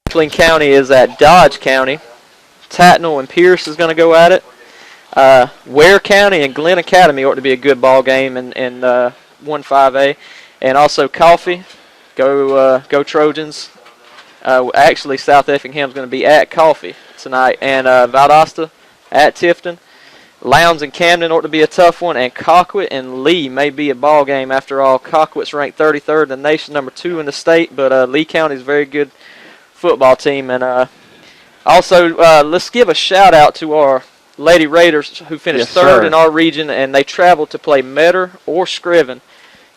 Franklin County is at Dodge County. Tatnall and Pierce is going to go at it. Ware County and Glenn Academy ought to be a good ball game in 1-5A. And also Coffee, go Trojans. Actually, South Effingham's going to be at Coffee tonight. And Valdosta at Tifton. Lowndes and Camden ought to be a tough one. And Colquitt and Lee may be a ball game after all. Colquitt's ranked 33rd in the nation, number 2 in the state. But Lee County is a very good football team. And also, let's give a shout-out to our Lady Raiders who finished third in our region. And they traveled to play Metter or Scriven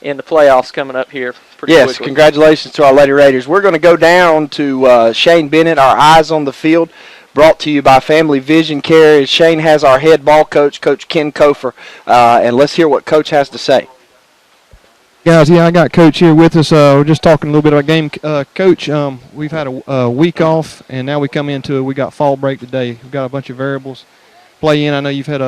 in the playoffs coming up here pretty quickly. Yes, congratulations to our Lady Raiders. We're going to go down to Shane Bennett, our Eyes on the Field, brought to you by Family Vision Care. Shane has our head ball coach, Coach Ken Kofer, and let's hear what Coach has to say. Guys, I got Coach here with us. We're just talking a little bit about game. Coach, we've had a week off, and now we come into it. We got fall break today. We've got a bunch of variables play in. I know you've had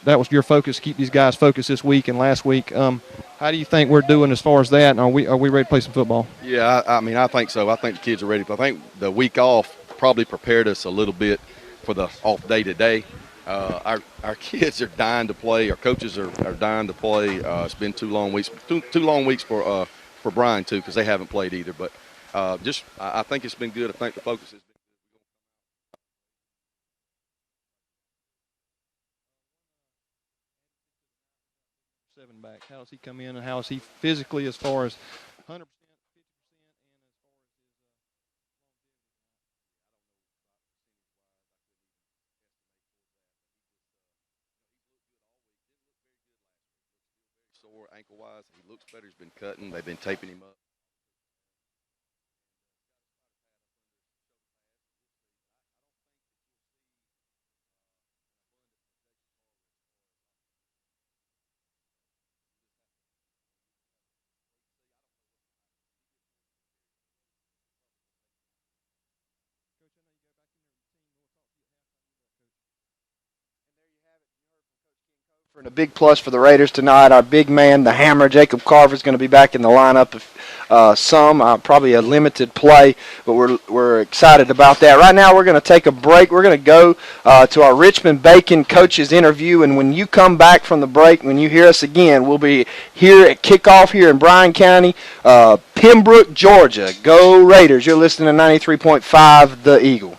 that was your focus, keep these guys focused this week and last week. How do you think we're doing as far as that, and are we ready to play some football? Yeah, I think so. I think the kids are ready. But I think the week off probably prepared us a little bit for the off day today. Our kids are dying to play. Our coaches are dying to play. It's been 2 long weeks. Two long weeks for Bryan too, because they haven't played either. But I think it's been good. I think the focus has been. Back. How does he come in, and how is he physically as far as 100%, 50%, and as far as Sore ankle-wise, he looks better. He's been cutting. They've been taping him up. And a big plus for the Raiders tonight. Our big man, the hammer, Jacob Carver, is going to be back in the lineup. Probably a limited play, but we're excited about that. Right now, we're going to take a break. We're going to go to our Richmond Bacon coaches interview, and when you come back from the break, when you hear us again, we'll be here at kickoff here in Bryan County, Pembroke, Georgia. Go Raiders! You're listening to 93.5 The Eagle.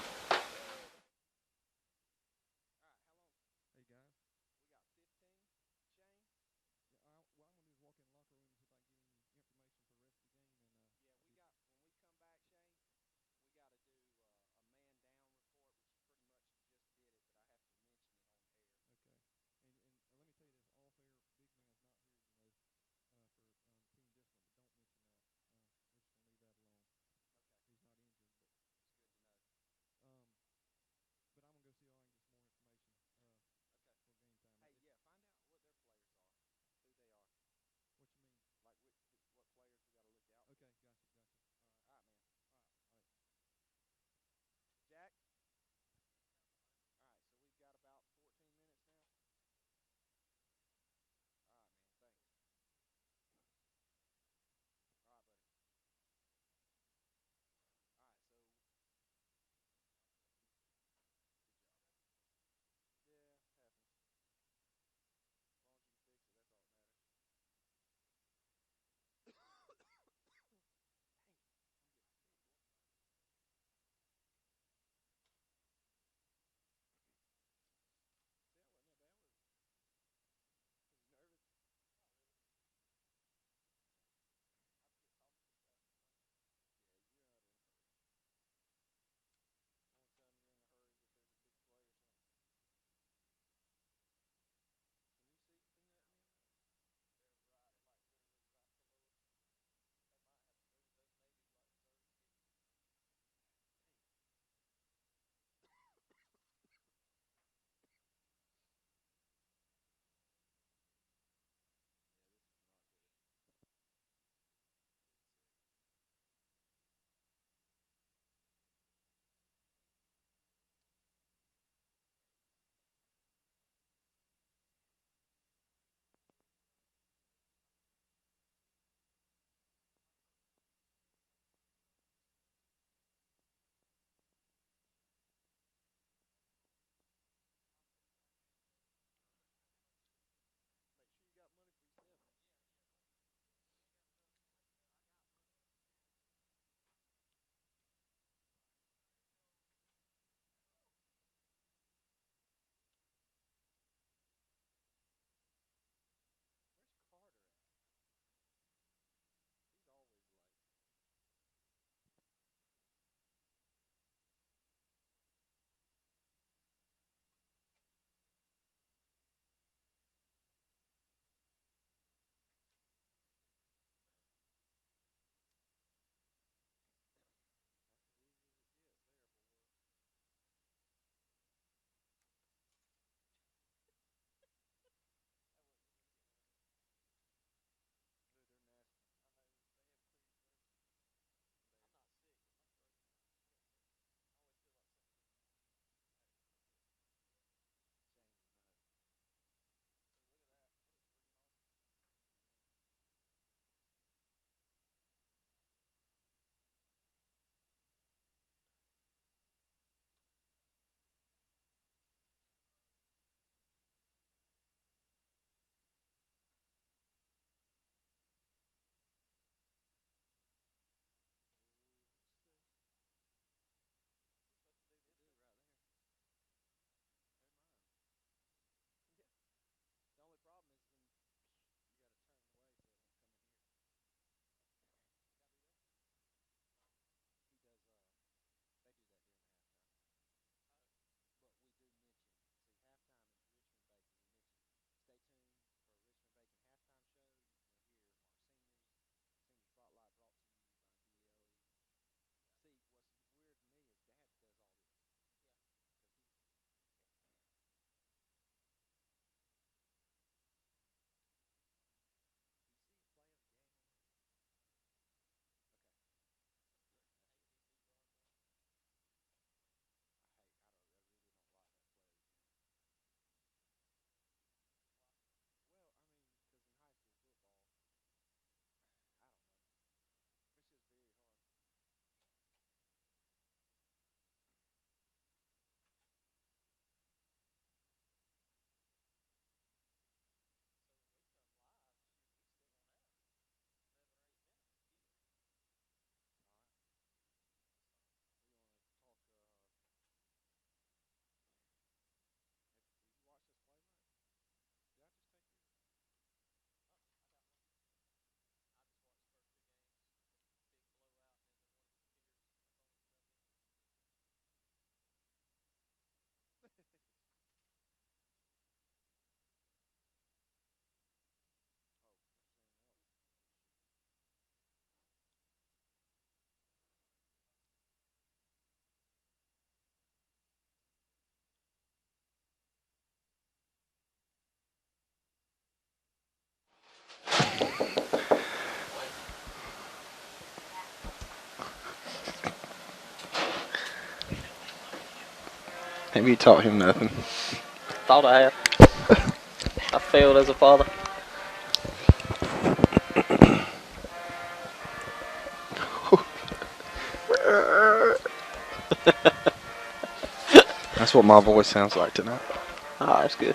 Maybe you taught him nothing. Thought I had. I failed as a father. That's what my voice sounds like tonight. Ah, that's good.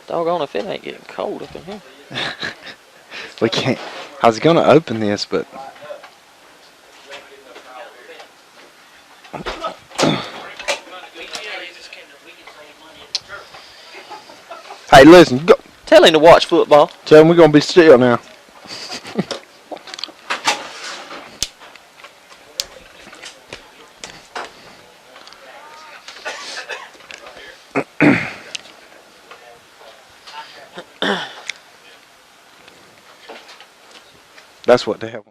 Doggone if it ain't getting cold up in here. We can't. I was gonna open this, but hey, listen. Go. Tell him to watch football. Tell him we're gonna be still now. That's what they have.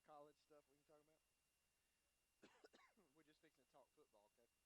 college stuff we can talk about? We're just fixing to talk football, okay?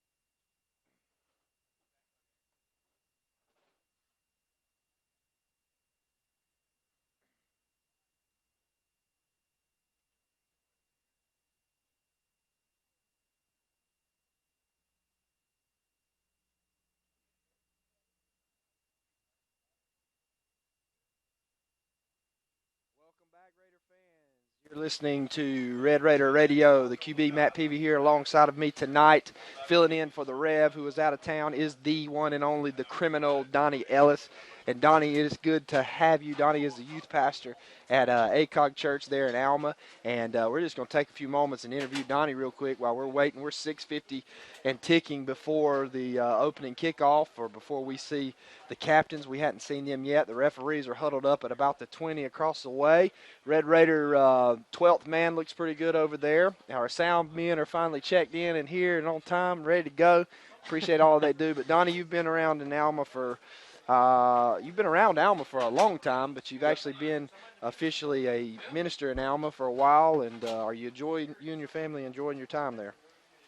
Welcome back, Raider fans. You're listening to Red Raider Radio. The QB Matt Peavy here alongside of me tonight. Filling in for the Rev, who is out of town, is the one and only the criminal Donnie Ellis. And Donnie, it is good to have you. Donnie is the youth pastor at ACOG Church there in Alma. And we're just going to take a few moments and interview Donnie real quick while we're waiting. We're 6:50 and ticking before the opening kickoff or before we see the captains. We hadn't seen them yet. The referees are huddled up at about the 20 across the way. Red Raider 12th man looks pretty good over there. Our sound men are finally checked in and here and on time, ready to go. Appreciate all they do. But Donnie, you've been around in Alma for you've been around Alma for a long time, but you've actually been officially a minister in Alma for a while. And are you enjoying, you and your family enjoying your time there?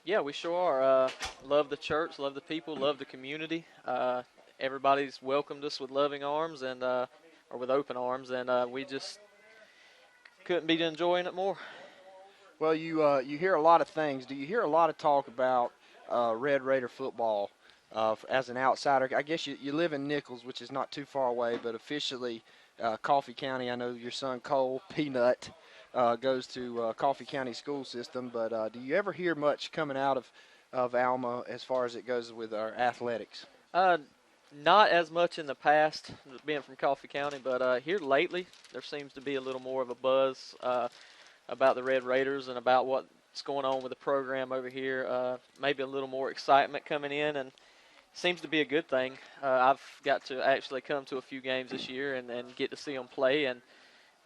Yeah, we sure are. Love the church, love the people, love the community. Everybody's welcomed us with loving arms and or with open arms, and we just couldn't be enjoying it more. Well, you hear a lot of things. Do you hear a lot of talk about Red Raider football as an outsider? I guess you live in Nichols, which is not too far away, but officially Coffee County. I know your son Cole Peanut goes to Coffee County school system, but do you ever hear much coming out of Alma as far as it goes with our athletics? Uh, Not as much in the past, being from Coffee County, but here lately there seems to be a little more of a buzz about the Red Raiders and about what's going on with the program over here. Maybe a little more excitement coming in, and seems to be a good thing. I've got to actually come to a few games this year and get to see them play, and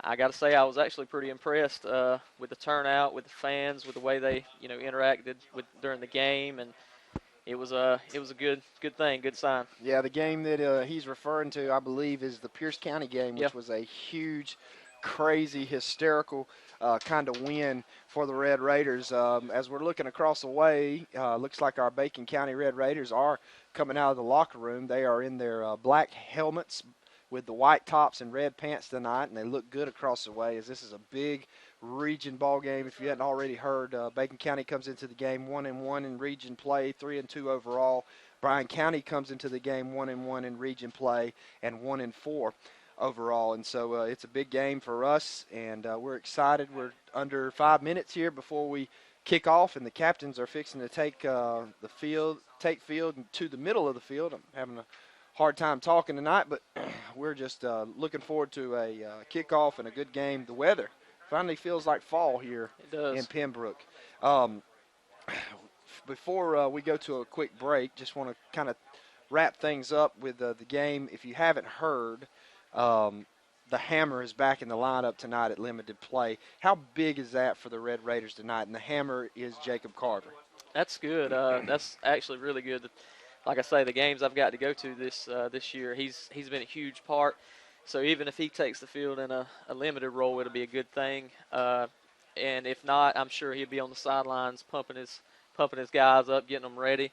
I got to say I was actually pretty impressed with the turnout, with the fans, with the way they interacted with during the game, and it was a good thing, good sign. Yeah, the game that he's referring to, I believe, is the Pierce County game, Yeah. which was a huge, crazy, hysterical kind of win for the Red Raiders. As we're looking across the way, looks like our Bacon County Red Raiders are coming out of the locker room. They are in their black helmets with the white tops and red pants tonight, and they look good across the way as this is a big region ball game. If you hadn't already heard, Bacon County comes into the game 1-1 in region play, 3-2 overall. Bryan County comes into the game 1-1 in region play and 1-4 overall, and so it's a big game for us, and we're excited. We're under 5 minutes here before we kick off, and the captains are fixing to take field to the middle of the field. I'm having a hard time talking tonight, but we're just looking forward to a kickoff and a good game. The weather finally feels like fall here It does. in Pembroke. Um, Before we go to a quick break, just want to kind of wrap things up with the game. If you haven't heard, the Hammer is back in the lineup tonight at limited play. How big is that for the Red Raiders tonight? And the Hammer is Jacob Carver. That's good. That's actually really good. Like I say, the games I've got to go to this year, he's been a huge part. So even if he takes the field in a limited role, it'll be a good thing. And if not, I'm sure he'll be on the sidelines pumping his guys up, getting them ready.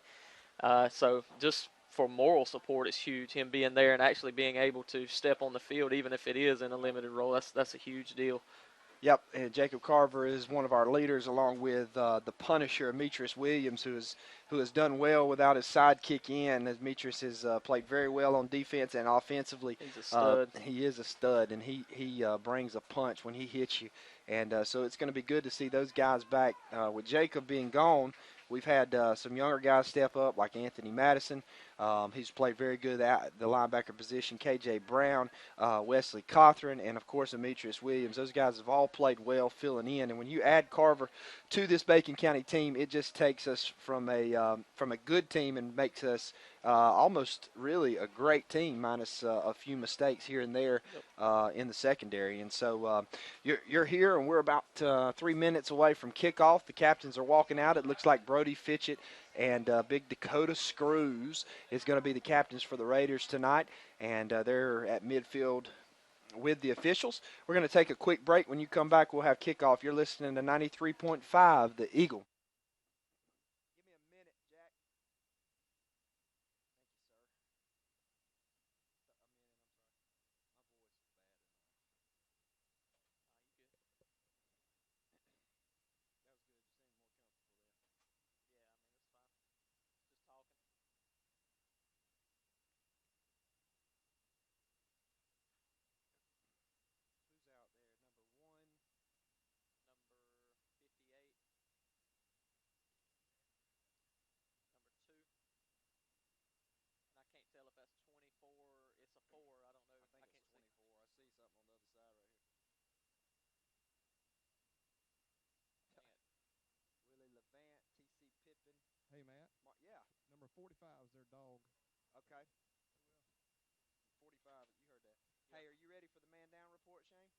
So just for moral support, it's huge. Him being there and actually being able to step on the field, even if it is in a limited role, that's a huge deal. Yep, and Jacob Carver is one of our leaders, along with the Punisher, Demetrius Williams, who has done well without his sidekick in. As Demetrius has played very well on defense and offensively. He's a stud. He is a stud, and he brings a punch when he hits you. And so it's going to be good to see those guys back. With Jacob being gone, we've had some younger guys step up, like Anthony Madison. He's played very good at the linebacker position. K.J. Brown, Wesley Cothran, and, of course, Demetrius Williams. Those guys have all played well filling in. And when you add Carver to this Bacon County team, it just takes us from a good team and makes us almost really a great team, minus a few mistakes here and there in the secondary. And so you're here, and we're about 3 minutes away from kickoff. The captains are walking out. It looks like Brody Fitchett and Big Dakota Screws is going to be the captains for the Raiders tonight, and they're at midfield with the officials. We're going to take a quick break. When you come back, we'll have kickoff. You're listening to 93.5, The Eagle. Give me a minute, Jack. Hey, Matt. Yeah. Number 45 is their dog. Okay. 45. You heard that. Hey, are you ready for the man down report, Shane?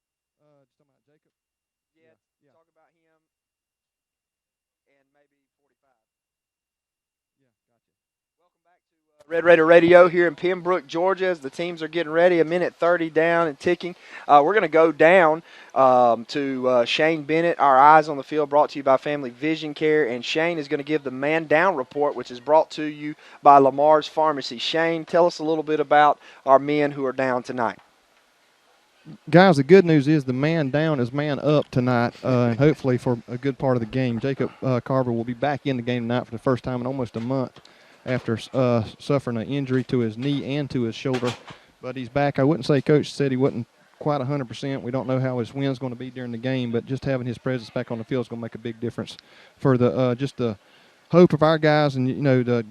Just talking about Jacob. Yeah. Yeah. Talk about him and maybe 45. Yeah, gotcha. Welcome back to Red Raider Radio here in Pembroke, Georgia, as the teams are getting ready. A minute 30 down and ticking. We're going to go down to Shane Bennett. Our Eyes on the Field, brought to you by Family Vision Care. And Shane is going to give the man down report, which is brought to you by Lamar's Pharmacy. Shane, tell us a little bit about our men who are down tonight. Guys, the good news is the man down is man up tonight, and hopefully for a good part of the game. Jacob Carver will be back in the game tonight for the first time in almost a month after suffering an injury to his knee and to his shoulder. But he's back. I wouldn't say Coach said he wasn't quite 100%. We don't know how his wind's going to be during the game, but just having his presence back on the field is going to make a big difference for the just the hope of our guys, and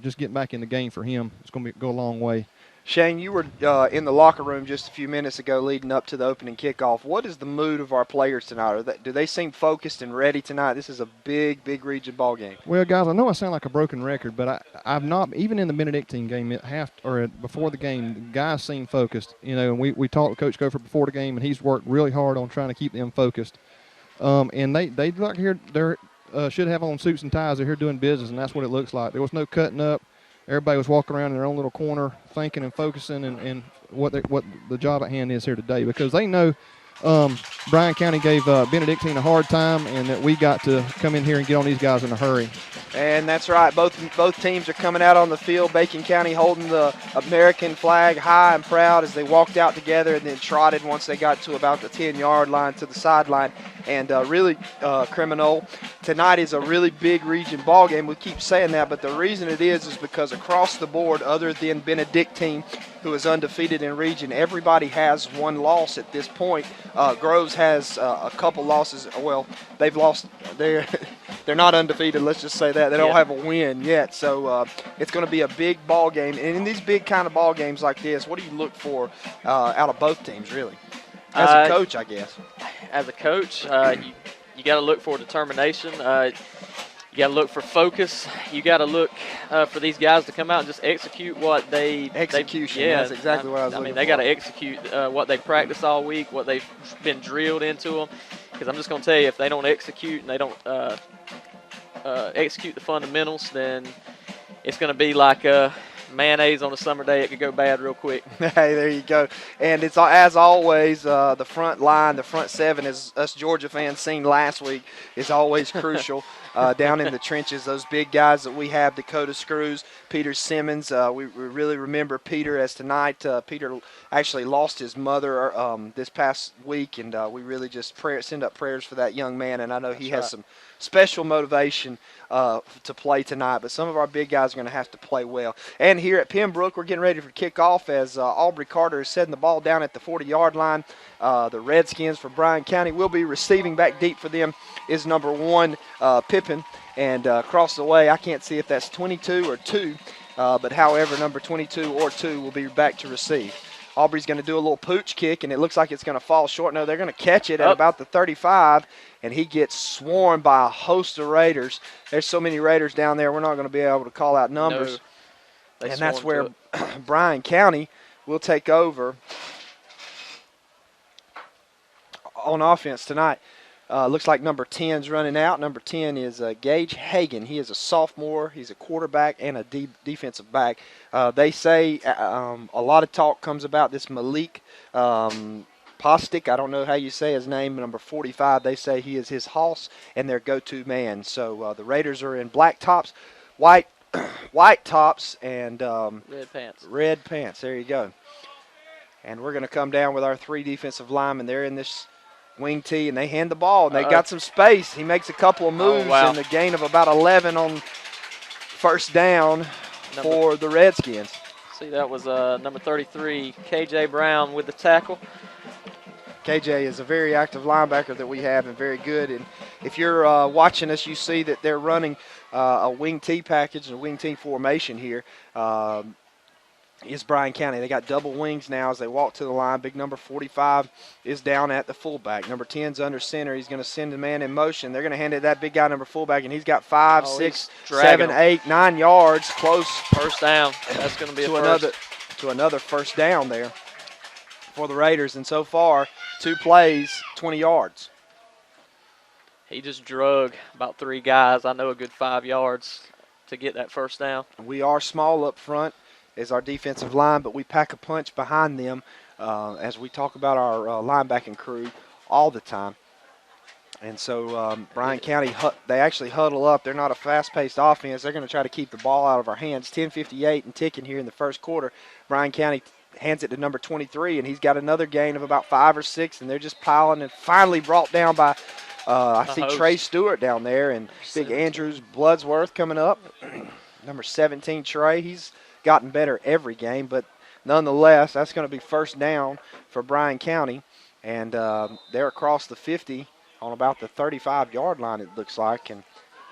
just getting back in the game for him. It's going to go a long way. Shane, you were in the locker room just a few minutes ago leading up to the opening kickoff. What is the mood of our players tonight? Do they seem focused and ready tonight? This is a big, big region ball game. Well, guys, I know I sound like a broken record, but I've not, even in the Benedictine game, before the game, the guys seem focused. And we talked to Coach Gopher before the game, and he's worked really hard on trying to keep them focused. And they look here, they should have on suits and ties. They're here doing business, and that's what it looks like. There was no cutting up. Everybody was walking around in their own little corner, thinking and focusing, and what the job at hand is here today, because they know Bryan County gave Benedictine a hard time, and that we got to come in here and get on these guys in a hurry. And that's right. Both teams are coming out on the field. Bacon County holding the American flag high and proud as they walked out together and then trotted once they got to about the 10-yard line to the sideline. And really, Criminal, tonight is a really big region ball game. We keep saying that, but the reason it is because across the board, other than Benedictine, who is undefeated in region, everybody has one loss at this point. Groves has a couple losses. Well, they've lost. They're not undefeated. Let's just say that they don't have a win yet. So it's going to be a big ball game. And in these big kind of ball games like this, what do you look for out of both teams, really? As a coach, I guess. As a coach, you got to look for determination. You got to look for focus. You got to look for these guys to come out and just execute what they execution. Yeah, that's exactly what I was looking mean, they got to execute what they practice all week, what they've been drilled into them. Because I'm just going to tell you, if they don't execute and they don't execute the fundamentals, then it's going to be like mayonnaise on a summer day. It could go bad real quick. Hey, there you go. And it's, as always, the front line, the front seven, as us Georgia fans seen last week, is always crucial. Down in the trenches, those big guys that we have, Dakota Screws, Peter Simmons. We really remember Peter as tonight. Peter actually lost his mother this past week, and we really just send up prayers for that young man. And I know he has some special motivation to play tonight, but some of our big guys are going to have to play well. And here at Pembroke, we're getting ready for kickoff as Aubrey Carter is setting the ball down at the 40-yard line. The Redskins for Bryan County will be receiving. Back deep for them is number 1, Pippin. And across the way, I can't see if that's 22 or 2, but however, number 22 or 2 will be back to receive. Aubrey's going to do a little pooch kick, and it looks like it's going to fall short. No, they're going to catch it at about the 35, and he gets swarmed by a host of Raiders. There's so many Raiders down there, we're not going to be able to call out numbers. No, and that's where Bryan County will take over on offense tonight. Looks like number 10's running out. Number 10 is Gage Hagan. He is a sophomore. He's a quarterback and a defensive back. They say a lot of talk comes about this Malik Postic, I don't know how you say his name, number 45. They say he is his hoss and their go-to man. So the Raiders are in black tops, white white tops, and Red pants. red pants. There you go. And we're going to come down with our 3 defensive linemen. They're in this wing tee, and they hand the ball, and they got some space. He makes a couple of moves, and the gain of about 11 on first down for the Redskins. See, that was number 33, KJ Brown with the tackle. KJ is a very active linebacker that we have and very good. And if you're watching us, you see that they're running a wing tee package and a wing tee formation here. Is Bryan County. They got double wings now as they walk to the line. Big number 45 is down at the fullback. Number 10's under center. He's going to send the man in motion. They're going to hand it to that big guy, number fullback, and he's got 5, 6, 7, 8, 9 yards close. First down. That's going to be another first down there for the Raiders. And so far, 2 plays, 20 yards. He just drug about 3 guys. I know a good 5 yards to get that first down. We are small up front as our defensive line, but we pack a punch behind them as we talk about our linebacking crew all the time. And so Bryan County, they actually huddle up. They're not a fast-paced offense. They're going to try to keep the ball out of our hands. 10:58 and ticking here in the first quarter. Bryan County hands it to number 23, and he's got another gain of about 5 or 6, and they're just piling and finally brought down by I see Trey Stewart down there and big Andrews Bloodsworth coming up. Number 17, Trey. He's gotten better every game, but nonetheless, that's going to be first down for Bryan County, and they're across the 50 on about the 35-yard line, it looks like, and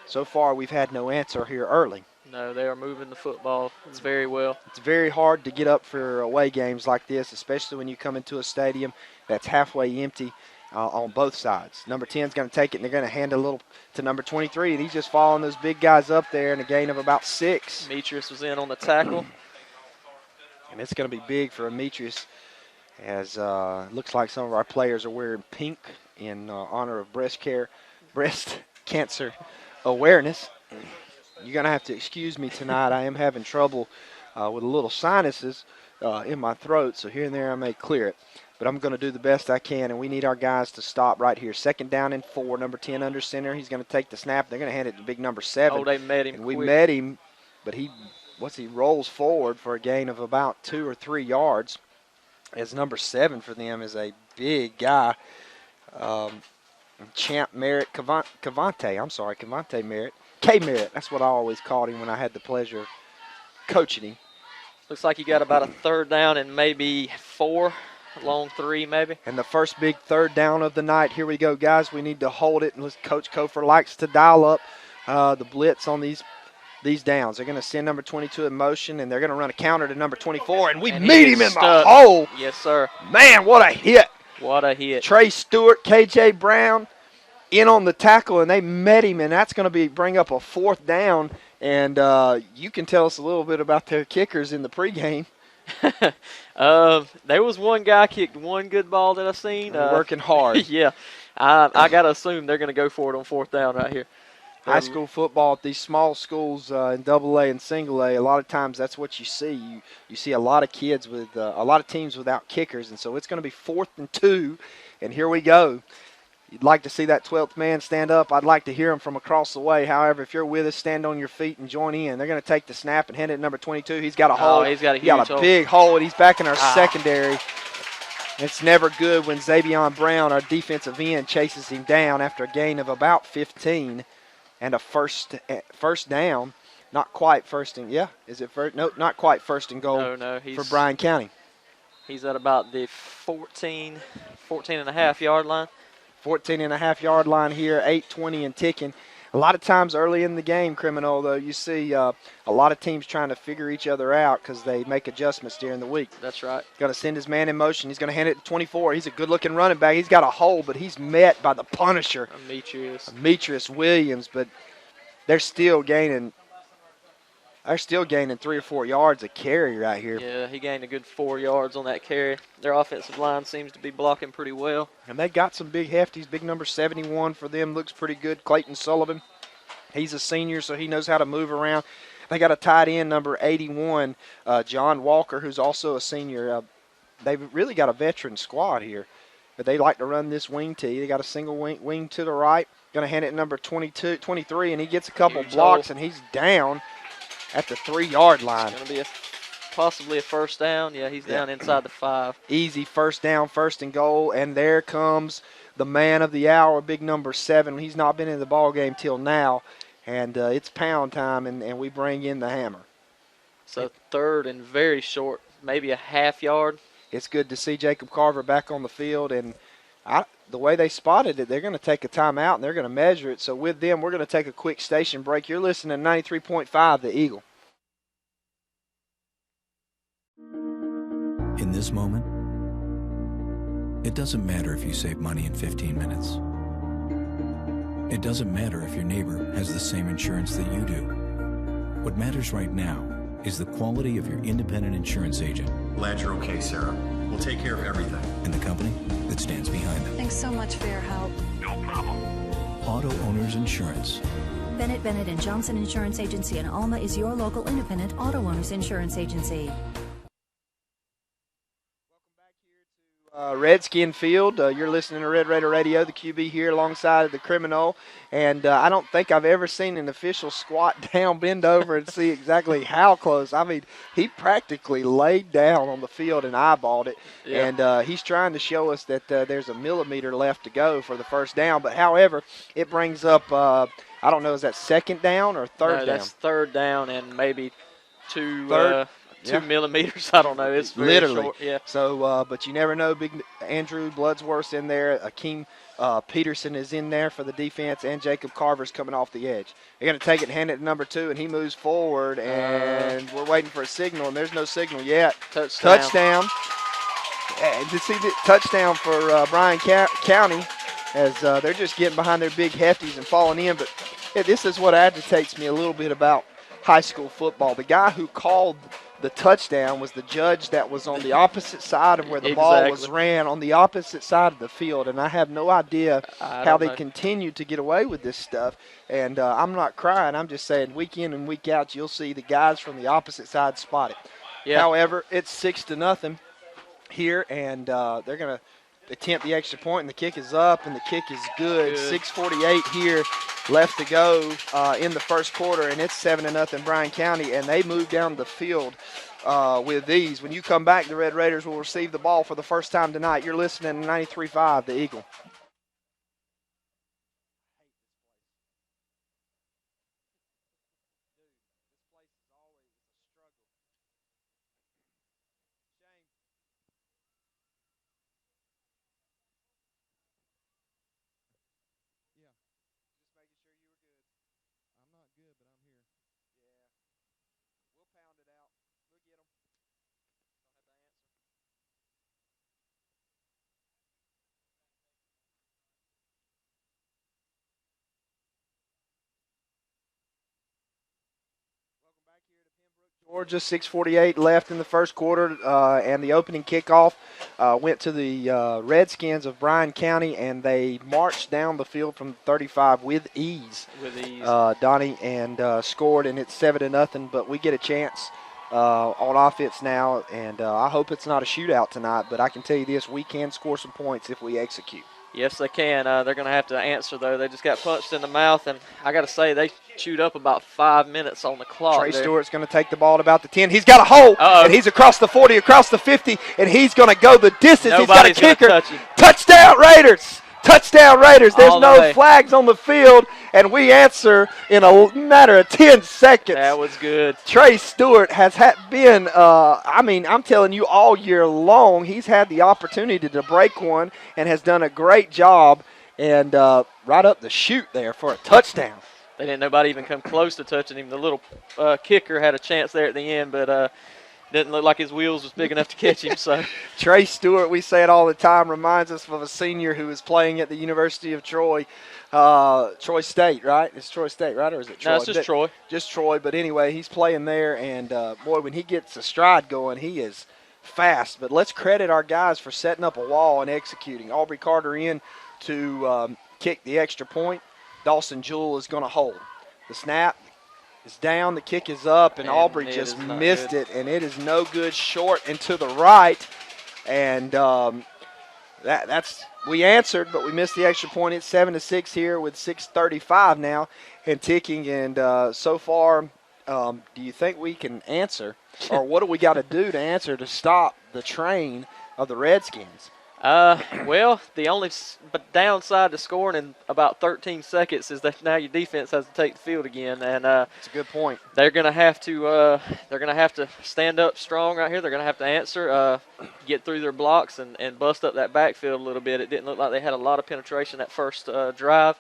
so far we've had no answer here early. No, they are moving the football very well. It's very hard to get up for away games like this, especially when you come into a stadium that's halfway empty on both sides. Number 10 is going to take it, and they're going to hand it a little to number 23, and he's just following those big guys up there in a gain of about 6. Demetrius was in on the tackle. And it's going to be big for Demetrius, as it looks like some of our players are wearing pink in honor of breast cancer awareness. You're going to have to excuse me tonight. I am having trouble with a little sinuses in my throat, so here and there I may clear it. But I'm going to do the best I can, and we need our guys to stop right here. Second down and 4, number 10 under center. He's going to take the snap. They're going to hand it to big number 7. Oh, they met him. And we met him, but he rolls forward for a gain of about 2 or 3 yards, as number 7 for them is a big guy. Champ Merritt, Cavante Merritt. K-Merritt, that's what I always called him when I had the pleasure of coaching him. Looks like you got about a third down and maybe 4. Long 3 maybe. And the first big third down of the night. Here we go, guys. We need to hold it. And Coach Kofer likes to dial up the blitz on these downs. They're going to send number 22 in motion, and they're going to run a counter to number 24. And we meet him in the hole. Yes, sir. Man, what a hit. What a hit. Trey Stewart, KJ Brown in on the tackle, and they met him, and that's going to bring up a 4th down. And you can tell us a little bit about their kickers in the pregame. There was one guy kicked one good ball that I seen. Working hard. Yeah. I got to assume they're going to go for it on 4th down right here. High school football at these small schools in AA and single A, a lot of times that's what you see. You see a lot of kids with a lot of teams without kickers, and so it's going to be 4th and 2, and here we go. You'd like to see that 12th man stand up. I'd like to hear him from across the way. However, if you're with us, stand on your feet and join in. They're going to take the snap and hand it to number 22. He's got a hole. He's got a big hole, and he's back in our secondary. It's never good when Xavion Brown, our defensive end, chases him down after a gain of about 15 and a first down. Not quite first and is it first? No, not quite first and goal for Bryan County. He's at about the 14 and a half yard line. 14.5-yard line here, 8:20 and ticking. A lot of times early in the game, Criminal, though, you see a lot of teams trying to figure each other out because they make adjustments during the week. That's right. Going to send his man in motion. He's going to hand it to 24. He's a good-looking running back. He's got a hole, but he's met by the Punisher, Demetrius Williams. But they're still gaining 3 or 4 yards a carry right here. Yeah, he gained a good 4 yards on that carry. Their offensive line seems to be blocking pretty well. And they got some big hefties. Big number 71 for them looks pretty good. Clayton Sullivan. He's a senior, so he knows how to move around. They got a tight end, number 81, John Walker, who's also a senior. They've really got a veteran squad here. but they like to run this wing tee. They got a single wing to the right. Going to hand it number 23, and he gets a couple Huge blocks, hole. and he's down at the 3-yard line. Going to be possibly a first down. Yeah, he's down inside the 5. Easy first down, first and goal, and there comes the man of the hour, big number 7. He's not been in the ball game till now, and it's pound time, and we bring in the hammer. So 3rd and very short, maybe a half yard. It's good to see Jacob Carver back on the field, and the way they spotted it, they're going to take a timeout, and they're going to measure it. So with them, we're going to take a quick station break. You're listening to 93.5 The Eagle. In this moment, it doesn't matter if you save money in 15 minutes. It doesn't matter if your neighbor has the same insurance that you do. What matters right now is the quality of your independent insurance agent. Glad you're okay, Sarah. We'll take care of everything. And the company that stands behind them. Thanks so much for your help. No problem. Auto Owners Insurance. Bennett Bennett & Johnson Insurance Agency in Alma is your local independent auto owners insurance agency. Redskin Field. You're listening to Red Raider Radio, the QB here alongside the Criminal. And I don't think I've ever seen an official squat down, bend over, and see exactly how close. I mean, he practically laid down on the field and eyeballed it. Yeah. And he's trying to show us that there's a millimeter left to go for the first down. But, however, it brings up, I don't know, is that second down or third down? That's 3rd down and maybe 2 Yeah. millimeters. I don't know. It's very literally short. Yeah. So, but you never know. Big Andrew Bloodsworth's in there. Akeem Peterson is in there for the defense, and Jacob Carver's coming off the edge. They're going to take it and hand it to number 2, and he moves forward, and we're waiting for a signal, and there's no signal yet. Touchdown. And to see the touchdown for Bryan County, as they're just getting behind their big hefties and falling in. But this is what agitates me a little bit about high school football. The guy who called the touchdown was the judge that was on the opposite side of where the ball was ran, on the opposite side of the field. And I have no idea how they continue to get away with this stuff. And I'm not crying. I'm just saying week in and week out, you'll see the guys from the opposite side spot it. Yeah. However, it's 6-0 here, and they're going to attempt the extra point, and the kick is up, and the kick is good. 6:48 here left to go in the first quarter, and it's 7-0 Bryan County, and they move down the field with these. When you come back, the Red Raiders will receive the ball for the first time tonight. You're listening to 93.5 The Eagle. Georgia, 6:48 left in the first quarter, and the opening kickoff went to the Redskins of Bryan County, and they marched down the field from 35 with ease. Donnie, and scored, and it's 7-0. But we get a chance on offense now, and I hope it's not a shootout tonight. But I can tell you this: we can score some points if we execute. Yes, they can. They're going to have to answer, though. They just got punched in the mouth, and I got to say, they chewed up about 5 minutes on the clock. Trey Stewart's going to take the ball at about the 10. He's got a hole, and he's across the 40, across the 50, and he's going to go the distance. Nobody's he's got a kicker. touch him. Touchdown, Raiders! Touchdown, Raiders. There's no flags on the field, and we answer in a matter of 10 seconds. That was good. Trey Stewart has been, I'm telling you, all year long, he's had the opportunity to break one and has done a great job, and right up the chute there for a touchdown. They didn't nobody even come close to touching him. The little kicker had a chance there at the end, but didn't look like his wheels was big enough to catch him. So Trey Stewart, we say it all the time, reminds us of a senior who is playing at the University of Troy, Troy State, right? It's Troy State, right, or is it Troy? No, it's just Troy. Just Troy, but anyway, he's playing there, and boy, when he gets a stride going, he is fast. But let's credit our guys for setting up a wall and executing. Aubrey Carter in to kick the extra point. Dawson Jewell is going to hold. The snap is down, the kick is up, and Aubrey just missed it, and it is no good, short and to the right. And We answered, but we missed the extra point. It's 7-6 here with 6:35 now and ticking. And so far, do you think we can answer, or what do we got to do to answer to stop the train of the Redskins? Well, the only downside to scoring in about 13 seconds is that now your defense has to take the field again, and That's a good point. they're gonna have to stand up strong right here. They're gonna have to answer, get through their blocks, and bust up that backfield a little bit. It didn't look like they had a lot of penetration that first drive,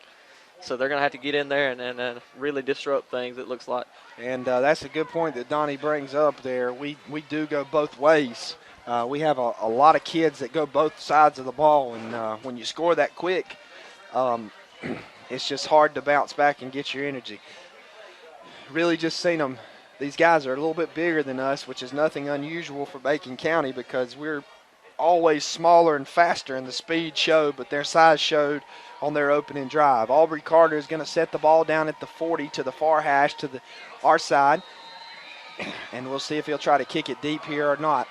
so they're gonna have to get in there and really disrupt things. It looks like. And that's a good point that Donnie brings up there. We do go both ways. We have a lot of kids that go both sides of the ball, and when you score that quick, it's just hard to bounce back and get your energy. Really just seen them. These guys are a little bit bigger than us, which is nothing unusual for Bacon County because we're always smaller and faster, and the speed showed, but their size showed on their opening drive. Aubrey Carter is going to set the ball down at the 40 to the far hash to our side, and we'll see if he'll try to kick it deep here or not.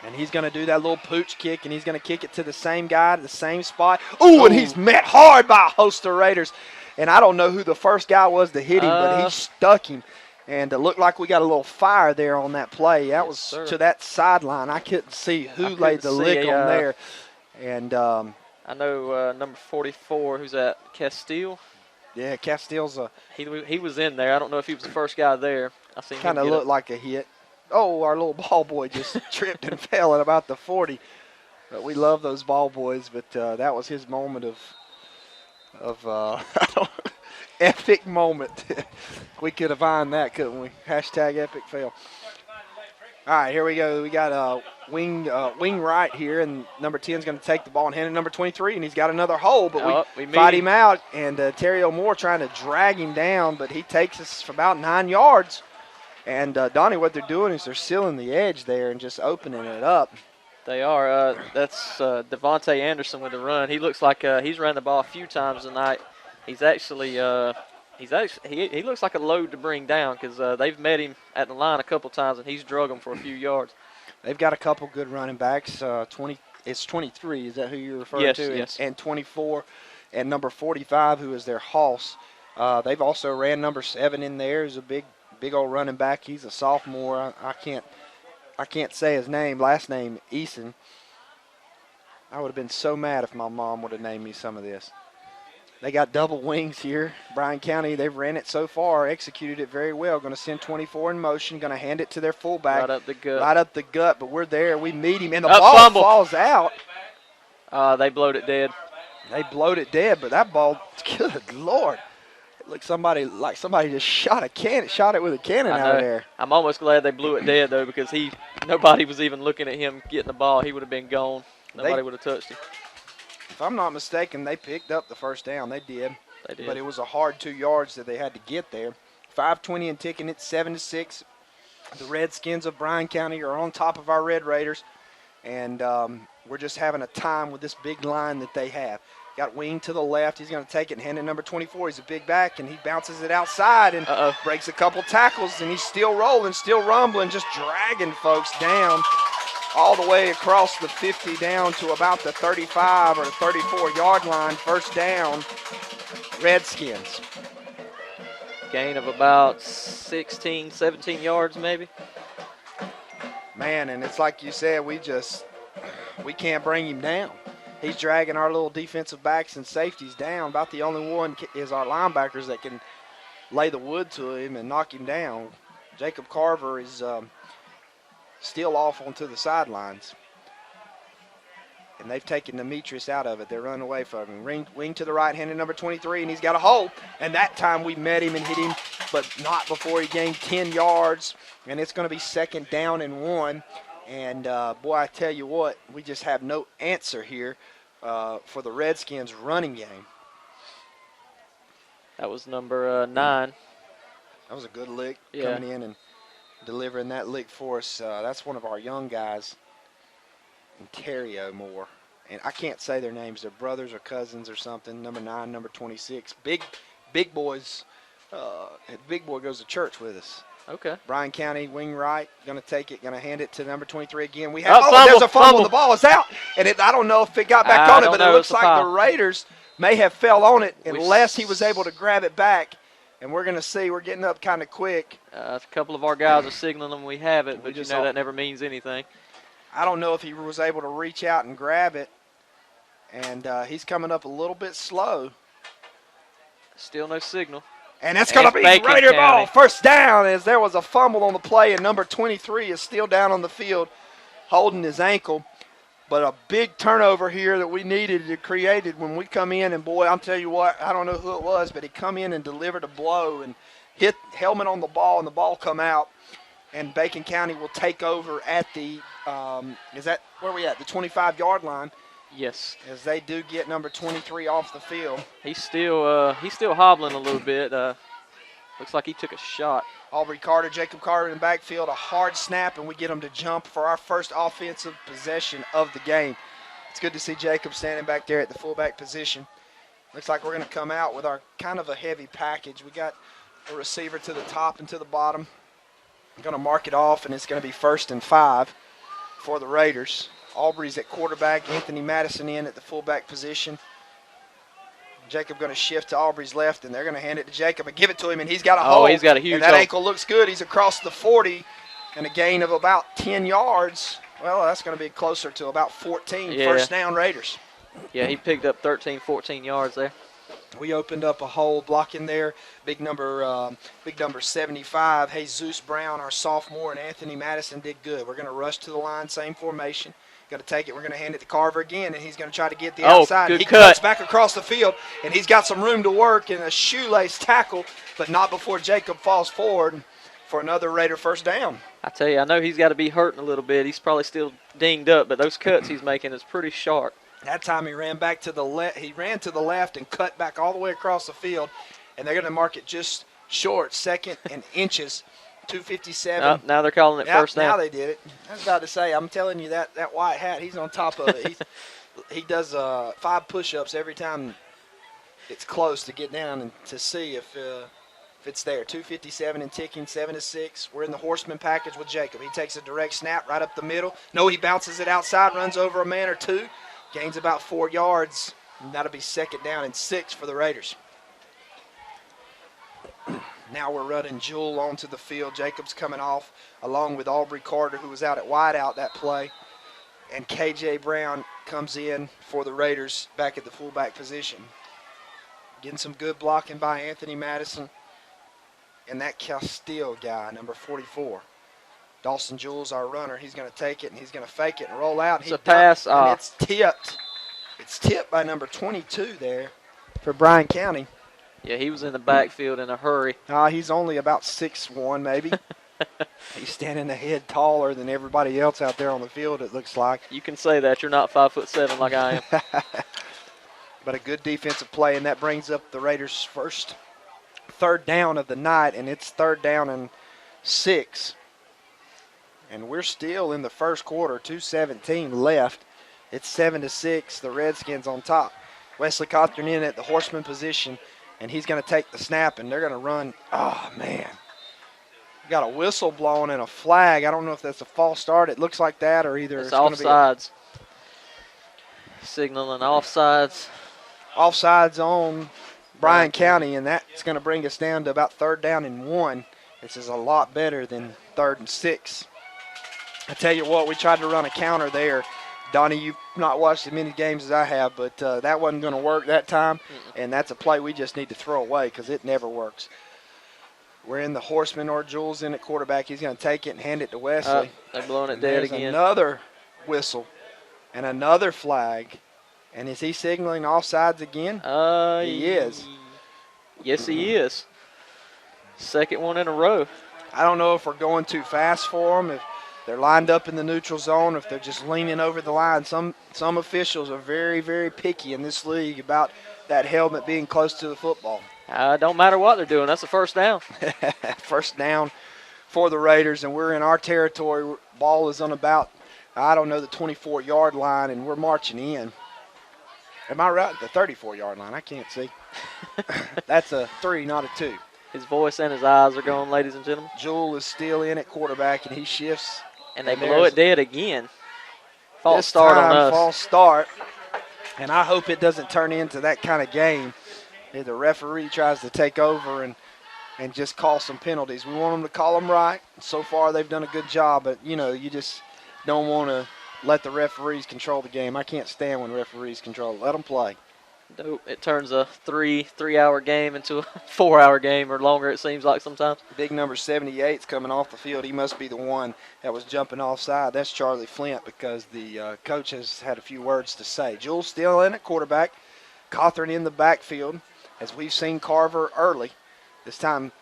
And he's going to do that little pooch kick, and he's going to kick it to the same guy at the same spot. Ooh, and he's met hard by a host of Raiders. And I don't know who the first guy was to hit him, but he stuck him. And it looked like we got a little fire there on that play. That was to that sideline. I couldn't see who laid the lick on there. And I know number 44, who's that, Castile? Yeah, Castile's he was in there. I don't know if he was the first guy there. I seen him kind of looked like a hit. Oh, our little ball boy just tripped and fell at about the 40. But we love those ball boys, but that was his moment of epic moment. We could have vined that, couldn't we? Hashtag epic fail. All right, here we go. We got wing right here, and number 10 is going to take the ball and hand it to number 23, and he's got another hole, but we fight him out, and Terry O'Moore trying to drag him down, but he takes us for about 9 yards. And, Donnie, what they're doing is they're sealing the edge there and just opening it up. They are. That's Devontae Anderson with the run. He looks like he's run the ball a few times tonight. He's actually he looks like a load to bring down because they've met him at the line a couple times and he's drug them for a few yards. They've got a couple good running backs. It's 23. Is that who you're referring to? Yes. And 24, and number 45, who is their Hoss. They've also ran number 7 in there. He's a big old running back. He's a sophomore. I can't say his name. Last name Eason. I would have been so mad if my mom would have named me some of this. They got double wings here. Bryan County, they've ran it so far, executed it very well. Going to send 24 in motion, going to hand it to their fullback. Right up the gut. Right up the gut, but we're there. We meet him, and the ball falls out. They blowed it dead. They blowed it dead, but that ball, good Lord. It looked like somebody just shot it with a cannon out of there. I'm almost glad they blew it dead, though, because nobody was even looking at him getting the ball. He would have been gone. Nobody would have touched him. If I'm not mistaken, they picked up the first down. They did. They did. But it was a hard 2 yards that they had to get there. 5:20 and ticking. It's 7-6. The Redskins of Bryan County are on top of our Red Raiders, and we're just having a time with this big line that they have. Got wing to the left. He's going to take it and hand it to number 24. He's a big back, and he bounces it outside and breaks a couple tackles, and he's still rolling, still rumbling, just dragging folks down all the way across the 50 down to about the 35 or 34-yard line. First down, Redskins. Gain of about 16, 17 yards maybe. Man, and it's like you said, we can't bring him down. He's dragging our little defensive backs and safeties down. About the only one is our linebackers that can lay the wood to him and knock him down. Jacob Carver is still off onto the sidelines. And they've taken Demetrius out of it. They're running away from him. Wing to the right, handed number 23, and he's got a hole. And that time we met him and hit him, but not before he gained 10 yards. And it's going to be 2nd down and 1. And, boy, I tell you what, we just have no answer here for the Redskins' running game. That was number 9. That was a good lick coming in and delivering that lick for us. That's one of our young guys, Ontario Moore. And I can't say their names. They're brothers or cousins or something. Number 9, number 26. Big boys. Big boy goes to church with us. Okay. Bryan County, wing right, going to take it, going to hand it to number 23 again. We Oh, have fumble, there's a fumble. fumble. The ball is out, and I don't know if it got back I on it, don't but know. it looks It's a like foul. the Raiders may have fell on it We unless he was able to grab it back. And we're going to see. We're getting up kind of quick. A couple of our guys are signaling we have it, We but you just know all- that never means anything. I don't know if he was able to reach out and grab it, and he's coming up a little bit slow. Still no signal. And that's going to It's be Bacon Raider ball. County. First down as there was a fumble on the play, and number 23 is still down on the field holding his ankle. But a big turnover here that we needed to created when we come in. And, boy, I'll tell you what, I don't know who it was, but he come in and delivered a blow and hit helmet on the ball, and the ball come out. And Bacon County will take over at the is that where we at? The 25-yard line, Yes. as they do get number 23 off the field. He's still hobbling a little bit. Looks like he took a shot. Aubrey Carter, Jacob Carter in the backfield, a hard snap, and we get them to jump for our first offensive possession of the game. It's good to see Jacob standing back there at the fullback position. Looks like we're going to come out with our kind of a heavy package. We got a receiver to the top and to the bottom. I'm going to mark it off, and it's going to be 1st and 5 for the Raiders. Aubrey's at quarterback, Anthony Madison in at the fullback position. Jacob going to shift to Aubrey's left, and they're going to hand it to Jacob and give it to him, and he's got a hole. Oh, he's got a huge and that hole. ankle looks good. He's across the 40 and a gain of about 10 yards. Well, that's going to be closer to about 14. Yeah. First down, Raiders. Yeah, he picked up 13, 14 yards there. We opened up a hole blocking there. Big number 75, Jesus Brown, our sophomore, and Anthony Madison did good. We're going to rush to the line, same formation. Going to take it. We're going to hand it to Carver again, and he's going to try to get the outside. Good He cut. cuts back across the field, and he's got some room to work in a shoelace tackle, but not before Jacob falls forward for another Raider first down. I tell you, I know he's got to be hurting a little bit. He's probably still dinged up, but those cuts he's making is pretty sharp. That time he ran back to the left. He ran to the left and cut back all the way across the field, and they're going to mark it just short, 2nd and inches, 2:57. Now they're calling it Yep, first down. Now they did it. I was about to say, I'm telling you that white hat, he's on top of it. He does 5 push-ups every time it's close to get down and to see if it's there. 2:57 and ticking, 7-6. We're in the horseman package with Jacob. He takes a direct snap right up the middle. No, he bounces it outside, runs over a man or two, gains about 4 yards. And that'll be 2nd down and 6 for the Raiders. Now we're running Jewel onto the field. Jacob's coming off along with Aubrey Carter, who was out at wideout that play. And KJ Brown comes in for the Raiders back at the fullback position. Getting some good blocking by Anthony Madison. And that Castile guy, number 44. Dawson Jewell's our runner. He's going to take it, and he's going to fake it and roll out. It's a pass. And it's tipped. It's tipped by number 22 there for Bryan County. Yeah, he was in the backfield in a hurry. He's only about 6'1", maybe. He's standing a head taller than everybody else out there on the field, it looks like. You can say that. You're not 5'7" like I am. But a good defensive play, and that brings up the Raiders' first 3rd down of the night, and it's 3rd down and 6. And we're still in the first quarter, 2:17 left. It's 7-6, the Redskins on top. Wesley Cawthorn in at the horseman position, and he's going to take the snap, and they're going to run. Oh, man. Got a whistle blowing and a flag. I don't know if that's a false start. It looks like that, or either It's going to be offsides. Signaling offsides. offsides on Bryan County, and that's going to bring us down to about 3rd down and 1. This is a lot better than 3rd and 6. I tell you what, we tried to run a counter there. Donnie, you've not watched as many games as I have, but that wasn't going to work that time, and that's a play we just need to throw away because it never works. We're in the horseman, or Jules in at quarterback. He's going to take it and hand it to Wesley. They're blowing it And dead there's again. another whistle and another flag. And is he signaling offsides again? He is. Yes, he is. 2nd one in a row. I don't know if we're going too fast for them, if they're lined up in the neutral zone, if they're just leaning over the line. Some officials are very, very picky in this league about that helmet being close to the football. Don't matter what they're doing. That's a first down. First down for the Raiders, and we're in our territory. Ball is on about, the 24-yard line, and we're marching in. Am I right? The 34-yard line. I can't see. That's a 3, not a 2. His voice and his eyes are gone, ladies and gentlemen. Jewell is still in at quarterback, and he shifts. And they blow it dead again. False This start on time, us. false start. And I hope it doesn't turn into that kind of game. The referee tries to take over and just call some penalties. We want them to call them right. So far, they've done a good job, but, you just don't want to let the referees control the game. I can't stand when referees control it. Let them play. Nope, it turns a three-hour game into a 4-hour game or longer, it seems like sometimes. Big number 78's coming off the field. He must be the one that was jumping offside. That's Charlie Flint because the coach has had a few words to say. Jewell's still in at quarterback. Cawthorn in the backfield, as we've seen Carver early. This time,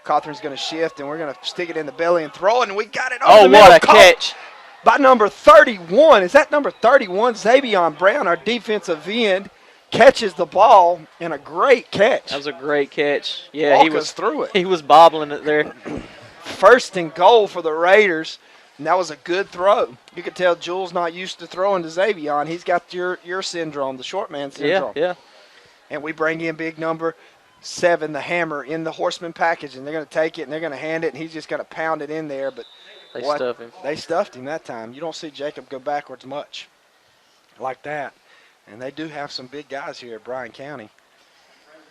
Cawthorn's going to shift, and we're going to stick it in the belly and throw it, and we got it over the middle. Oh, what a catch. By number 31. Is that number 31? Xavier Brown, our defensive end, catches the ball, and a great catch. That was a great catch. Yeah, Walk he was us through it. He was bobbling it there. First and goal for the Raiders, and that was a good throw. You could tell Jewell's not used to throwing to Xavier. He's got your syndrome, the short man syndrome. Yeah. And we bring in big number 7, the Hammer, in the Horseman package, and they're going to take it and they're going to hand it, and he's just going to pound it in there. But They stuffed him. They stuffed him that time. You don't see Jacob go backwards much like that. And they do have some big guys here at Bryan County.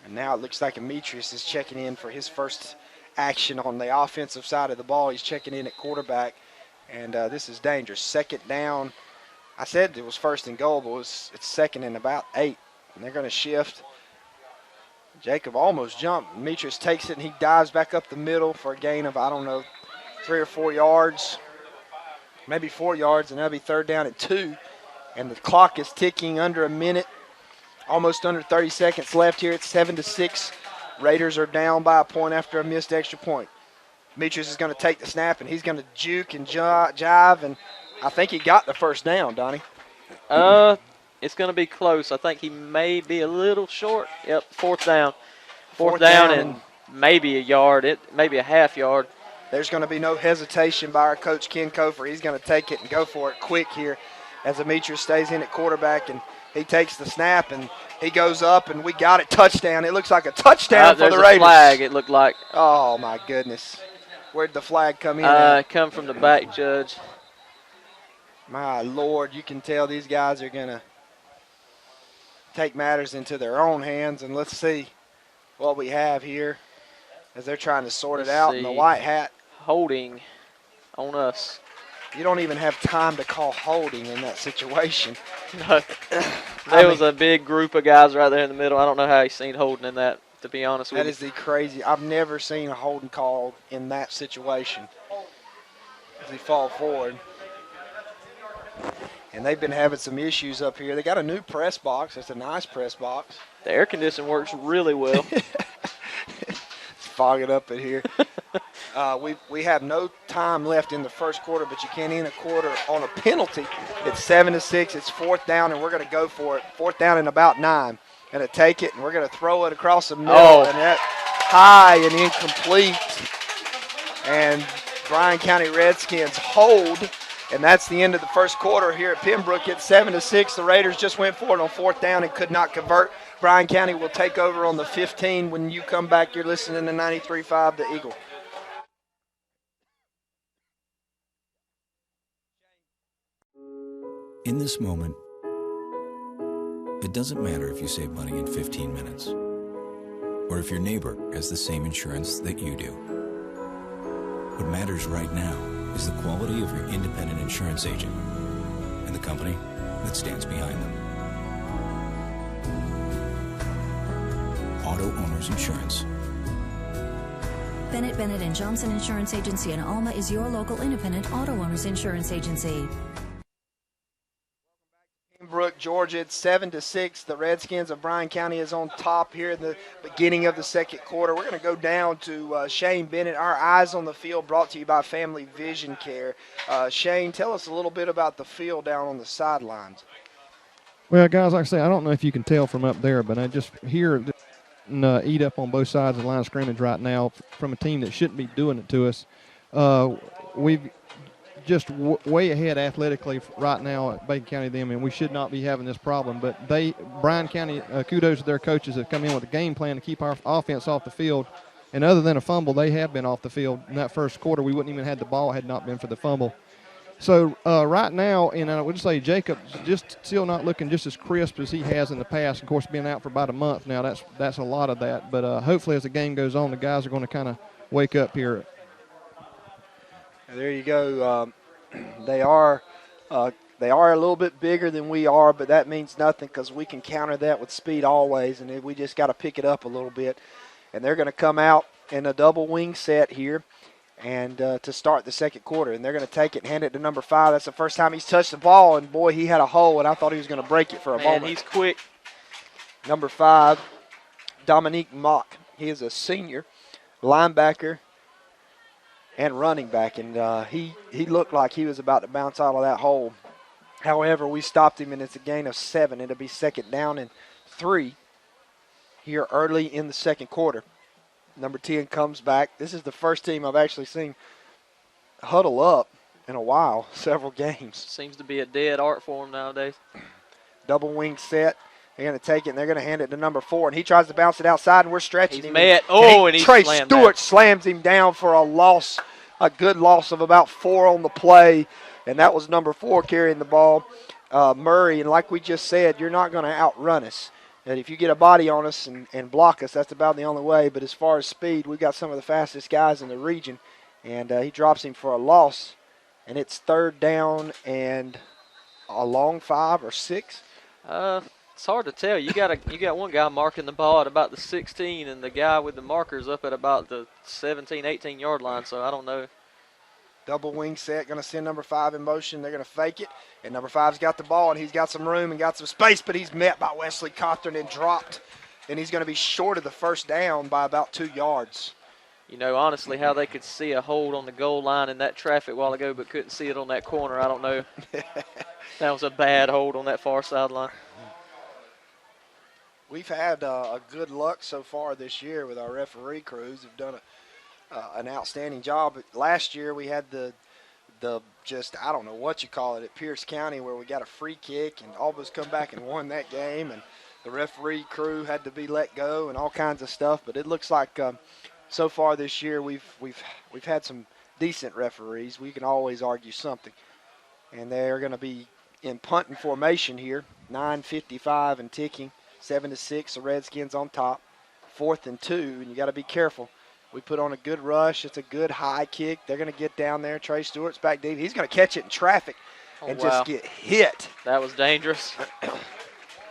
And now it looks like Demetrius is checking in for his first action on the offensive side of the ball. He's checking in at quarterback, and this is dangerous. Second down. I said it was first and goal, but it's second and about 8. And they're going to shift. Jacob almost jumped. Demetrius takes it, and he dives back up the middle for a gain of, 3 or 4 yards. Maybe 4 yards, and that'll be third down at 2. And the clock is ticking under a minute, almost under 30 seconds left here. It's 7-6. Raiders are down by a point after a missed extra point. Demetrius is going to take the snap, and he's going to juke and jive, and I think he got the first down, Donnie. It's going to be close. I think he may be a little short. Yep, fourth down. Fourth down and maybe a yard, maybe a half yard. There's going to be no hesitation by our coach, Ken Kofer. He's going to take it and go for it quick here as Demetrius stays in at quarterback, and he takes the snap, and he goes up, and we got it. Touchdown. It looks like a touchdown for the Raiders. There's a flag, it looked like. Oh, my goodness. Where'd the flag come in? Come from the back judge. My Lord, you can tell these guys are going to take matters into their own hands, and let's see what we have here as they're trying to sort it out in the white hat. Holding on us. You don't even have time to call holding in that situation. No. There was a big group of guys right there in the middle. I don't know how he's seen holding in that, to be honest with you. That is the crazy. I've never seen a holding called in that situation as he fall forward. And they've been having some issues up here. They got a new press box. It's a nice press box. The air conditioning works really well. It's fogging up in here. We have no time left in the first quarter, but you can't end a quarter on a penalty. It's 7-6. It's fourth down, and we're going to go for it. Fourth down and about 9. Going to take it, and we're going to throw it across the middle, and that high and incomplete. And Bryan County Redskins hold, and that's the end of the first quarter here at Pembroke. It's 7-6. The Raiders just went for it on fourth down and could not convert. Bryan County will take over on the 15. When you come back, you're listening to 93.5 The Eagle. In this moment, it doesn't matter if you save money in 15 minutes or if your neighbor has the same insurance that you do. What matters right now is the quality of your independent insurance agent and the company that stands behind them. Auto Owners Insurance. Bennett and Johnson Insurance Agency in Alma is your local independent auto owners insurance agency. Pembroke, Georgia, it's 7-6. The Redskins of Bryan County is on top here in the beginning of the second quarter. We're going to go down to Shane Bennett. Our Eyes on the Field brought to you by Family Vision Care. Shane, tell us a little bit about the field down on the sidelines. Well, guys, like I say, I don't know if you can tell from up there, but I just hear eat up on both sides of the line of scrimmage right now from a team that shouldn't be doing it to us. We've just way ahead athletically right now at Bacon County them, and we should not be having this problem. But Bryan County, kudos to their coaches that come in with a game plan to keep our offense off the field. And other than a fumble, they have been off the field. In that first quarter, we wouldn't even had the ball had not been for the fumble. So right now, and I would just say Jacob just still not looking just as crisp as he has in the past. Of course, being out for about a month now, that's a lot of that. But hopefully, as the game goes on, the guys are going to kind of wake up here. There you go. They are a little bit bigger than we are, but that means nothing because we can counter that with speed always, and we just got to pick it up a little bit. And they're going to come out in a double wing set here and to start the second quarter. And they're going to take it and hand it to number 5. That's the first time he's touched the ball, and, boy, he had a hole, and I thought he was going to break it for a moment. He's quick. Number 5, Dominique Mock. He is a senior linebacker and running back, and he looked like he was about to bounce out of that hole. However, we stopped him, and it's a gain of 7. It'll be second down and 3 here early in the second quarter. Number 10 comes back. This is the first team I've actually seen huddle up in a while, several games. Seems to be a dead art for him nowadays. Double wing set. They're going to take it, and they're going to hand it to number 4, and he tries to bounce it outside, and we're stretching him. Met. And he Trey slammed Stewart that. slams him down for a loss, a good loss of about 4 on the play, and that was number 4 carrying the ball, Murray. And like we just said, you're not going to outrun us. And if you get a body on us and block us, that's about the only way. But as far as speed, we've got some of the fastest guys in the region, and he drops him for a loss, and it's third down and a long 5 or 6. It's hard to tell. You got one guy marking the ball at about the 16, and the guy with the markers up at about the 17, 18-yard line. So I don't know. Double wing set, going to send number 5 in motion. They're going to fake it, and number 5's got the ball, and he's got some room and got some space, but he's met by Wesley Cothran and dropped, and he's going to be short of the first down by about 2 yards. You know, honestly, how they could see a hold on the goal line in that traffic a while ago but couldn't see it on that corner, I don't know. That was a bad hold on that far sideline. We've had a good luck so far this year with our referee crews. Have done an outstanding job. Last year we had the just, I don't know what you call it, at Pierce County, where we got a free kick and almost come back and won that game, and the referee crew had to be let go and all kinds of stuff. But it looks like so far this year we've had some decent referees. We can always argue something, and they're going to be in punting formation here. 9:55 and ticking. 7-6. The Redskins on top. 4th and 2, and you got to be careful. We put on a good rush. It's a good high kick. They're going to get down there. Trey Stewart's back deep. He's going to catch it in traffic and just get hit. That was dangerous.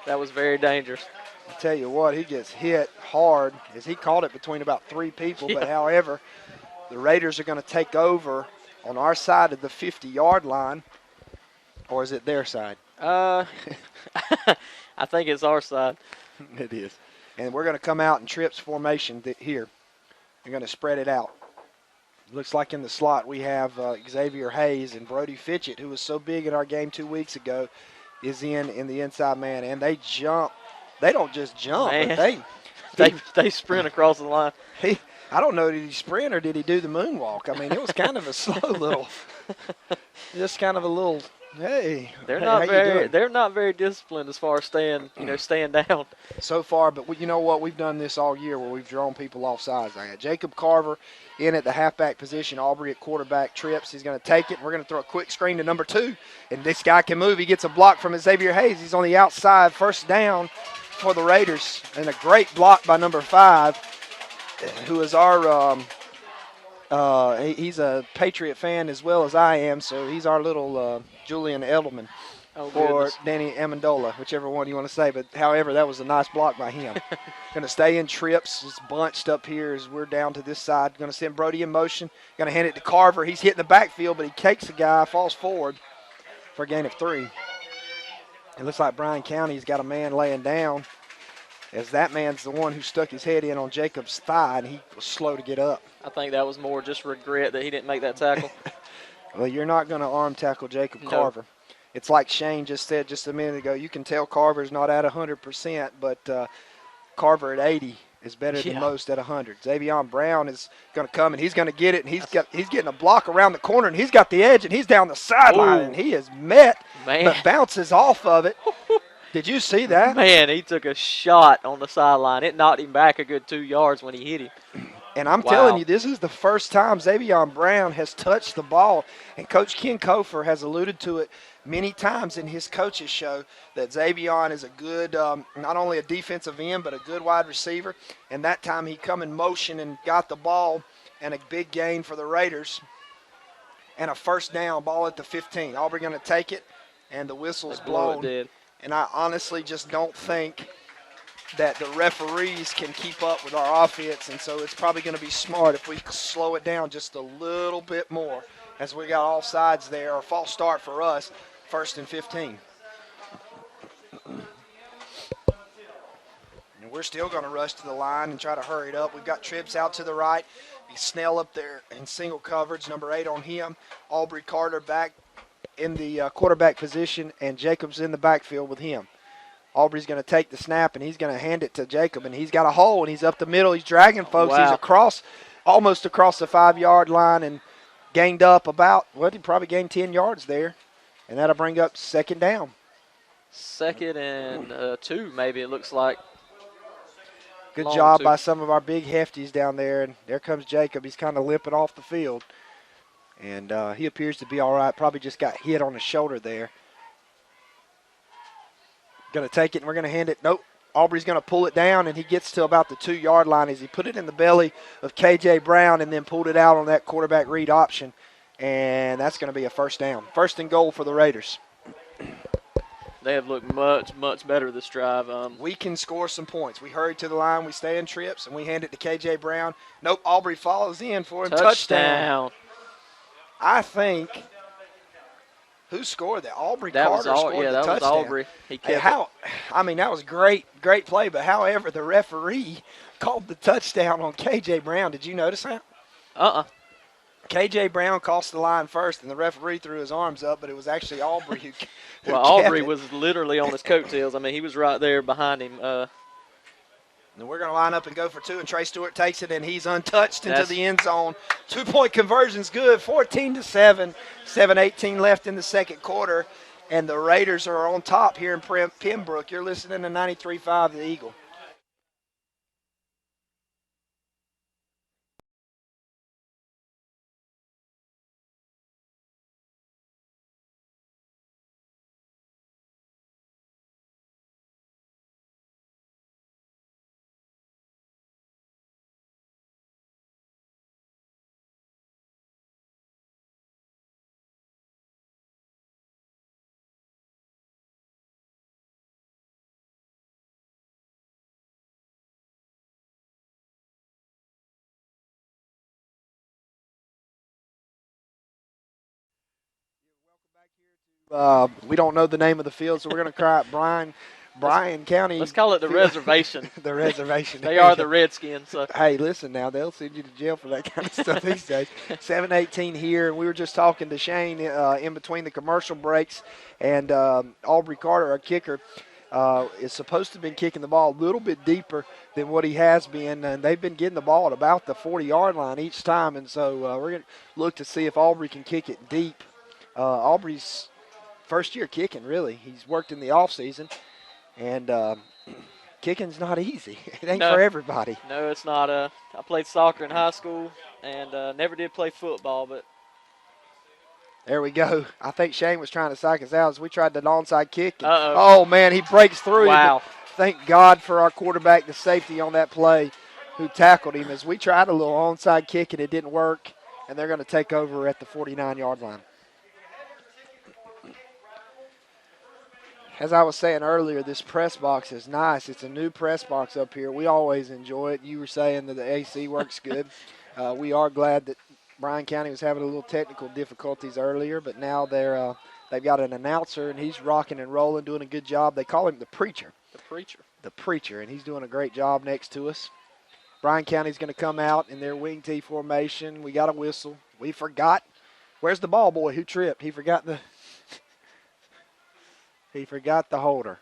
That was very dangerous. I tell you what, he gets hit hard as he caught it between about 3 people. Yeah. But, however, the Raiders are going to take over on our side of the 50-yard line. Or is it their side? I think it's our side. It is. And we're going to come out in trips formation here. We're going to spread it out. Looks like in the slot we have Xavier Hayes and Brody Fitchett, who was so big in our game 2 weeks ago, is in the inside man. And they jump. They don't just jump. Man. But they sprint across the line. I don't know, did he sprint or did he do the moonwalk? I mean, it was kind of a slow little, just kind of a little, hey. They're how you doing? They're not very disciplined as far as staying down. So far, but you know what? We've done this all year where we've drawn people off sides. I got Jacob Carver in at the halfback position, Aubrey at quarterback. Trips, he's going to take it. We're going to throw a quick screen to number 2, and this guy can move. He gets a block from Xavier Hayes. He's on the outside, first down for the Raiders, and a great block by number 5, who is our he's a Patriot fan as well as I am, so he's our little Julian Edelman or Danny Amendola, whichever one you want to say. But, however, that was a nice block by him. Going to stay in trips. It's bunched up here as we're down to this side. Going to send Brody in motion. Going to hand it to Carver. He's hitting the backfield, but he takes the guy, falls forward for a gain of 3. It looks like Bryan County's got a man laying down, as that man's the one who stuck his head in on Jacob's thigh, and he was slow to get up. I think that was more just regret that he didn't make that tackle. Well, you're not going to arm tackle Jacob Carver. It's like Shane just said just a minute ago. You can tell Carver's not at 100%, but Carver at 80 is better than most at 100. Xavion Brown is going to come, and he's going to get it, and he's getting a block around the corner, and he's got the edge, and he's down the sideline, and he is met, but bounces off of it. Did you see that? Man, he took a shot on the sideline. It knocked him back a good 2 yards when he hit him. And I'm Wow. telling you, this is the first time Xavier Brown has touched the ball. And Coach Ken Kofer has alluded to it many times in his coaches show that Xavier is a good, not only a defensive end, but a good wide receiver. And that time he come in motion and got the ball, and a big gain for the Raiders. And a first down, ball at the 15. Aubrey going to take it, and the whistle's They blow it blown. dead. And I honestly just don't think that the referees can keep up with our offense, and so it's probably going to be smart if we slow it down just a little bit more, as we got all sides there, or false start for us, 1st and 15. And we're still going to rush to the line and try to hurry it up. We've got Trips out to the right. Snell up there in single coverage, number 8 on him. Aubrey Carter back in the quarterback position, and Jacob's in the backfield with him. Aubrey's going to take the snap, and he's going to hand it to Jacob, and he's got a hole, and he's up the middle. He's dragging folks. Wow. He's across, almost across the 5-yard line, and gained up about, well, he probably gained 10 yards there, and that'll bring up 2nd down. 2nd and 2, maybe it looks like. Good Long job 2. by some of our big hefties down there, and there comes Jacob. He's kind of limping off the field, and he appears to be all right. Probably just got hit on the shoulder there. Going to take it, and we're going to hand it. Nope. Aubrey's going to pull it down, and he gets to about the 2-yard line as he put it in the belly of K.J. Brown and then pulled it out on that quarterback read option, and that's going to be a 1st down. 1st and goal for the Raiders. They have looked much, much better this drive. We can score some points. We hurry to the line, we stay in trips, and we hand it to K.J. Brown. Nope, Aubrey follows in for him. Touchdown. I think – who scored that? Aubrey Carter scored the touchdown. That was Aubrey. He kept that was great play. But however, the referee called the touchdown on K.J. Brown. Did you notice that? K.J. Brown crossed the line first, and the referee threw his arms up, but it was actually Aubrey who Well, Aubrey was literally on his coattails. I mean, he was right there behind him. And we're going to line up and go for 2, and Trey Stewart takes it, and he's untouched into the end zone. 2-point conversion's good, 14-7. 7:18 left in the 2nd quarter, and the Raiders are on top here in Pembroke. You're listening to 93.5 The Eagle. We don't know the name of the field, so we're going to cry out Bryan County. Let's call it the reservation. The reservation. They are the Redskins. So. Hey, listen now, they'll send you to jail for that kind of stuff these days. 7:18 here, and we were just talking to Shane in between the commercial breaks, and Aubrey Carter, our kicker, is supposed to have been kicking the ball a little bit deeper than what he has been, and they've been getting the ball at about the 40-yard line each time, and so we're going to look to see if Aubrey can kick it deep. Aubrey's first year kicking, really. He's worked in the offseason, and kicking's not easy. It ain't for everybody. No, it's not. I played soccer in high school and never did play football, but. There we go. I think Shane was trying to psych us out as we tried the onside kick. Uh-oh. Oh, man, he breaks through. Wow. Thank God for our quarterback, the safety on that play, who tackled him as we tried a little onside kick and it didn't work, and they're going to take over at the 49-yard line. As I was saying earlier, this press box is nice. It's a new press box up here. We always enjoy it. You were saying that the AC works good. We are glad that Bryan County was having a little technical difficulties earlier, but now they've got an announcer, and he's rocking and rolling, doing a good job. They call him the Preacher. The Preacher, and he's doing a great job next to us. Bryan County's going to come out in their wing T formation. We got a whistle. We forgot. Where's the ball boy who tripped? He forgot the holder.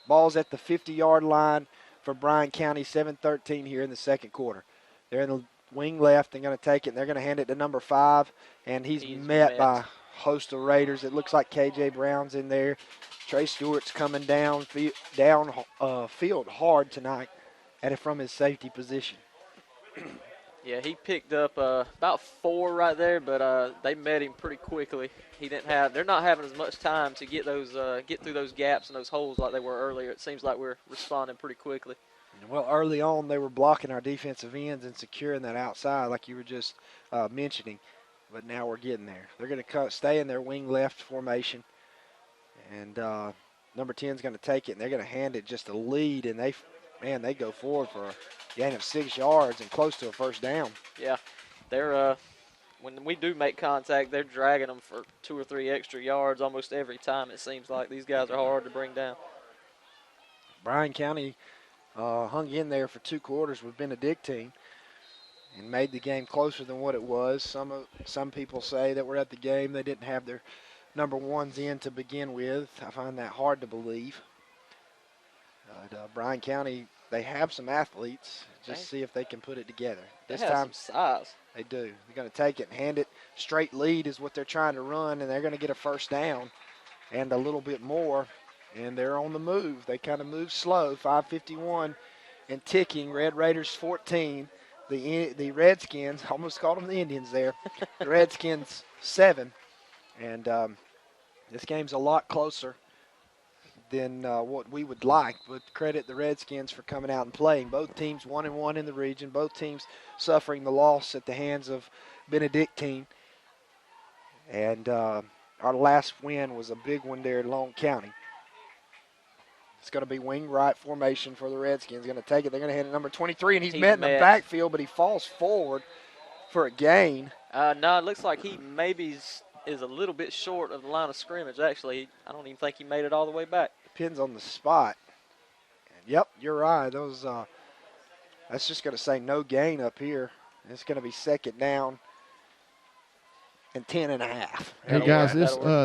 Ball's at the 50-yard line for Bryan County, 7:13 here in the 2nd quarter. They're in the wing left. They're going to take it, and they're going to hand it to number 5, and he's met by a host of Raiders. It looks like K.J. Brown's in there. Trey Stewart's coming down field hard tonight from his safety position. Yeah, he picked up about 4 right there, but they met him pretty quickly. They're not having as much time to get through those gaps and those holes like they were earlier. It seems like we're responding pretty quickly. Well, early on, they were blocking our defensive ends and securing that outside like you were just mentioning. But now we're getting there. They're going to stay in their wing left formation. And number 10 is going to take it, and they're going to hand it just a lead. And they go forward for a gain of 6 yards and close to a first down. Yeah, they're when we do make contact, they're dragging them for 2 or 3 extra yards almost every time. It seems like these guys are hard to bring down. Bryan County hung in there for 2 quarters with Benedictine and made the game closer than what it was. Some people say that we're at the game. They didn't have their number 1s in to begin with. I find that hard to believe. Bryan County, they have some athletes. Just see if they can put it together. This They have time, some size. they do. They're going to take it and hand it. Straight lead is what they're trying to run, and they're going to get a first down and a little bit more. And they're on the move. They kind of move slow. 5:51 and ticking. Red Raiders 14. The Redskins, almost called them the Indians there. The Redskins 7. And this game's a lot closer than what we would like. But credit the Redskins for coming out and playing. Both teams 1-1 in the region. Both teams suffering the loss at the hands of Benedictine. And our last win was a big one there in Long County. It's going to be wing right formation for the Redskins. Going to take it. They're going to hit it number 23, and he's met in the backfield, but he falls forward for a gain. No, it looks like he maybe is a little bit short of the line of scrimmage, actually. I don't even think he made it all the way back. Depends on the spot. And yep, you're right. That's just going to say no gain up here. It's going to be second down and 10.5. Hey, guys,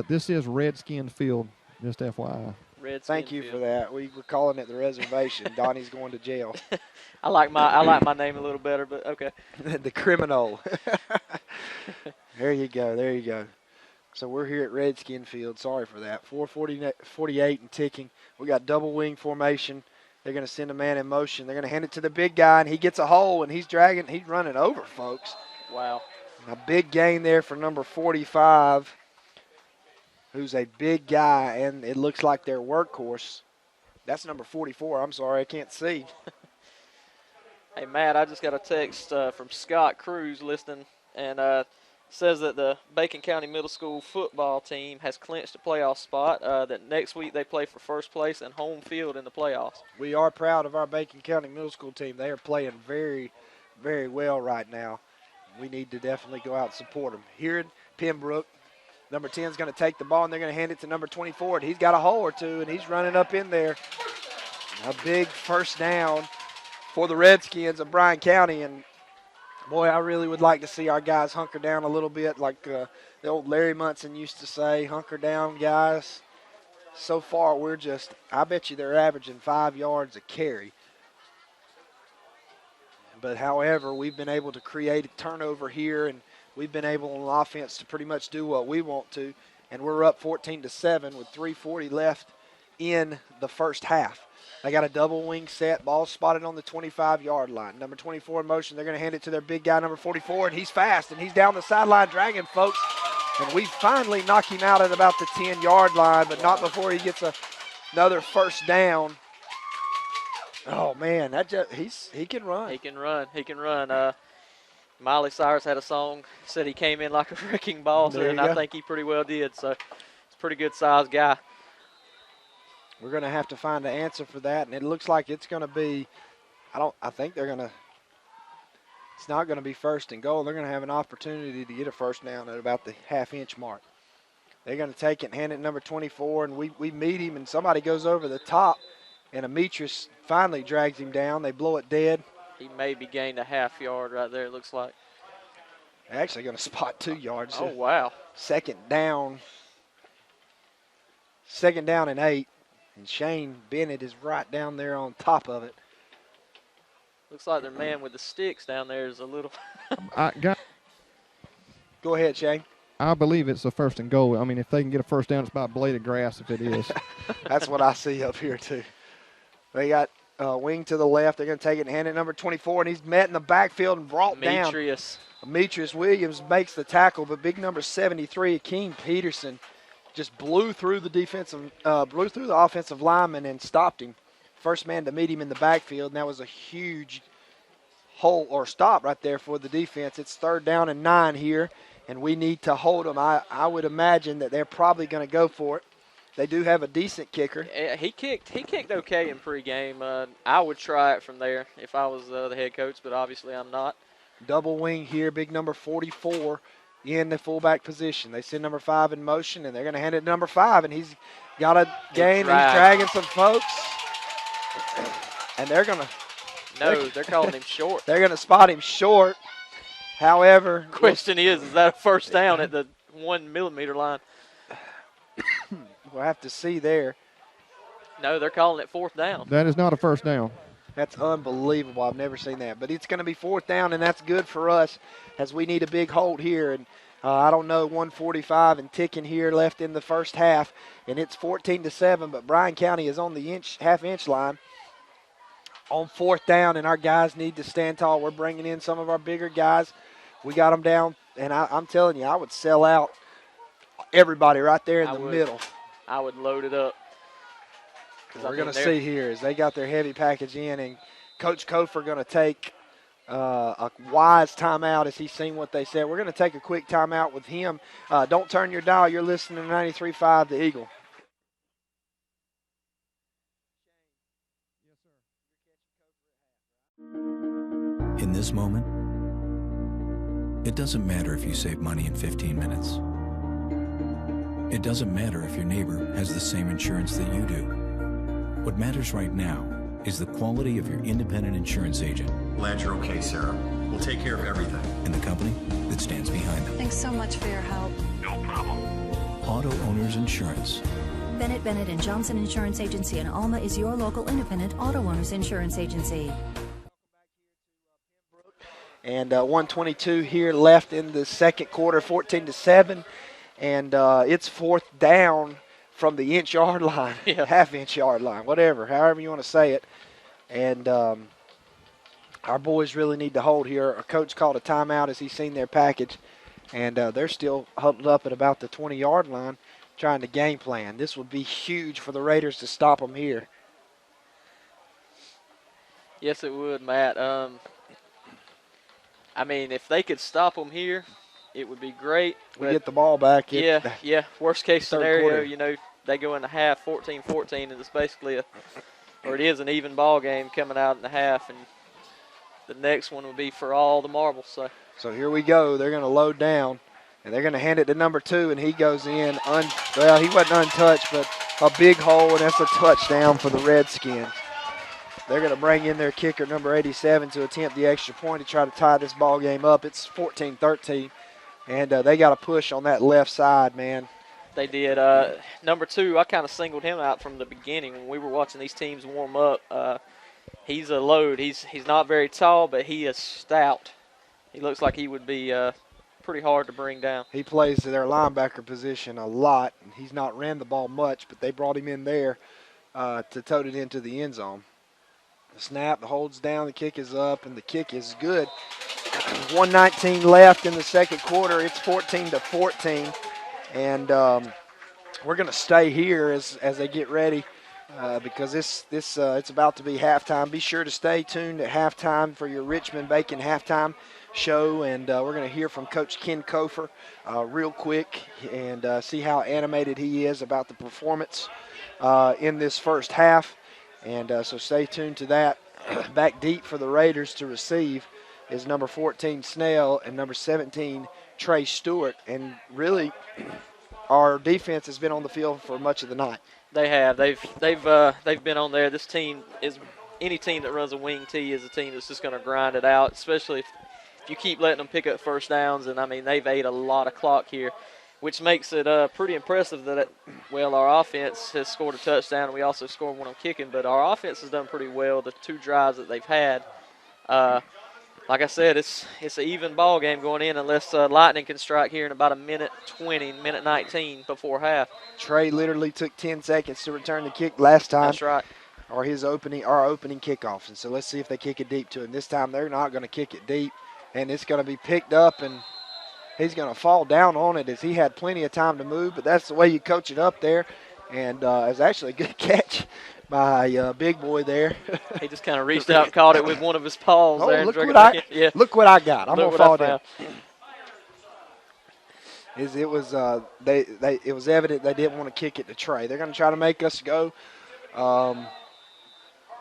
this is Redskin Field, just FYI. Thank you for that. We were calling it the reservation. Donnie's going to jail. I like my name a little better, but okay. The criminal. There you go. So we're here at Redskin Field. Sorry for that. 4:48 and ticking. We got double wing formation. They're going to send a man in motion. They're going to hand it to the big guy, and he gets a hole, and he's running over folks. Wow. A big gain there for number 45. Who's a big guy, and it looks like their workhorse. That's number 44. I'm sorry, I can't see. Hey, Matt, I just got a text from Scott Cruz listening, and says that the Bacon County Middle School football team has clinched a playoff spot, that next week they play for first place and home field in the playoffs. We are proud of our Bacon County Middle School team. They are playing very, very well right now. We need to definitely go out and support them. Here in Pembroke, number 10 is going to take the ball, and they're going to hand it to number 24. And he's got a hole or two, and he's running up in there. A big first down for the Redskins of Bryan County. And, boy, I really would like to see our guys hunker down a little bit like the old Larry Munson used to say, hunker down, guys. So far, I bet you they're averaging 5 yards a carry. But, however, we've been able to create a turnover here, and we've been able on offense to pretty much do what we want to, and we're up 14-7 with 3:40 left in the first half. They got a double wing set, ball spotted on the 25-yard line. Number 24 in motion. They're going to hand it to their big guy, number 44, and he's fast, and he's down the sideline dragging folks. And we finally knock him out at about the 10-yard line, but not before he gets another first down. Oh, man, he can run. He can run. Miley Cyrus had a song, said he came in like a wrecking ball, and I think he pretty well did. So it's a pretty good sized guy. We're going to have to find an answer for that, and it looks like it's going to be, it's not going to be first and goal. They're going to have an opportunity to get a first down at about the half-inch mark. They're going to take it and hand it to number 24, and we meet him, and somebody goes over the top, and Ametris finally drags him down. They blow it dead. He maybe gained a half yard right there, it looks like. They're actually going to spot 2 yards. Oh, wow. Second down and 8. And Shane Bennett is right down there on top of it. Looks like their man with the sticks down there is a little. Go ahead, Shane. I believe it's a first and goal. I mean, if they can get a first down, it's about a blade of grass if it is. That's what I see up here, too. They got wing to the left. They're going to take it and hand it number 24, and he's met in the backfield and brought down. Demetrius Williams makes the tackle, but big number 73, Akeem Peterson, just blew through the offensive lineman and stopped him. First man to meet him in the backfield, and that was a huge hole or stop right there for the defense. It's 3rd down and 9 here, and we need to hold them. I would imagine that they're probably going to go for it. They do have a decent kicker. He kicked okay in pregame. I would try it from there if I was the head coach, but obviously I'm not. Double wing here, big number 44 in the fullback position. They send number 5 in motion, and they're going to hand it to number 5, and he's got a gain. He's dragging some folks, and they're going to. No, they're calling him short. They're going to spot him short. However, question is that a first down at the 1 millimeter line? We'll have to see there. No, they're calling it 4th down. That is not a first down. That's unbelievable. I've never seen that. But it's going to be 4th down, and that's good for us as we need a big hold here. And I don't know, 1:45 and ticking here left in the first half, and it's 14-7. But Bryan County is on the half-inch line on 4th down, and our guys need to stand tall. We're bringing in some of our bigger guys. We got them down, and I'm telling you, I would sell out everybody right there in the middle. I would load it up. We're going to see here as they got their heavy package in, and Coach Kofer going to take a wise timeout as he's seen what they said. We're going to take a quick timeout with him. Don't turn your dial. You're listening to 93.5 The Eagle. In this moment, it doesn't matter if you save money in 15 minutes. It doesn't matter if your neighbor has the same insurance that you do. What matters right now is the quality of your independent insurance agent. Glad you're okay, Sarah. We'll take care of everything. And the company that stands behind them. Thanks so much for your help. No problem. Auto Owners Insurance. Bennett Bennett and Johnson Insurance Agency in Alma is your local independent auto owners insurance agency. And 1:22 here left in the second quarter, 14-7. And it's 4th down from the inch-yard line, half-inch yard line, however you want to say it. And our boys really need to hold here. Our coach called a timeout as he's seen their package. And they're still huddled up at about the 20-yard line trying to game plan. This would be huge for the Raiders to stop them here. Yes, it would, Matt. I mean, if they could stop them here, it would be great. We get the ball back. Yeah. Worst case scenario, quarter. They go in the half 14-14, and it's basically it is an even ball game coming out in the half, and the next one will be for all the marbles. So here we go. They're going to load down, and they're going to hand it to number 2, and he goes in. He wasn't untouched, but a big hole, and that's a touchdown for the Redskins. They're going to bring in their kicker, number 87, to attempt the extra point to try to tie this ball game up. It's 14-13, and they got a push on that left side, man. They did. Number 2, I kind of singled him out from the beginning when we were watching these teams warm up. He's a load. He's not very tall, but he is stout. He looks like he would be pretty hard to bring down. He plays their linebacker position a lot, and he's not ran the ball much, but they brought him in there to tote it into the end zone. The snap, the hold's down, the kick is up, and the kick is good. 1:19 left in the second quarter. It's 14-14, and we're going to stay here as they get ready because it's about to be halftime. Be sure to stay tuned at halftime for your Richmond Bacon halftime show, and we're going to hear from Coach Ken Kofer real quick and see how animated he is about the performance in this first half. And so stay tuned to that. Back deep for the Raiders to receive is number 14, Snell, and number 17, Trey Stewart. And really, our defense has been on the field for much of the night. They have. They've been on there. This team is any team that runs a wing tee is a team that's just going to grind it out, especially if you keep letting them pick up first downs. And I mean, they've ate a lot of clock here, which makes it pretty impressive that, our offense has scored a touchdown, and we also scored one on kicking, but our offense has done pretty well the 2 drives that they've had. Like I said, it's an even ball game going in unless Lightning can strike here in about a minute 20, minute 19 before half. Trey literally took 10 seconds to return the kick last time. That's right. are our opening kickoffs. And so let's see if they kick it deep to him. This time they're not going to kick it deep, and it's going to be picked up, and he's going to fall down on it as he had plenty of time to move, but that's the way you coach it up there. And it was actually a good catch by big boy there. He just kind of reached out and caught it with one of his paws there. Look and what I yeah. look what I got. I'm Look going to what I fall down. found. It was evident they didn't want to kick it to Trey. They're going to try to make us go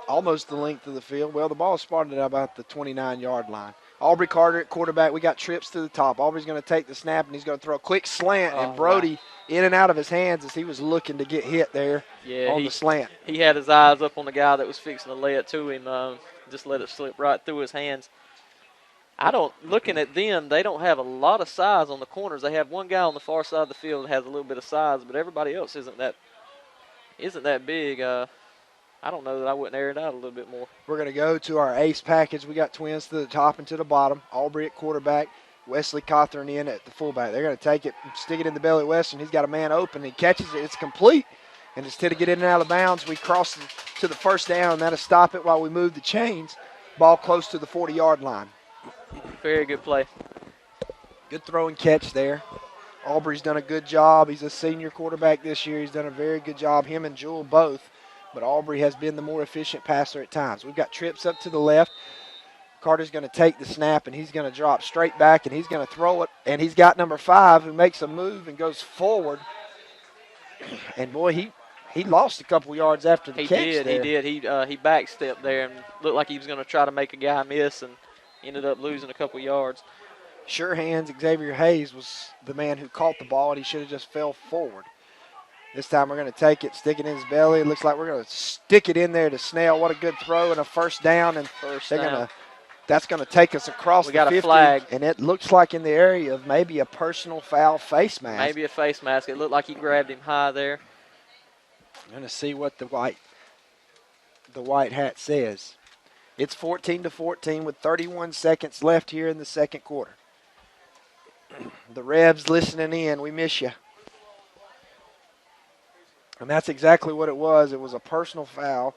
almost the length of the field. Well, the ball spotted at about the 29-yard line. Aubrey Carter at quarterback. We got trips to the top. Aubrey's going to take the snap, and he's going to throw a quick slant, and Brody in and out of his hands as he was looking to get hit there on the slant. He had his eyes up on the guy that was fixing to lay it to him. Just let it slip right through his hands. Looking at them, they don't have a lot of size on the corners. They have one guy on the far side of the field that has a little bit of size, but everybody else isn't that big. I don't know that I wouldn't air it out a little bit more. We're going to go to our ace package. We got twins to the top and to the bottom. Aubrey at quarterback, Wesley Cawthorn in at the fullback. They're going to take it and stick it in the belly of Western. He's got a man open. He catches it. It's complete. And instead of getting in and out of bounds, we cross it to the first down. That'll stop it while we move the chains. Ball close to the 40-yard line. Very good play. Good throw and catch there. Aubrey's done a good job. He's a senior quarterback this year. He's done a very good job, him and Jewel both. But Aubrey has been the more efficient passer at times. We've got trips up to the left. Carter's going to take the snap, and he's going to drop straight back, and he's going to throw it. And he's got number 5 who makes a move and goes forward. And, boy, he lost a couple yards after the catch there. He did. He backstepped there and looked like he was going to try to make a guy miss and ended up losing a couple yards. Sure hands, Xavier Hayes was the man who caught the ball, and he should have just fell forward. This time we're going to take it, stick it in his belly. It looks like we're going to stick it in there to Snell. What a good throw and a first down. And that's going to take us across the 50. We got a flag. And it looks like in the area of maybe a personal foul face mask. Maybe a face mask. It looked like he grabbed him high there. I'm going to see what the white hat says. It's 14-14 with 31 seconds left here in the second quarter. The Rebs listening in. We miss you. And that's exactly what it was. It was a personal foul,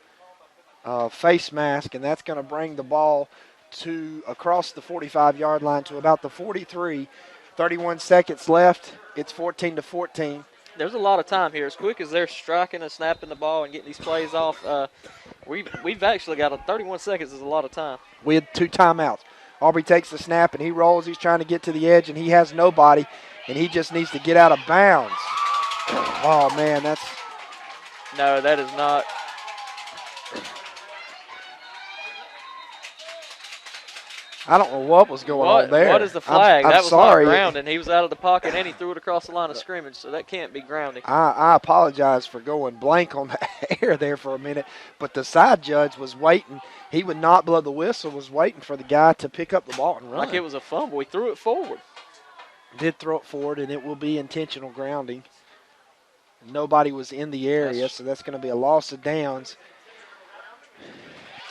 face mask, and that's going to bring the ball to across the 45-yard line to about the 43. 31 seconds left. It's 14-14. There's a lot of time here. As quick as they're striking and snapping the ball and getting these plays off, we've actually got 31 seconds is a lot of time. We had 2 timeouts. Aubrey takes the snap, and he rolls. He's trying to get to the edge, and he has nobody, and he just needs to get out of bounds. Oh, man, that's – no, that is not. I don't know what was going on there. What is the flag? I'm that was sorry. not grounding. He was out of the pocket, and he threw it across the line of scrimmage, so that can't be grounding. I apologize for going blank on the air there for a minute, but the side judge was waiting. He would not blow the whistle, was waiting for the guy to pick up the ball and run. Like it was a fumble. He threw it forward. Did throw it forward, and it will be intentional grounding. Nobody was in the area, so that's going to be a loss of downs.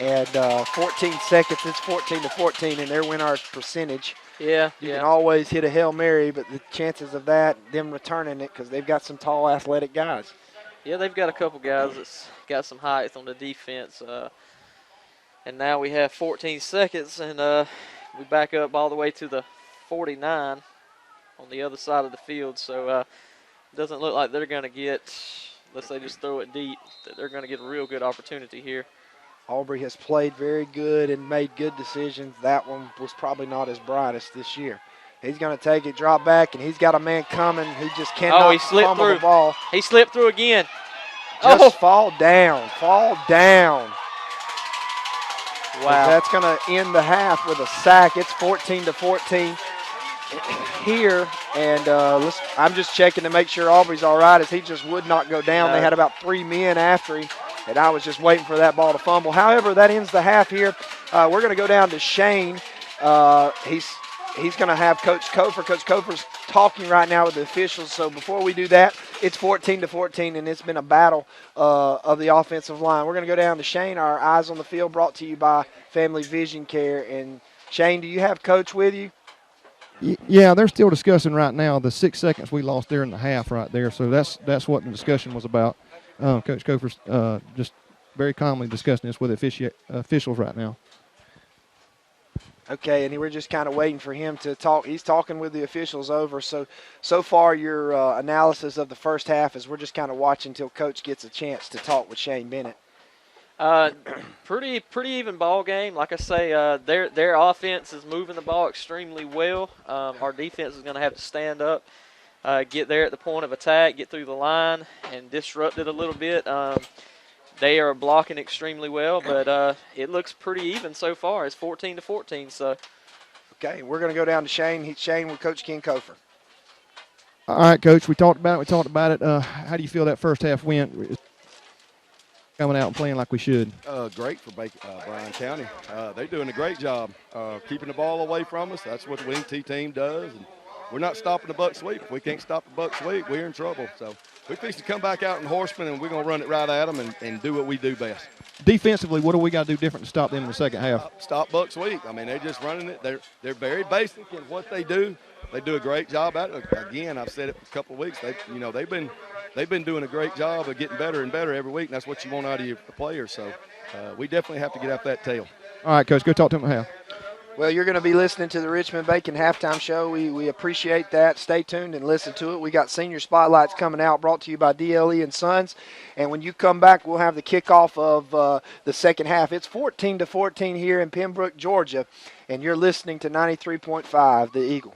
And 14 seconds, it's 14-14, and their win our percentage. Yeah, You can always hit a Hail Mary, but the chances of that, them returning it, because they've got some tall, athletic guys. Yeah, they've got a couple guys that's got some height on the defense. And now we have 14 seconds, and we back up all the way to the 49 on the other side of the field. So doesn't look like they're going to get, unless they just throw it deep, that they're going to get a real good opportunity here. Aubrey has played very good and made good decisions. That one was probably not his brightest this year. He's going to take it, drop back, and he's got a man coming who just cannot fumble the ball. He slipped through again. Just fall down. Wow. That's going to end the half with a sack. It's 14-14 here. And I'm just checking to make sure Aubrey's all right as he just would not go down. No. They had about 3 men after him, and I was just waiting for that ball to fumble. However, that ends the half here. We're going to go down to Shane. He's going to have Coach Kofer. Coach Kofer's talking right now with the officials. So before we do that, it's 14-14, and it's been a battle of the offensive line. We're going to go down to Shane. Our Eyes on the Field brought to you by Family Vision Care. And Shane, do you have Coach with you? Yeah, they're still discussing right now the 6 seconds we lost there in the half right there. So that's what the discussion was about. Coach Kofer's just very calmly discussing this with officials right now. Okay, and we're just kind of waiting for him to talk. He's talking with the officials over. So far, your analysis of the first half is we're just kind of watching until Coach gets a chance to talk with Shane Bennett. Pretty even ball game. Like I say, their offense is moving the ball extremely well. Our defense is going to have to stand up, get there at the point of attack, get through the line, and disrupt it a little bit. They are blocking extremely well, but it looks pretty even so far. It's 14-14. So. Okay, we're going to go down to Shane. Shane with Coach Ken Kofer. All right, Coach. We talked about it. How do you feel that first half went? Coming out and playing like we should. Great for Bryan County. They're doing a great job keeping the ball away from us. That's what the wing T team does. And we're not stopping the buck sweep. If we can't stop the buck sweep, we're in trouble. So we fix to come back out in Horseman, and we're going to run it right at them and do what we do best. Defensively, what do we got to do different to stop them in the second half? Stop buck sweep. I mean, they're just running it. They're very basic in what they do. They do a great job at it. Again, I've said it for a couple of weeks. They've been doing a great job of getting better and better every week, and that's what you want out of your players. So we definitely have to get off that tail. All right, Coach, go talk to them at half. Well, you're going to be listening to the Richmond Bacon Halftime Show. We appreciate that. Stay tuned and listen to it. We got Senior Spotlights coming out, brought to you by DLE and Sons. And when you come back, we'll have the kickoff of the second half. It's 14-14 here in Pembroke, Georgia, and you're listening to 93.5, The Eagle.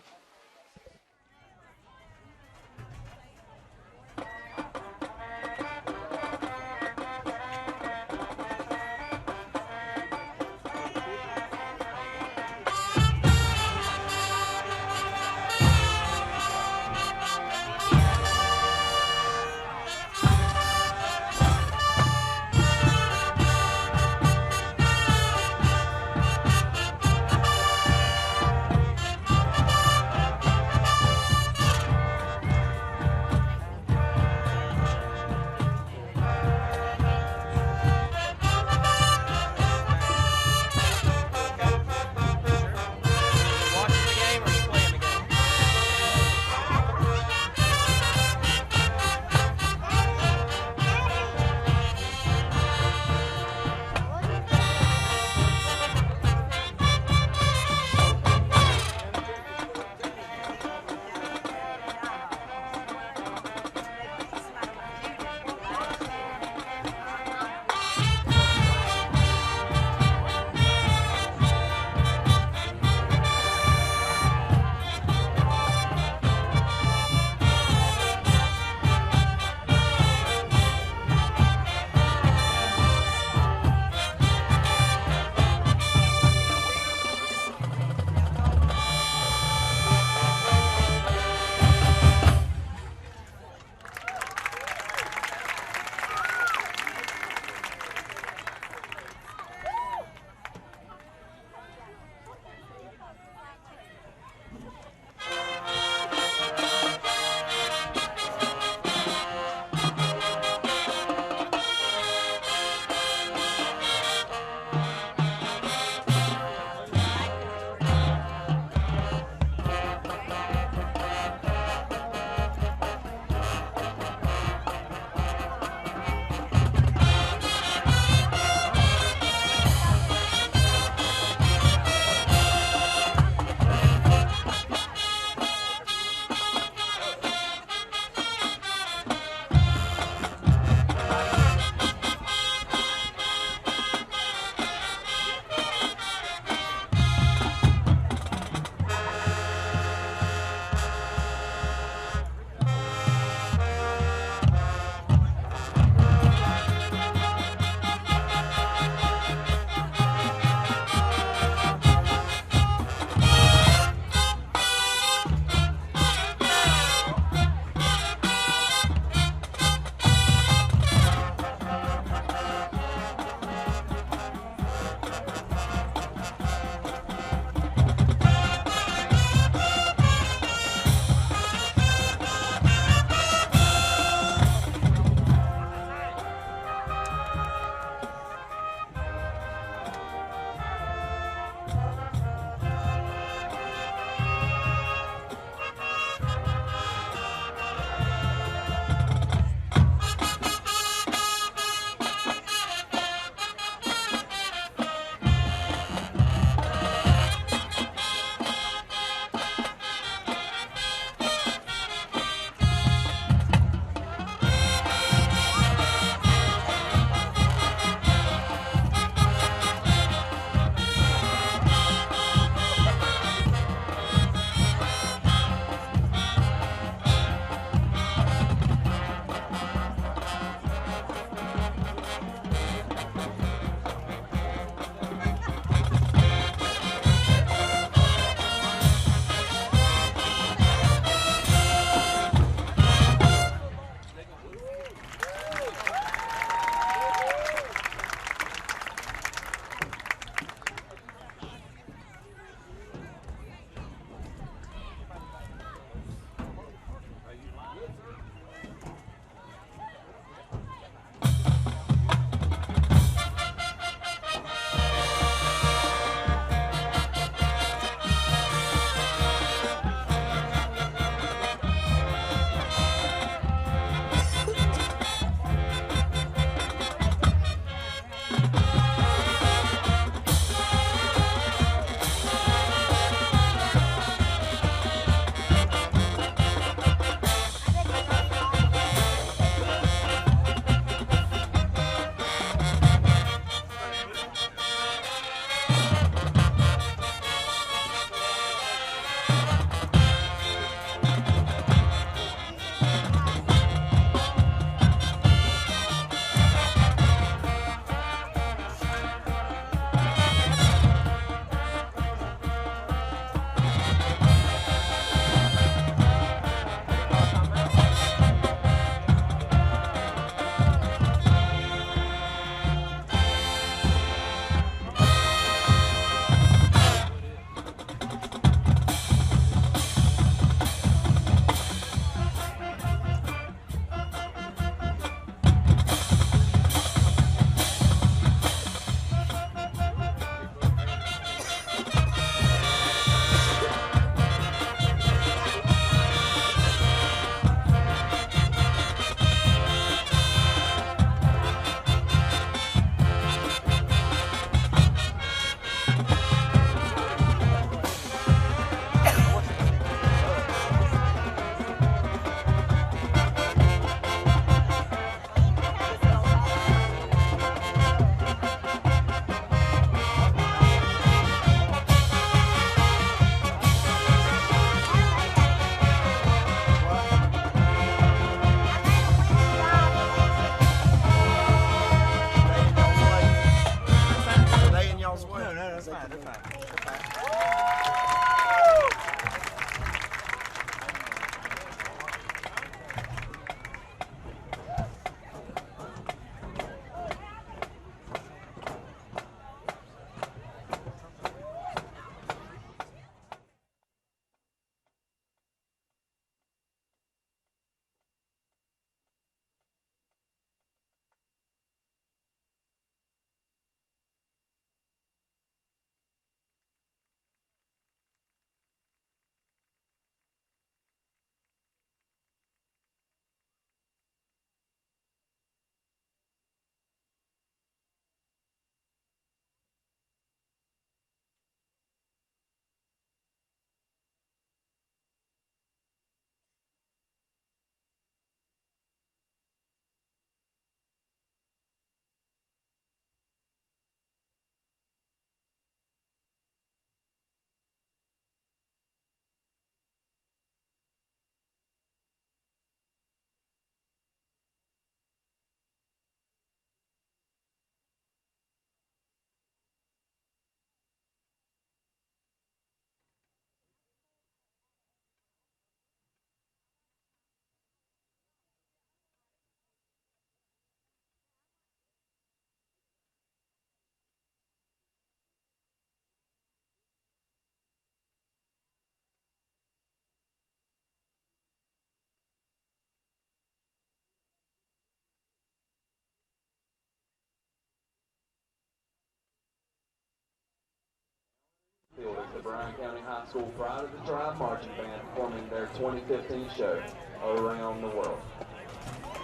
Bryan County High School Pride of the Tribe Marching Band performing their 2015 show, Around the World.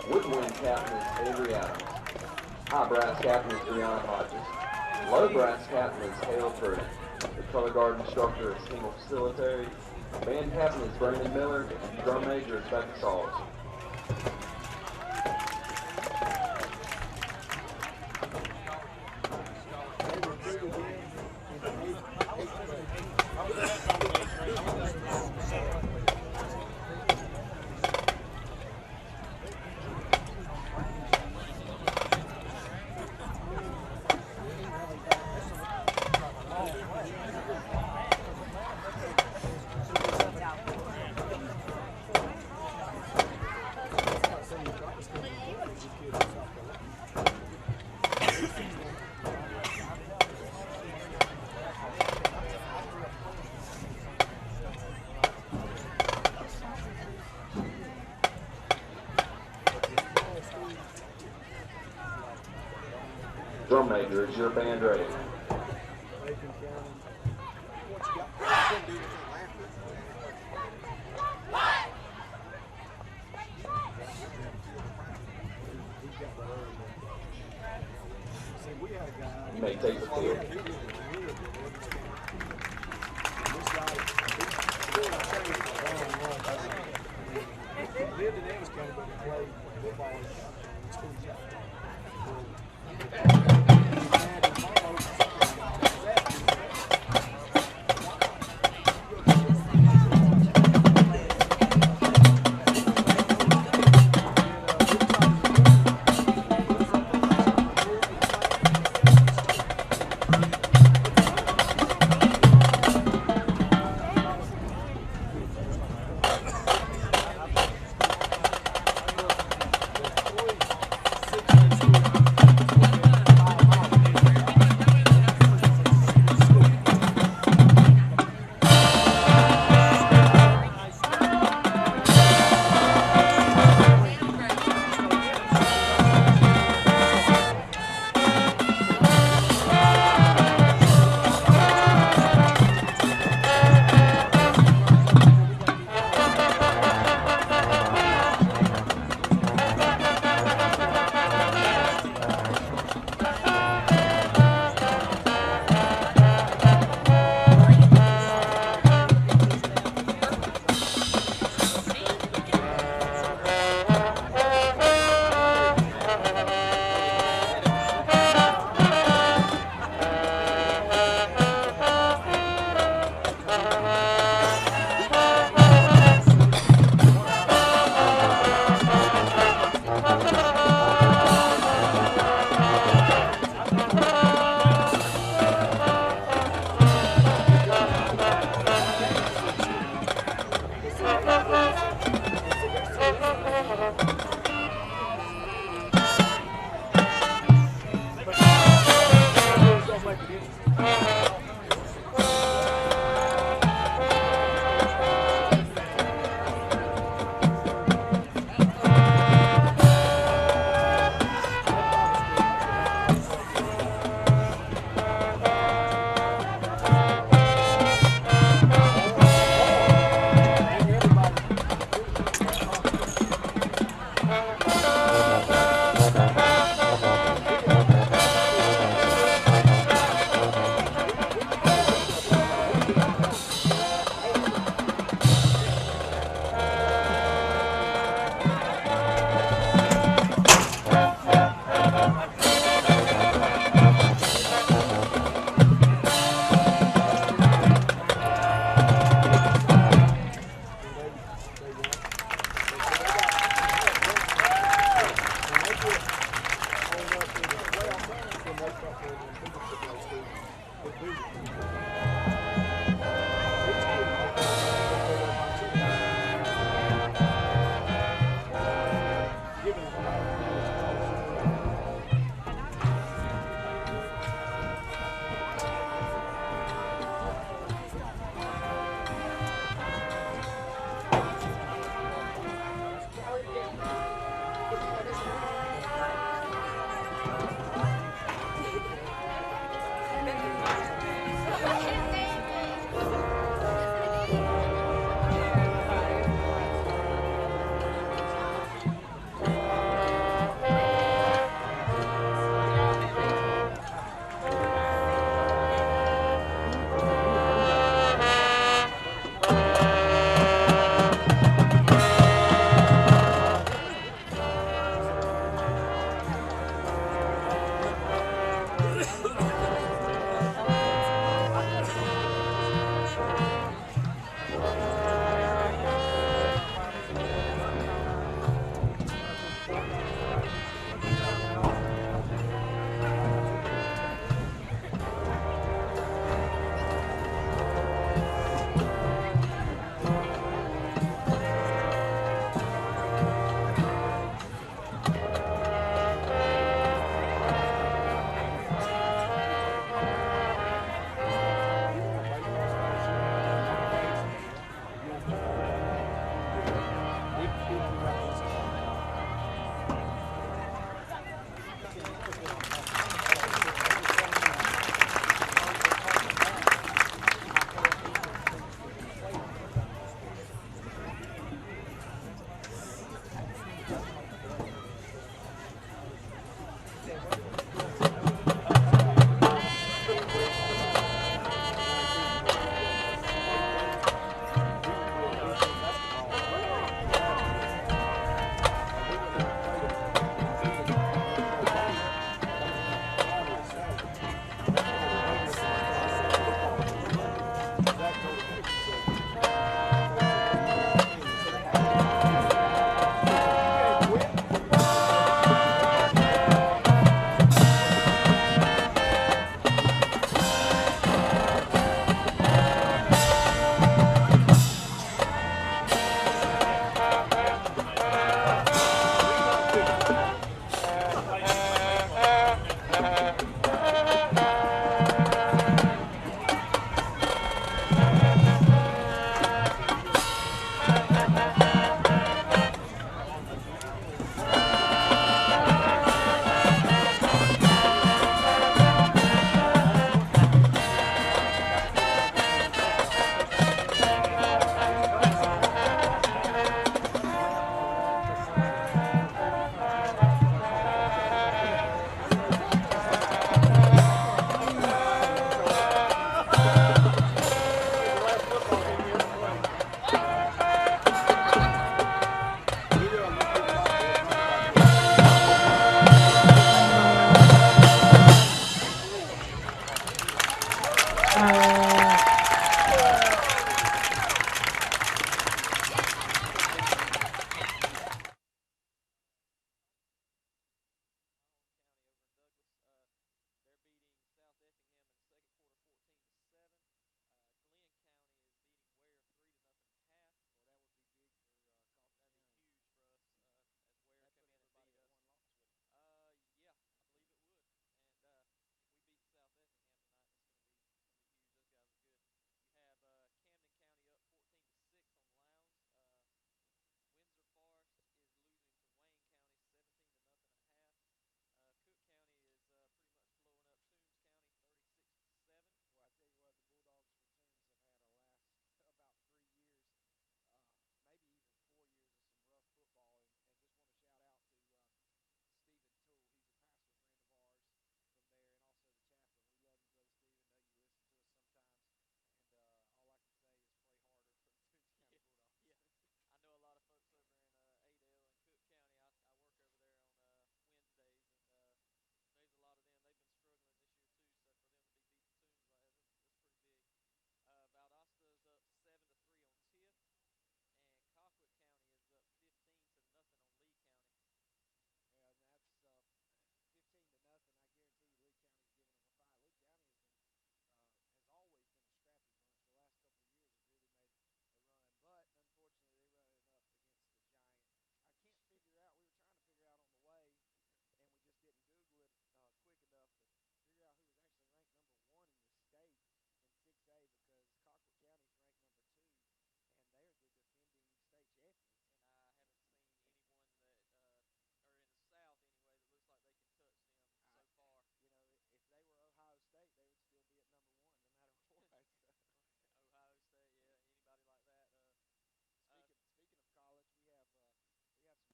Woodwind captain is Avery Adams. High brass captain is Brianna Hodges. Low brass captain is Hale Trudy. The color guard instructor is Hemel Facilitary. Band captain is Brandon Miller. And drum major is Becky Sauls. Drum major, is your band ready? You may take the field.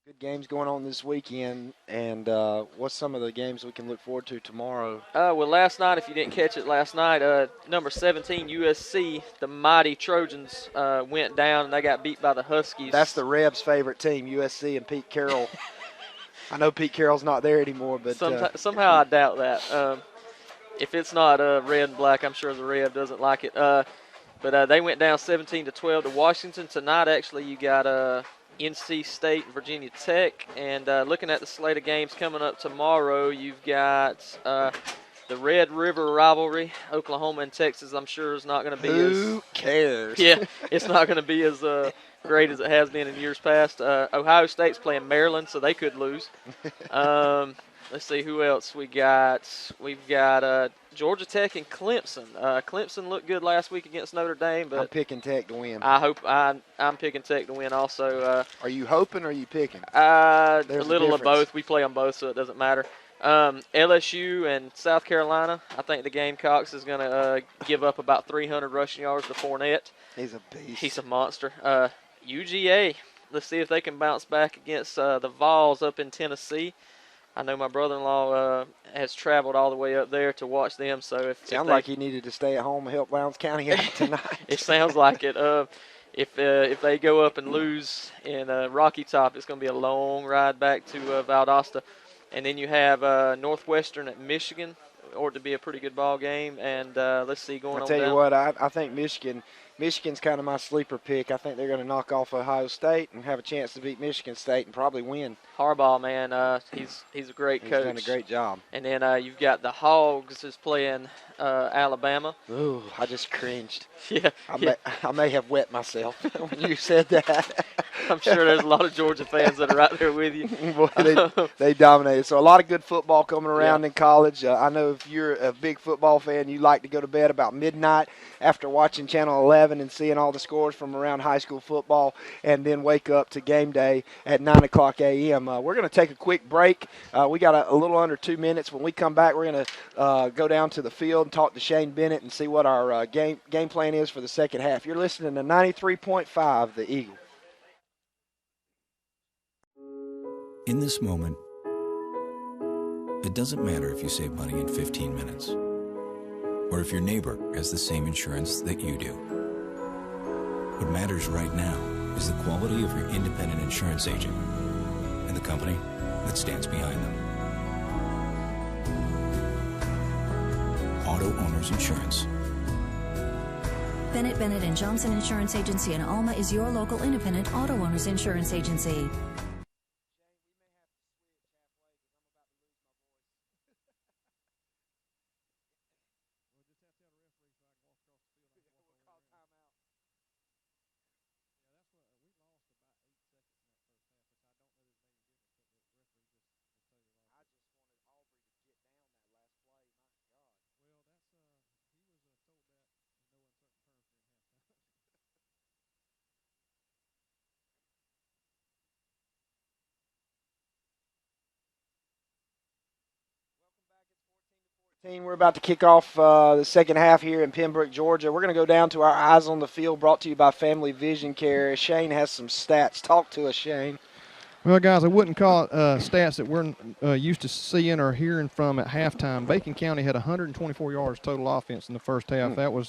Good games going on this weekend, and what's some of the games we can look forward to tomorrow? Well, last night, if you didn't catch it last night, number 17 USC, the mighty Trojans, went down and they got beat by the Huskies. That's the Rebs' favorite team, USC and Pete Carroll. I know Pete Carroll's not there anymore, but somehow I doubt that. If it's not red and black, I'm sure the Reb doesn't like it. But they went down 17-12 to Washington. Tonight, actually, you got NC State and Virginia Tech. And looking at the slate of games coming up tomorrow, you've got the Red River rivalry. Oklahoma and Texas, I'm sure, is not going to be who cares? Yeah, it's not going to be as great as it has been in years past. Ohio State's playing Maryland, so they could lose. Let's see who else we got. We've got Georgia Tech and Clemson. Clemson looked good last week against Notre Dame, but I'm picking Tech to win. I'm picking Tech to win also. Are you hoping or are you picking? A little of both. We play them both, so it doesn't matter. LSU and South Carolina. I think the Gamecocks is going to give up about 300 rushing yards to Fournette. He's a beast. He's a monster. UGA. Let's see if they can bounce back against the Vols up in Tennessee. I know my brother-in-law has traveled all the way up there to watch them. So if Sounds they, like he needed to stay at home and help Lowndes County out tonight. it sounds like it. If they go up and lose in Rocky Top, it's going to be a long ride back to Valdosta. And then you have Northwestern at Michigan, or to be a pretty good ball game. And let's see, going I'll on tell down. you what, I think Michigan's kind of my sleeper pick. I think they're going to knock off Ohio State and have a chance to beat Michigan State and probably win. Harbaugh, man, he's a great coach. He's done a great job. And then you've got the Hogs is playing Alabama. Ooh, I just cringed. Yeah, I may have wet myself when you said that. I'm sure there's a lot of Georgia fans that are right there with you. Boy, they dominated. So a lot of good football coming around in college. I know if you're a big football fan, you like to go to bed about midnight after watching Channel 11 and seeing all the scores from around high school football, and then wake up to game day at 9 o'clock a.m. We're going to take a quick break. We got a little under 2 minutes. When we come back, we're going to go down to the field and talk to Shane Bennett and see what our game plan is for the second half. You're listening to 93.5 The Eagle. In this moment, it doesn't matter if you save money in 15 minutes or if your neighbor has the same insurance that you do. What matters right now is the quality of your independent insurance agent and the company that stands behind them. Auto Owners Insurance. Bennett and Johnson Insurance Agency in Alma is your local independent auto owners insurance agency. We're about to kick off the second half here in Pembroke, Georgia. We're going to go down to our Eyes on the Field, brought to you by Family Vision Care. Shane has some stats. Talk to us, Shane. Well, guys, I wouldn't call it stats that we're used to seeing or hearing from at halftime. Bacon County had 124 yards total offense in the first half. That was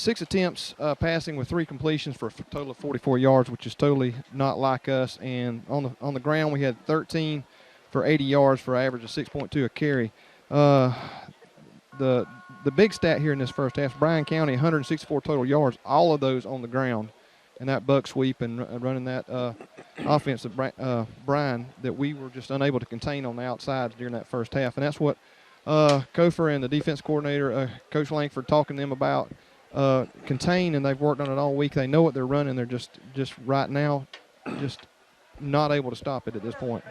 6 attempts passing with 3 completions for a total of 44 yards, which is totally not like us. And on the ground, we had 13 for 80 yards for an average of 6.2 a carry. The big stat here in this first half, Bryan County, 164 total yards, all of those on the ground. And that buck sweep and running that offense of Bryan that we were just unable to contain on the outside during that first half. And that's what Kofer and the defense coordinator, Coach Langford, talking to them about contain, and they've worked on it all week. They know what they're running. They're just right now just not able to stop it at this point.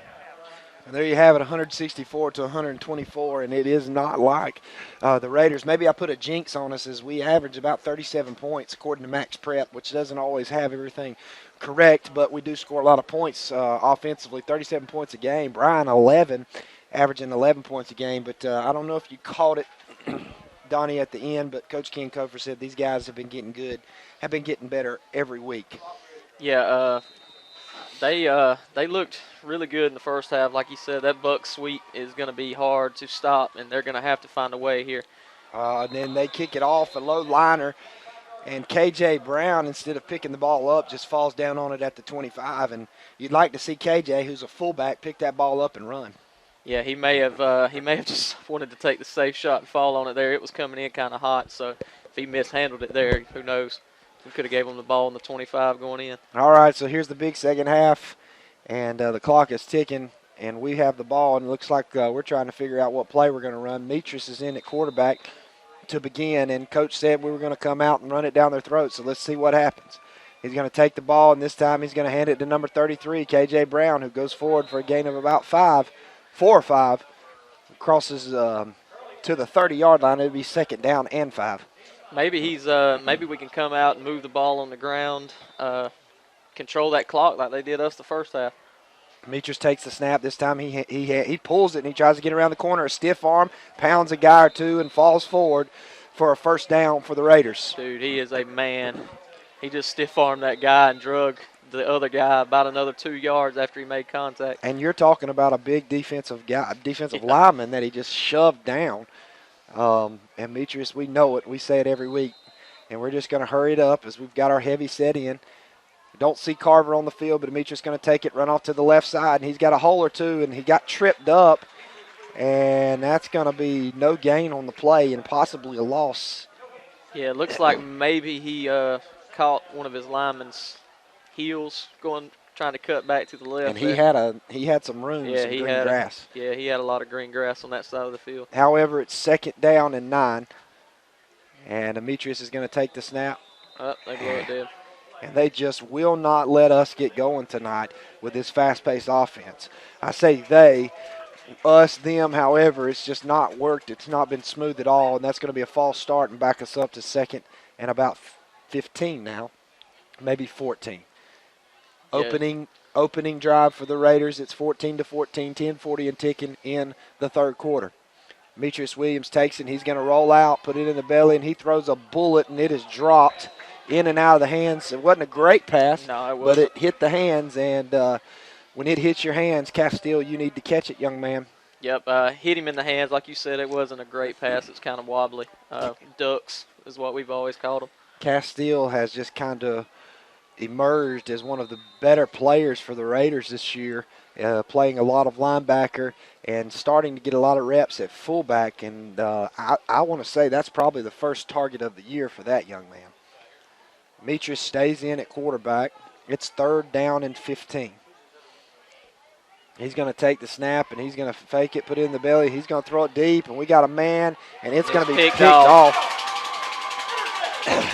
And there you have it, 164 to 124, and it is not like the Raiders. Maybe I put a jinx on us as we average about 37 points according to Max Prep, which doesn't always have everything correct, but we do score a lot of points offensively, 37 points a game. Bryan, 11, averaging 11 points a game, but I don't know if you caught it, Donnie, at the end, but Coach Ken Kofer said these guys have been getting good, have been getting better every week. Yeah, they looked really good in the first half. Like you said, that buck sweep is going to be hard to stop, and they're going to have to find a way here. And then they kick it off, a low liner, and KJ Brown, instead of picking the ball up, just falls down on it at the 25. And you'd like to see KJ, who's a fullback, pick that ball up and run. Yeah, he may have just wanted to take the safe shot and fall on it there. It was coming in kind of hot, so if he mishandled it there, who knows? We could have gave him the ball in the 25 going in. All right, so here's the big second half, and the clock is ticking, and we have the ball, and it looks like we're trying to figure out what play we're going to run. Metris is in at quarterback to begin, and Coach said we were going to come out and run it down their throats, so let's see what happens. He's going to take the ball, and this time he's going to hand it to number 33, KJ Brown, who goes forward for a gain of about 4 or 5, crosses to the 30-yard line. It would be second down and 5. Maybe maybe we can come out and move the ball on the ground, control that clock like they did us the first half. Metris takes the snap. This time he pulls it and he tries to get around the corner. A stiff arm, pounds a guy or two, and falls forward for a first down for the Raiders. Dude, he is a man. He just stiff-armed that guy and drug the other guy about another 2 yards after he made contact. And you're talking about a big defensive lineman that he just shoved down. And Demetrius, we know it. We say it every week. And we're just going to hurry it up as we've got our heavy set in. Don't see Carver on the field, but Demetrius going to take it, run off to the left side, and he's got a hole or two, and he got tripped up. And that's going to be no gain on the play and possibly a loss. Yeah, it looks like maybe he caught one of his linemen's heels trying to cut back to the left. And he had some room, some green grass. He had a lot of green grass on that side of the field. However, it's 2nd down and 9. And Demetrius is going to take the snap. Oh, they blew it dead. And they just will not let us get going tonight with this fast-paced offense. I say they, us, them, however, it's just not worked. It's not been smooth at all, and that's going to be a false start and back us up to 2nd and about 15 now, maybe 14. Yeah. Opening drive for the Raiders. It's 14-14, 10:40 and ticking in the 3rd quarter. Demetrius Williams takes it, and he's going to roll out, put it in the belly, and he throws a bullet, and it is dropped in and out of the hands. It wasn't a great pass, but it hit the hands, and when it hits your hands, Castile, you need to catch it, young man. Yep, hit him in the hands. Like you said, it wasn't a great pass. It's kind of wobbly. Ducks is what we've always called them. Castile has just kind of emerged as one of the better players for the Raiders this year, playing a lot of linebacker and starting to get a lot of reps at fullback. And I want to say that's probably the first target of the year for that young man. Demetrius stays in at quarterback. It's 3rd down and 15. He's going to take the snap, and he's going to fake it, put it in the belly. He's going to throw it deep, and we got a man, and it's going to be picked off.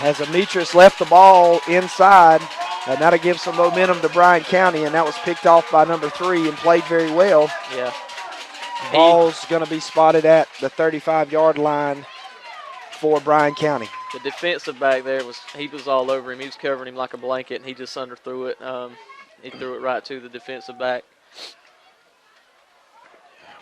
As Demetrius left the ball inside, and that'll give some momentum to Bryan County, and that was picked off by number 3 and played very well. Yeah. Ball's going to be spotted at the 35-yard line for Bryan County. The defensive back there, he was all over him. He was covering him like a blanket, and he just underthrew it. He threw it right to the defensive back.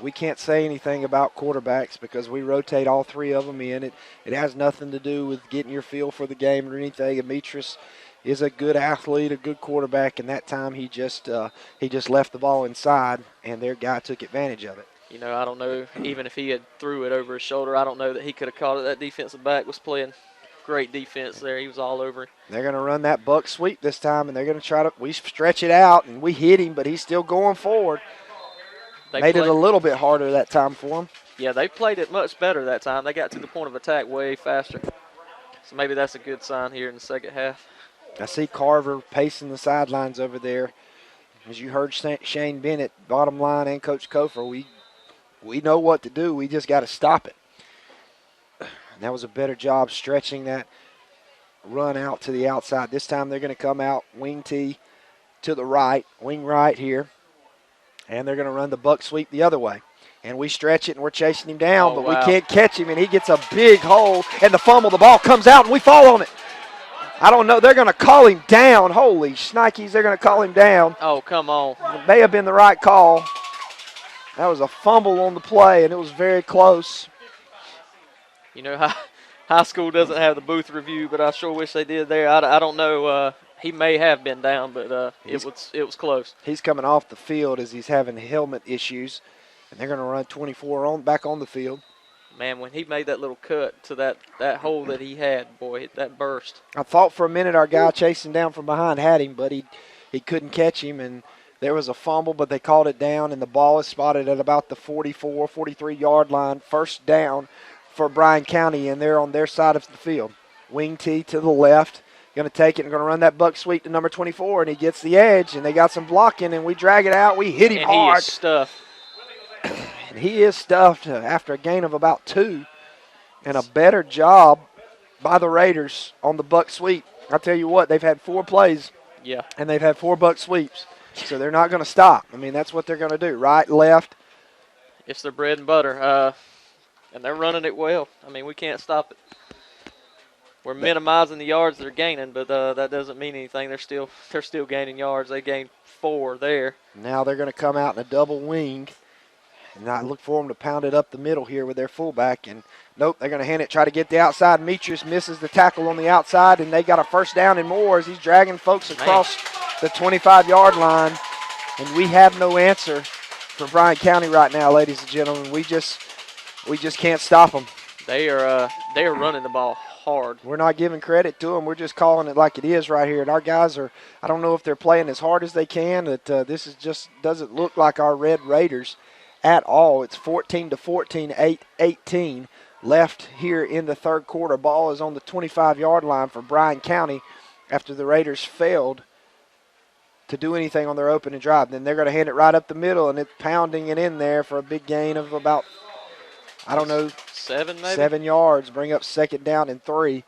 We can't say anything about quarterbacks because we rotate all 3 of them in. It has nothing to do with getting your feel for the game or anything. Demetrius is a good athlete, a good quarterback, and that time he just left the ball inside, and their guy took advantage of it. You know, I don't know, even if he had threw it over his shoulder, I don't know that he could have caught it. That defensive back was playing great defense there. He was all over him. They're going to run that buck sweep this time, and they're going to try to – we stretch it out, and we hit him, but he's still going forward. Made it a little bit harder that time for him. Yeah, they played it much better that time. They got to the point of attack way faster. So maybe that's a good sign here in the 2nd half. I see Carver pacing the sidelines over there. As you heard Shane Bennett, bottom line, and Coach Kofer, we know what to do. We just got to stop it. And that was a better job stretching that run out to the outside. This time they're going to come out wing T to the right, wing right here. And they're going to run the buck sweep the other way. And we stretch it, and we're chasing him down, but we can't catch him, and he gets a big hole, and the fumble, the ball comes out, and we fall on it. I don't know. They're going to call him down. Holy shnikes, they're going to call him down. Oh, come on. It may have been the right call. That was a fumble on the play, and it was very close. You know, high school doesn't have the booth review, but I sure wish they did there. I don't know. He may have been down, but it was close. He's coming off the field as he's having helmet issues, and they're going to run 24 back on the field. Man, when he made that little cut to that hole that he had, boy, that burst. I thought for a minute our guy chasing down from behind had him, but he couldn't catch him, and there was a fumble, but they called it down, and the ball is spotted at about the 44, 43-yard line, 1st down for Bryan County, and they're on their side of the field. Wing T to the left. Going to take it and going to run that buck sweep to number 24, and he gets the edge, and they got some blocking, and we drag it out. We hit him hard. He is stuffed. And he is stuffed after a gain of about 2, and a better job by the Raiders on the buck sweep. I'll tell you what, they've had 4 plays, and they've had 4 buck sweeps, so they're not going to stop. I mean, that's what they're going to do, right, left. It's their bread and butter, and they're running it well. I mean, we can't stop it. We're minimizing the yards they're gaining, but that doesn't mean anything. They're still gaining yards. They gained 4 there. Now they're going to come out in a double wing, and I look for them to pound it up the middle here with their fullback. And nope, they're going to hand it, try to get the outside. Demetrius misses the tackle on the outside, and they got a 1st down and more as he's dragging folks across the 25-yard line, and we have no answer for Bryan County right now, ladies and gentlemen. We just can't stop them. They are running the ball hard. We're not giving credit to them. We're just calling it like it is right here. And our guys are, I don't know if they're playing as hard as they can. This is just doesn't look like our Red Raiders at all. It's 14-14, 8-18 left here in the third quarter. Ball is on the 25-yard line for Bryan County after the Raiders failed to do anything on their opening drive. Then they're going to hand it right up the middle, and it's pounding it in there for a big gain of about, I don't know, 7 yards. Bring up second down and 3.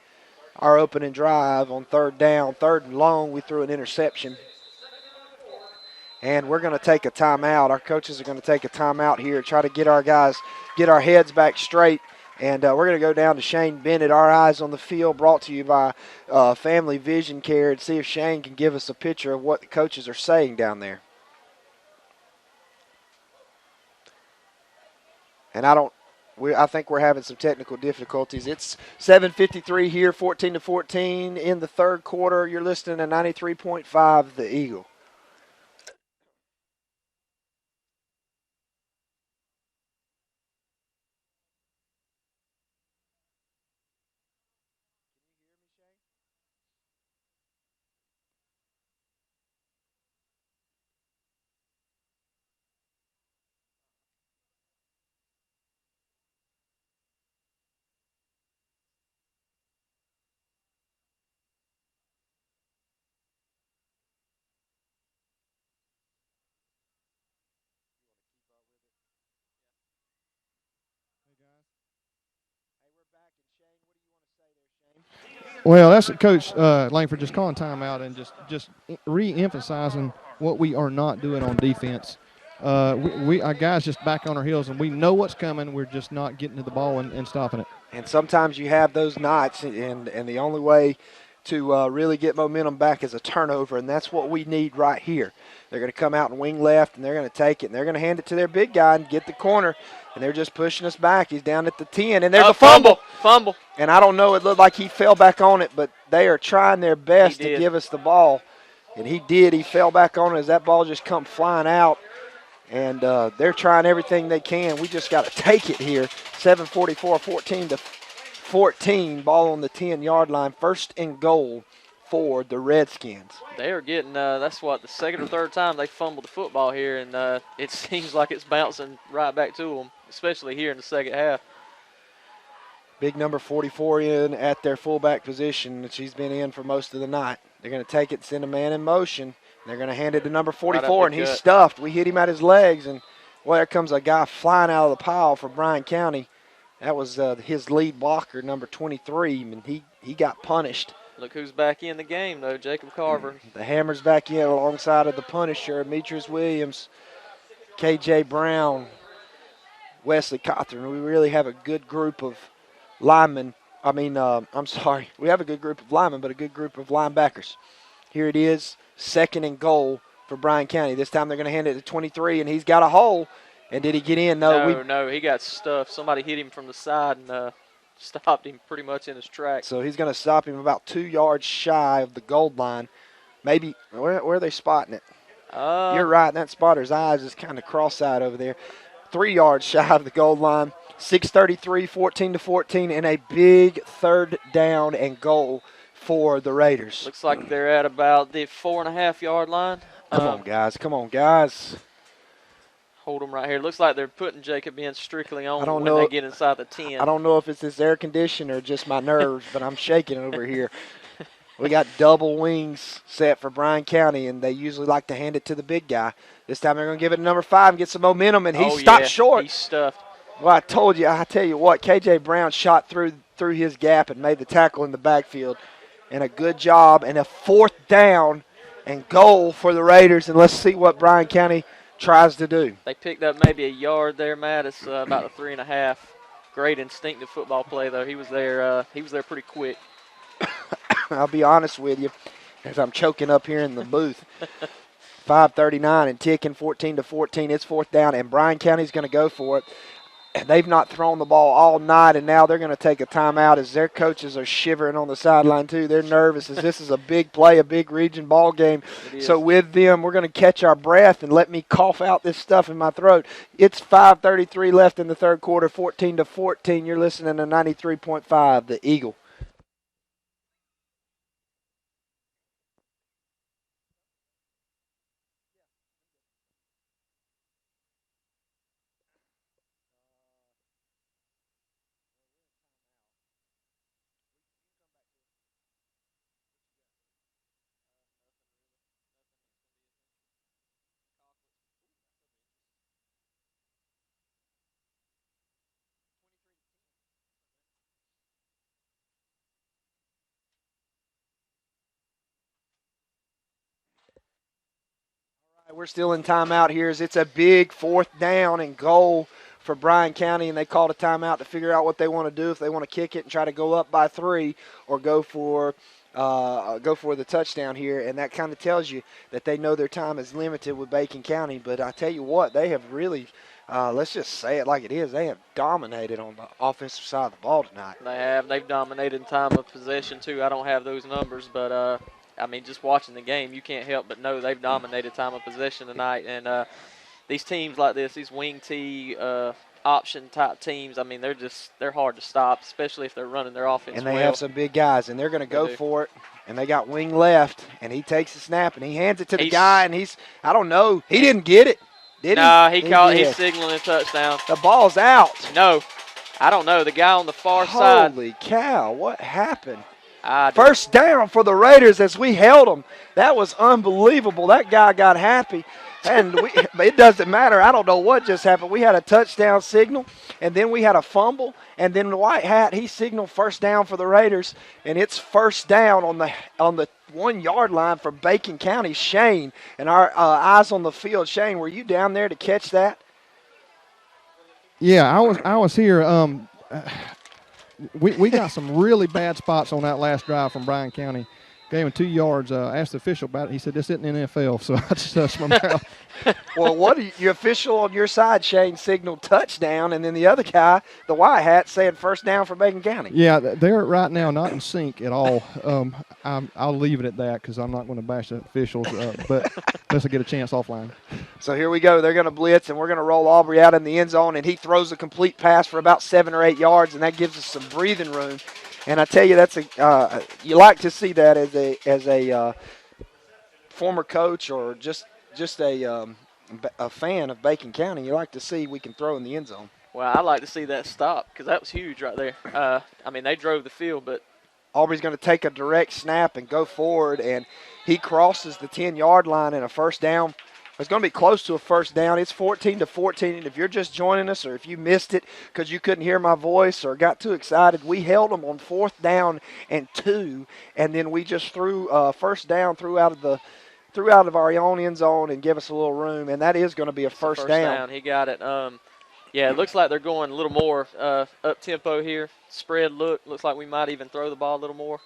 Our opening drive on third down, third and long, we threw an interception. And we're going to take a timeout. Our coaches are going to take a timeout here, try to get our guys, get our heads back straight. And we're going to go down to Shane Bennett, Our Eyes on the Field, brought to you by Family Vision Care, and see if Shane can give us a picture of what the coaches are saying down there. And I think we're having some technical difficulties. It's 7:53 here, 14-14 in the third quarter. You're listening to 93.5 The Eagle. Well, that's Coach Langford just calling timeout and just re-emphasizing what we are not doing on defense. Our guys just back on our heels, and we know what's coming. We're just not getting to the ball and stopping it. And sometimes you have those nights, and the only way to really get momentum back is a turnover, and that's what we need right here. They're going to come out and wing left, and they're going to take it, and they're going to hand it to their big guy and get the corner, and they're just pushing us back. He's down at the 10, and there's a fumble. Fumble. And I don't know, it looked like he fell back on it, but they are trying their best to give us the ball. And he did. He fell back on it as that ball just come flying out. And they're trying everything they can. We just got to take it here. 7:44, 14-14. Ball on the 10-yard line. First and goal for the Redskins. They are getting, that's what, the second or third time they fumbled the football here. And it seems like it's bouncing right back to them, especially here in the second half. Big number 44 in at their fullback position. She's been in for most of the night. They're going to take it, send a man in motion. They're going to hand it to number 44, and he's stuffed. We hit him at his legs, and, well, there comes a guy flying out of the pile for Bryan County. That was his lead blocker, number 23, and he got punished. Look who's back in the game, though, Jacob Carver. The Hammer's back in alongside of the Punisher, Demetrius Williams, K.J. Brown, Wesley Cothran. We really have a good group of linemen. We have a good group of linemen, but a good group of linebackers. Here it is, second and goal for Bryan County. This time they're going to hand it to 23, and he's got a hole. And did he get in? No, he got stuffed. Somebody hit him from the side and stopped him pretty much in his tracks. So he's going to stop him about 2 yards shy of the goal line. Maybe, where are they spotting it? You're right, that spotter's eyes is kind of cross-eyed over there. 3 yards shy of the goal line. 6:33, 14-14, and a big third down and goal for the Raiders. Looks like they're at about the 4.5-yard line. Come on, guys. Hold them right here. Looks like they're putting Jacob in strictly on when they get inside the 10. I don't know if it's this air conditioner or just my nerves, but I'm shaking over here. We got double wings set for Bryan County, and they usually like to hand it to the big guy. This time they're going to give it to number 5 and get some momentum, and he stopped short. He's stuffed. Well, I tell you what, K.J. Brown shot through his gap and made the tackle in the backfield. And a good job, and a fourth down and goal for the Raiders. And let's see what Bryan County tries to do. They picked up maybe a yard there, Matt. It's about a 3.5. Great instinctive football play, though. He was there pretty quick. I'll be honest with you, as I'm choking up here in the booth. 5:39 and ticking, 14-14. It's fourth down, and Bryan County's going to go for it. they've not thrown the ball all night, and now they're going to take a timeout as their coaches are shivering on the sideline too. They're nervous as this is a big play, a big region ball game. So with them, we're going to catch our breath and let me cough out this stuff in my throat. It's 5:33 left in the third quarter, 14-14. You're listening to 93.5, The Eagle. We're still in timeout here as it's a big 4th down and goal for Bryan County, and they called a timeout to figure out what they want to do, if they want to kick it and try to go up by 3 or go for the touchdown here. And that kind of tells you that they know their time is limited with Bacon County. But I tell you what, they have really, let's just say it like it is, they have dominated on the offensive side of the ball tonight. They have. They've dominated in time of possession, too. I don't have those numbers, but, I mean, just watching the game, you can't help but know they've dominated time of possession tonight. And these teams like this, these wing tee option-type teams, I mean, they're hard to stop, especially if they're running their offense And they have some big guys, and they're going to go for it. And they got wing left, and he takes the snap, and he hands it to the guy, and I don't know, he didn't get it, did he? No, he's signaling a touchdown. The ball's out. No, I don't know. The guy on the far side. Holy cow, what happened? First down for the Raiders as we held them. That was unbelievable. That guy got happy. And it doesn't matter. I don't know what just happened. We had a touchdown signal, and then we had a fumble, and then the white hat, he signaled first down for the Raiders, and it's first down on the 1 yard line for Bacon County. Shane, and our eyes on the field. Shane, were you down there to catch that? Yeah, I was here. We got some really bad spots on that last drive from Bryan County. Gave him 2 yards. Asked the official about it. He said, this isn't NFL, so I just touched my mouth. Well, your official on your side, Shane, signaled touchdown, and then the other guy, the white hat, saying first down for Bacon County. Yeah, they're right now not in sync at all. I'll leave it at that because I'm not going to bash the officials, but unless I get a chance offline. So here we go. They're going to blitz, and we're going to roll Aubrey out in the end zone, and he throws a complete pass for about 7 or 8 yards, and that gives us some breathing room. And I tell you, that's you like to see that as a former coach or just a fan of Bacon County. You like to see we can throw in the end zone. Well, I like to see that stop because that was huge right there. I mean, they drove the field, but Aubrey's going to take a direct snap and go forward, and he crosses the 10-yard line in a first down. It's going to be close to a first down. It's 14-14, and if you're just joining us or if you missed it because you couldn't hear my voice or got too excited, we held them on 4th down and 2, and then we just threw first down through out of our own end zone and give us a little room, and that is going to be a first down. He got it. Yeah, it looks like they're going a little more up-tempo here. Spread looks like we might even throw the ball a little more.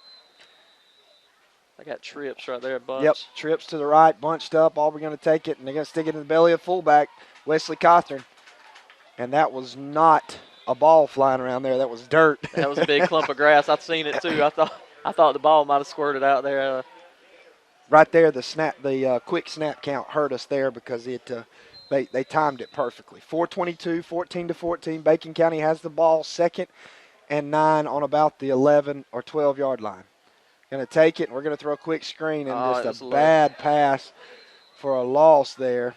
I got trips right there, a bunch. Yep, trips to the right, bunched up. Aubrey going to take it, and they're going to stick it in the belly of fullback, Wesley Cothran. And that was not a ball flying around there. That was dirt. That was a big clump of grass. I've seen it, too. I thought the ball might have squirted out there. Right there, the quick snap count hurt us there because they timed it perfectly. 4:22, 14-14. Bacon County has the ball, 2nd and 9 on about the 11 or 12-yard line. Going to take it, and we're going to throw a quick screen, and just a bad pass for a loss there.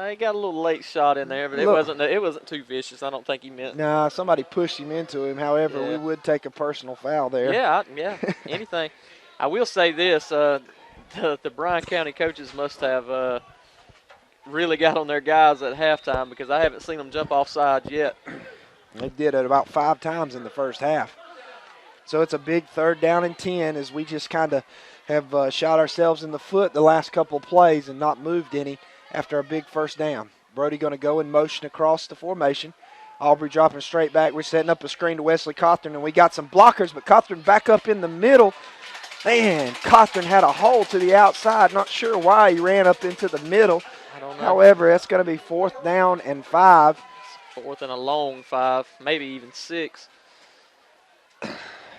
He got a little late shot in there, but it wasn't too vicious. I don't think he meant. Nah, somebody pushed him into him. However, we would take a personal foul there. Yeah, anything. I will say this: the Bryan County coaches must have really got on their guys at halftime because I haven't seen them jump off sides yet. They did it about 5 times in the first half. So it's a big 3rd down and 10 as we just kind of have shot ourselves in the foot the last couple of plays and not moved any after a big first down. Brody going to go in motion across the formation. Aubrey dropping straight back. We're setting up a screen to Wesley Cothran, and we got some blockers, but Cothran back up in the middle. Man, Cothran had a hole to the outside. Not sure why he ran up into the middle. I don't know. However, it's going to be 4th down and 5. 4th and a long 5, maybe even 6.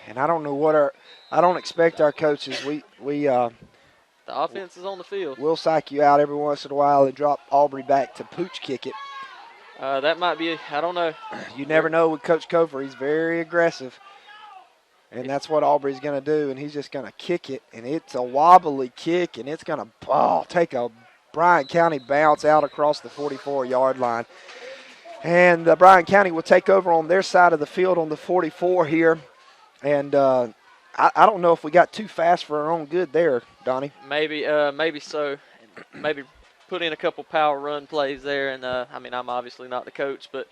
And I don't know I don't expect our coaches. The offense is on the field. We'll psych you out every once in a while and drop Aubrey back to pooch kick it. That might be, I don't know. You never know with Coach Cofer. He's very aggressive. And that's what Aubrey's going to do, and he's just going to kick it. And it's a wobbly kick, and it's going to take a Bryan County bounce out across the 44-yard line. And Bryan County will take over on their side of the field on the 44 here. And I don't know if we got too fast for our own good there, Donnie. Maybe so. Maybe put in a couple power run plays there. And, I'm obviously not the coach, but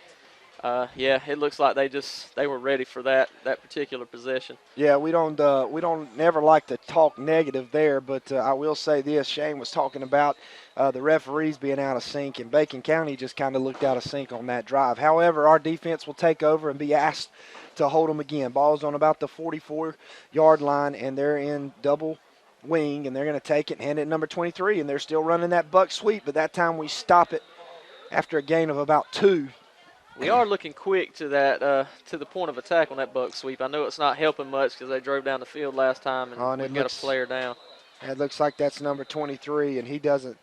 it looks like they were ready for that particular possession. Yeah, we don't never like to talk negative there, but I will say this: Shane was talking about the referees being out of sync, and Bacon County just kind of looked out of sync on that drive. However, our defense will take over and be asked to hold them again. Ball's on about the 44-yard line, and they're in double wing, and they're going to take it and hand it to number 23, and they're still running that buck sweep, but that time we stop it after a gain of about 2. We are looking quick to that to the point of attack on that buck sweep. I know it's not helping much because they drove down the field last time and we've got a player down. It looks like that's number 23, and he doesn't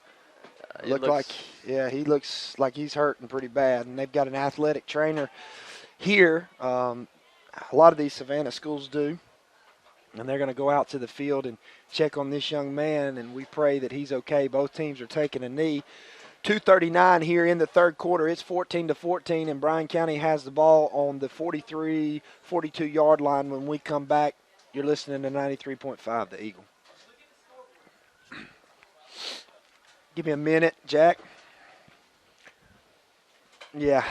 he looks like he's hurting pretty bad. And they've got an athletic trainer here. A lot of these Savannah schools do. And they're going to go out to the field and check on this young man, and we pray that he's okay. Both teams are taking a knee. 2:39 here in the third quarter. It's 14-14, and Bryan County has the ball on the 43, 42-yard line. When we come back, you're listening to 93.5, The Eagle. Give me a minute, Jack. Yeah.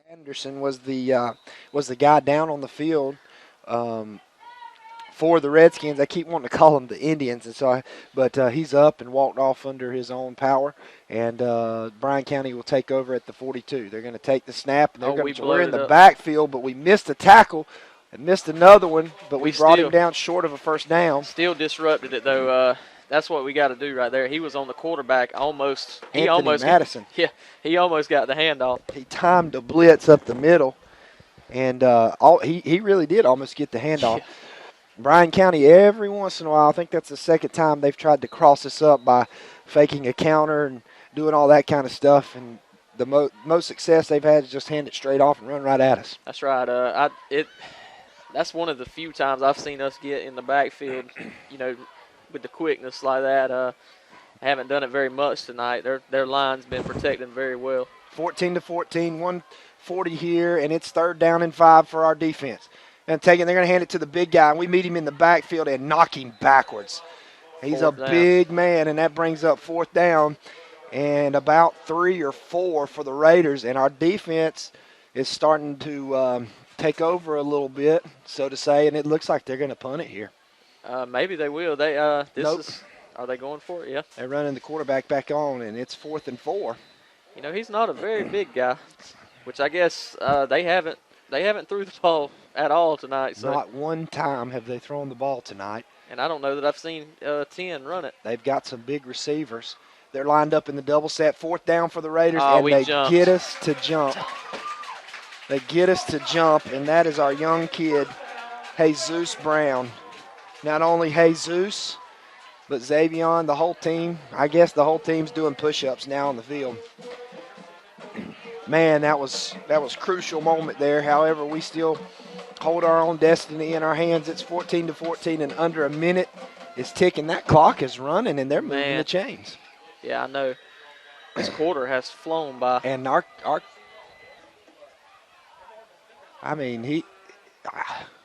Anderson was the guy down on the field for the Redskins. I keep wanting to call them the Indians, and but he's up and walked off under his own power. And Bryan County will take over at the 42. They're going to take the snap, and we're in the backfield, but we missed a tackle and missed another one, but we brought him down short of a first down. Still disrupted it though. That's what we got to do right there. He was on the quarterback almost. Madison. He almost got the handoff. He timed a blitz up the middle, and he really did almost get the handoff. Yeah. Bryan County, every once in a while, I think that's the second time they've tried to cross us up by faking a counter and doing all that kind of stuff. And the most success they've had is just hand it straight off and run right at us. That's right. That's one of the few times I've seen us get in the backfield, with the quickness like that. I haven't done it very much tonight. Their line's been protecting very well. 14-14, 140 here, and it's 3rd down and 5 for our defense. And they're going to hand it to the big guy. We meet him in the backfield and knock him backwards. He's a big man, and that brings up 4th down and about 3 or 4 for the Raiders. And our defense is starting to take over a little bit, so to say, and it looks like they're going to punt it here. Maybe they will. Are they going for it? Yeah. They're running the quarterback back on, and it's 4th and 4. He's not a very big guy, which I guess they haven't threw the ball at all tonight. So. Not one time have they thrown the ball tonight. And I don't know that I've seen 10 run it. They've got some big receivers. They're lined up in the double set. 4th down for the Raiders, and they get us to jump. They get us to jump, and that is our young kid, Jesus Brown. Not only Jesus, but Xavion, the whole team. I guess the whole team's doing push-ups now on the field. Man, that was crucial moment there. However, we still hold our own destiny in our hands. It's 14-14 and under a minute is ticking. That clock is running and they're moving Man. the chains. Yeah, I know. This quarter has flown by. And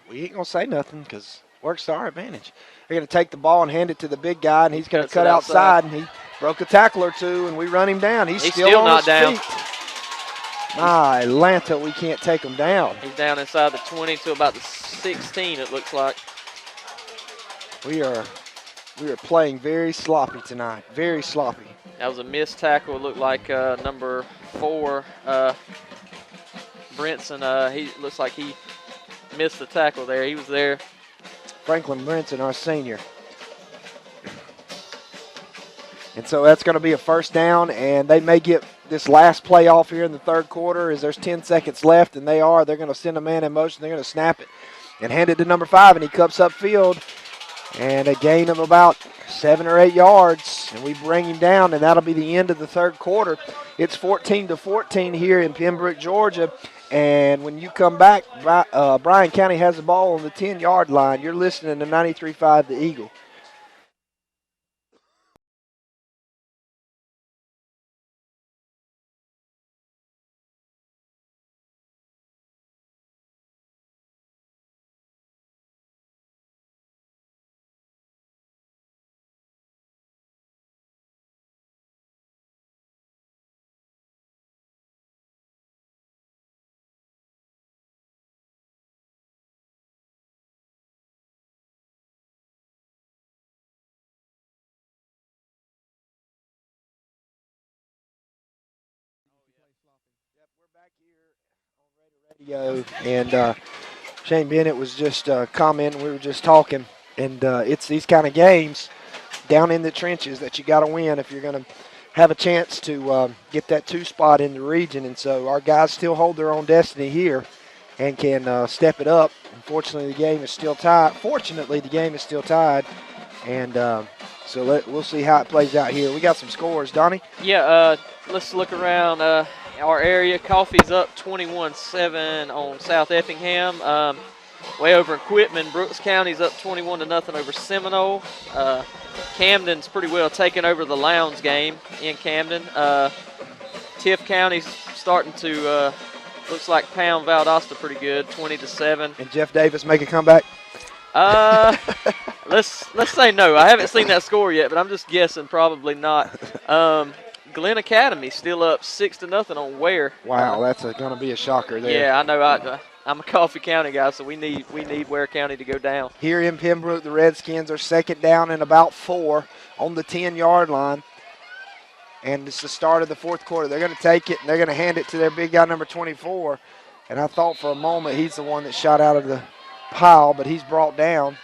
we ain't gonna say nothing because works to our advantage. They're gonna take the ball and hand it to the big guy, and he's gonna cut outside, and he broke a tackle or two, and we run him down. He's still on not his down. feet. My Atlanta, we can't take him down. He's down inside the 20 to about the 16, it looks like. We are playing very sloppy tonight. Very sloppy. That was a missed tackle. It looked like number 4, Brinson. He looks like he missed the tackle there. He was there. Franklin Brinson, our senior. And so that's going to be a first down, and they may get this last play off here in the third quarter as there's 10 seconds left, and they're going to send a man in motion. They're going to snap it and hand it to number 5, and he cups upfield. And a gain of about 7 or 8 yards, and we bring him down, and that'll be the end of the third quarter. It's 14-14 here in Pembroke, Georgia. And when you come back, Bryan County has the ball on the 10-yard line. You're listening to 93.5 The Eagle. And Shane Bennett was just commenting. We were just talking, and it's these kind of games down in the trenches that you got to win if you're going to have a chance to get that 2 spot in the region. And so our guys still hold their own destiny here and can step it up. Unfortunately, the game is still tied. Fortunately, the game is still tied, and so we'll see how it plays out here. We got some scores, Donnie. Yeah, let's look around our area. Coffee's up 21-7 on South Effingham. Way over in Quitman, Brooks County's up 21-0 over Seminole. Camden's pretty well taken over the Lowndes game in Camden. Tiff County's starting to looks like pound Valdosta pretty good, 20-7. And Jeff Davis make a comeback. Let's say no. I haven't seen that score yet, but I'm just guessing probably not. Glen Academy still up 6-0 on Ware. Wow, that's going to be a shocker there. Yeah, I know. I'm a Coffee County guy, so we need Ware County to go down. Here in Pembroke, the Redskins are second down and about 4 on the 10-yard line. And it's the start of the fourth quarter. They're going to take it, and they're going to hand it to their big guy, number 24. And I thought for a moment he's the one that shot out of the pile, but he's brought down.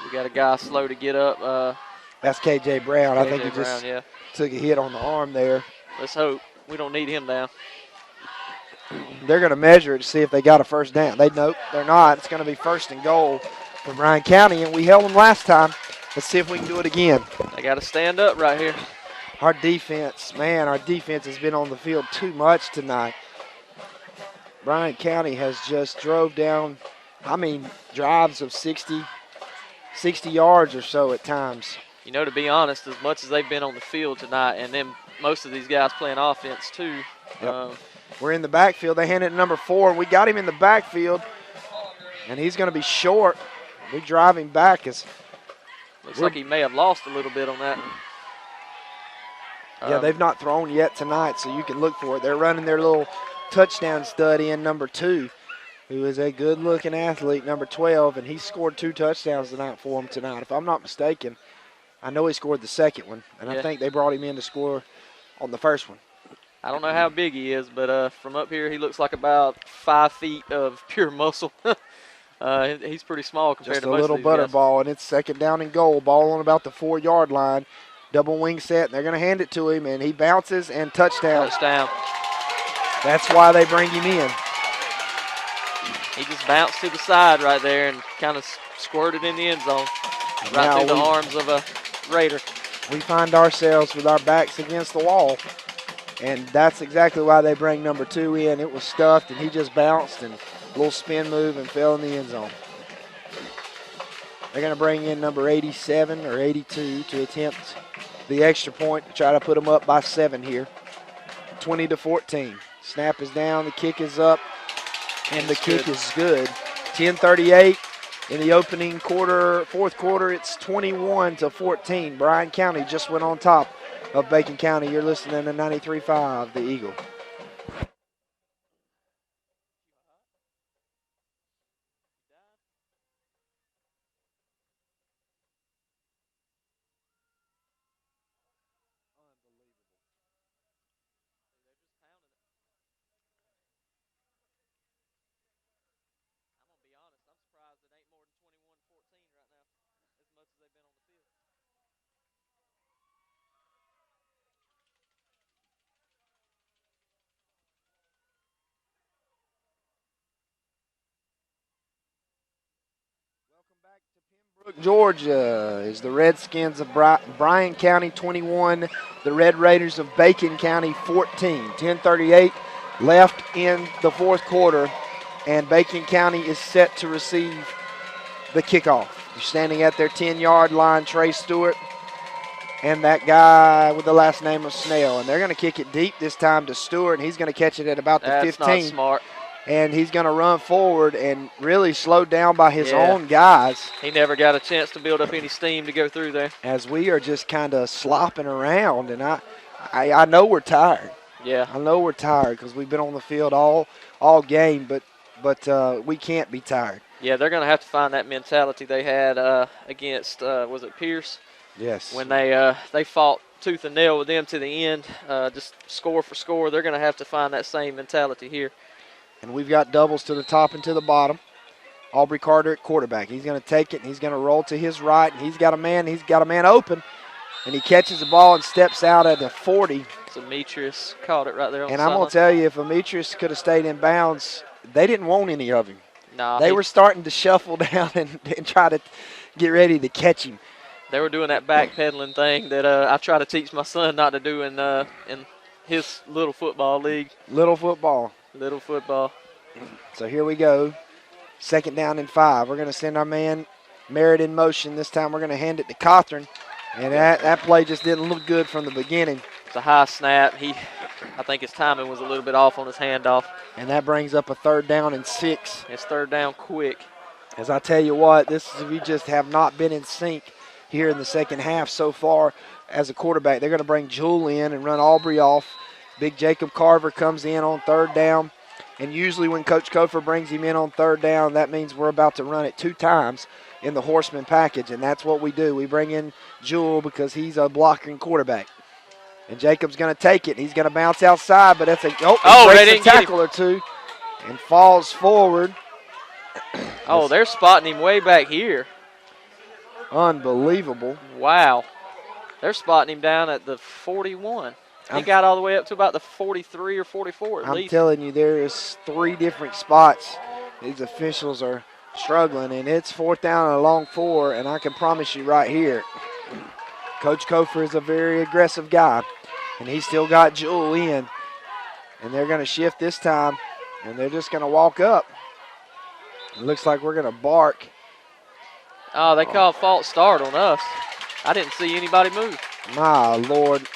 We got a guy slow to get up. That's K.J. Brown. I think he Brown, just took a hit on the arm there. Let's hope. We don't need him down. They're going to measure it to see if they got a first down. Nope, they're not. It's going to be first and goal for Bryan County, and we held them last time. Let's see if we can do it again. They got to stand up right here. Our defense has been on the field too much tonight. Bryan County has just drove down, drives of 60 yards or so at times. You know, to be honest, as much as they've been on the field tonight, and then most of these guys playing offense too. Yep. We're in the backfield. They handed it to number 4. We got him in the backfield, and he's going to be short. We drive him back. Looks like he may have lost a little bit on that. Yeah, they've not thrown yet tonight, so you can look for it. They're running their little touchdown stud in, number 2, who is a good-looking athlete, number 12, and he scored 2 touchdowns for them tonight. If I'm not mistaken, I know he scored the second one, and I think they brought him in to score on the first one. I don't know how big he is, but from up here he looks like about 5 feet of pure muscle. He's pretty small compared to most of these Just a little butterball, guys. and it's second down and goal. Ball on about the 4-yard line. Double wing set, and they're going to hand it to him, and he bounces and touchdown. That's why they bring him in. He just bounced to the side right there and kind of squirted in the end zone. Right through the arms of a Raider. We find ourselves with our backs against the wall. And that's exactly why they bring number 2 in. It was stuffed, and he just bounced and a little spin move and fell in the end zone. They're going to bring in number 87 or 82 to attempt the extra point to try to put them up by 7 here. 20-14. Snap is down, the kick is up, and the kick is good. 10:38 in the opening quarter, fourth quarter. It's 21-14. Bryan County just went on top of Bacon County. You're listening to 93.5, The Eagle. Georgia is the Redskins of Bryan County 21, the Red Raiders of Bacon County 14. 10:38 left in the fourth quarter, and Bacon County is set to receive the kickoff. They're standing at their 10-yard line, Trey Stewart, and that guy with the last name of Snell. And they're going to kick it deep this time to Stewart, and he's going to catch it at about the 15. That's not smart. And he's going to run forward and really slowed down by his own guys. He never got a chance to build up any steam to go through there. As we are just kind of slopping around, and I know we're tired. Yeah. I know we're tired because we've been on the field all game, but we can't be tired. Yeah, they're going to have to find that mentality they had against, was it Pierce? Yes. When they fought tooth and nail with them to the end, just score for score. They're going to have to find that same mentality here. And we've got doubles to the top and to the bottom. Aubrey Carter at quarterback. He's going to take it, and he's going to roll to his right, and he's got a man open, and he catches the ball and steps out at the 40. So Demetrius caught it right there on and the I'm going to tell you, if Demetrius could have stayed in bounds, they didn't want any of him. Nah, they were starting to shuffle down and try to get ready to catch him. They were doing that backpedaling thing that I try to teach my son not to do in his little football league. Little football. So here we go. 2nd down and 5. We're going to send our man Merritt in motion. This time we're going to hand it to Cothran. And that play just didn't look good from the beginning. It's a high snap. I think his timing was a little bit off on his handoff. And that brings up a 3rd down and 6. It's 3rd down quick. As I tell you what, we just have not been in sync here in the second half so far as a quarterback. They're going to bring Jewell in and run Aubrey off. Big Jacob Carver comes in on 3rd down. And usually when Coach Kofer brings him in on 3rd down, that means we're about to run it 2 times in the Horseman package, and that's what we do. We bring in Jewell because he's a blocking quarterback. And Jacob's going to take it. He's going to bounce outside, but that's he breaks a tackle or two and falls forward. Oh, they're spotting him way back here. Unbelievable. Wow. They're spotting him down at the 41. He got all the way up to about the 43 or 44 at least. I'm telling you, there is 3 different spots these officials are struggling, and it's 4th down and a long 4, and I can promise you right here, Coach Kofer is a very aggressive guy, and he's still got Jewell in, and they're going to shift this time, and they're just going to walk up. It looks like we're going to bark. Oh, they called false start on us. I didn't see anybody move. My Lord.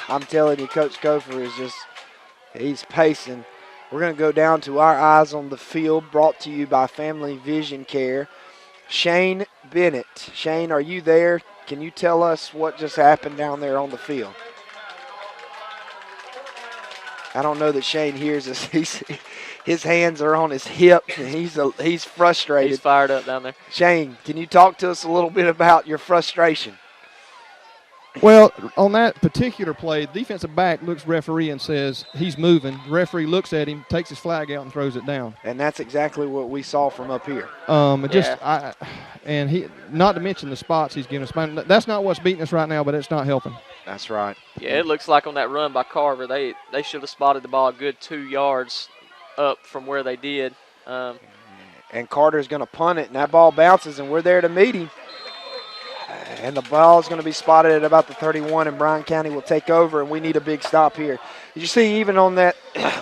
I'm telling you, Coach Kofer is he's pacing. We're going to go down to our eyes on the field, brought to you by Family Vision Care. Shane Bennett. Shane, are you there? Can you tell us what just happened down there on the field? I don't know that Shane hears us. His hands are on his hips, and he's frustrated. He's fired up down there. Shane, can you talk to us a little bit about your frustration? Well, on that particular play, the defensive back looks referee and says he's moving. The referee looks at him, takes his flag out, and throws it down. And that's exactly what we saw from up here. And he, not to mention the spots he's giving us. That's not what's beating us right now, but it's not helping. That's right. Yeah, it looks like on that run by Carver, they should have spotted the ball a good 2 yards up from where they did. And Carter's going to punt it, and that ball bounces, and we're there to meet him. And the ball is going to be spotted at about the 31, and Bryan County will take over, and we need a big stop here. Did you see even on that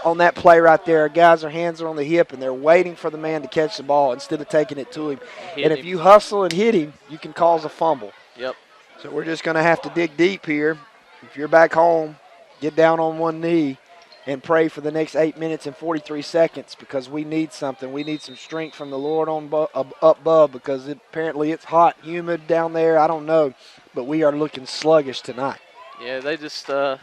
on that play right there, guys, their hands are on the hip, and they're waiting for the man to catch the ball instead of taking it to him. And if you hustle and hit him, you can cause a fumble. Yep. So we're just going to have to dig deep here. If you're back home, get down on one knee and pray for the next 8 minutes and 43 seconds because we need something. We need some strength from the Lord on up above because apparently it's hot, humid down there. I don't know, but we are looking sluggish tonight. Yeah, they just they're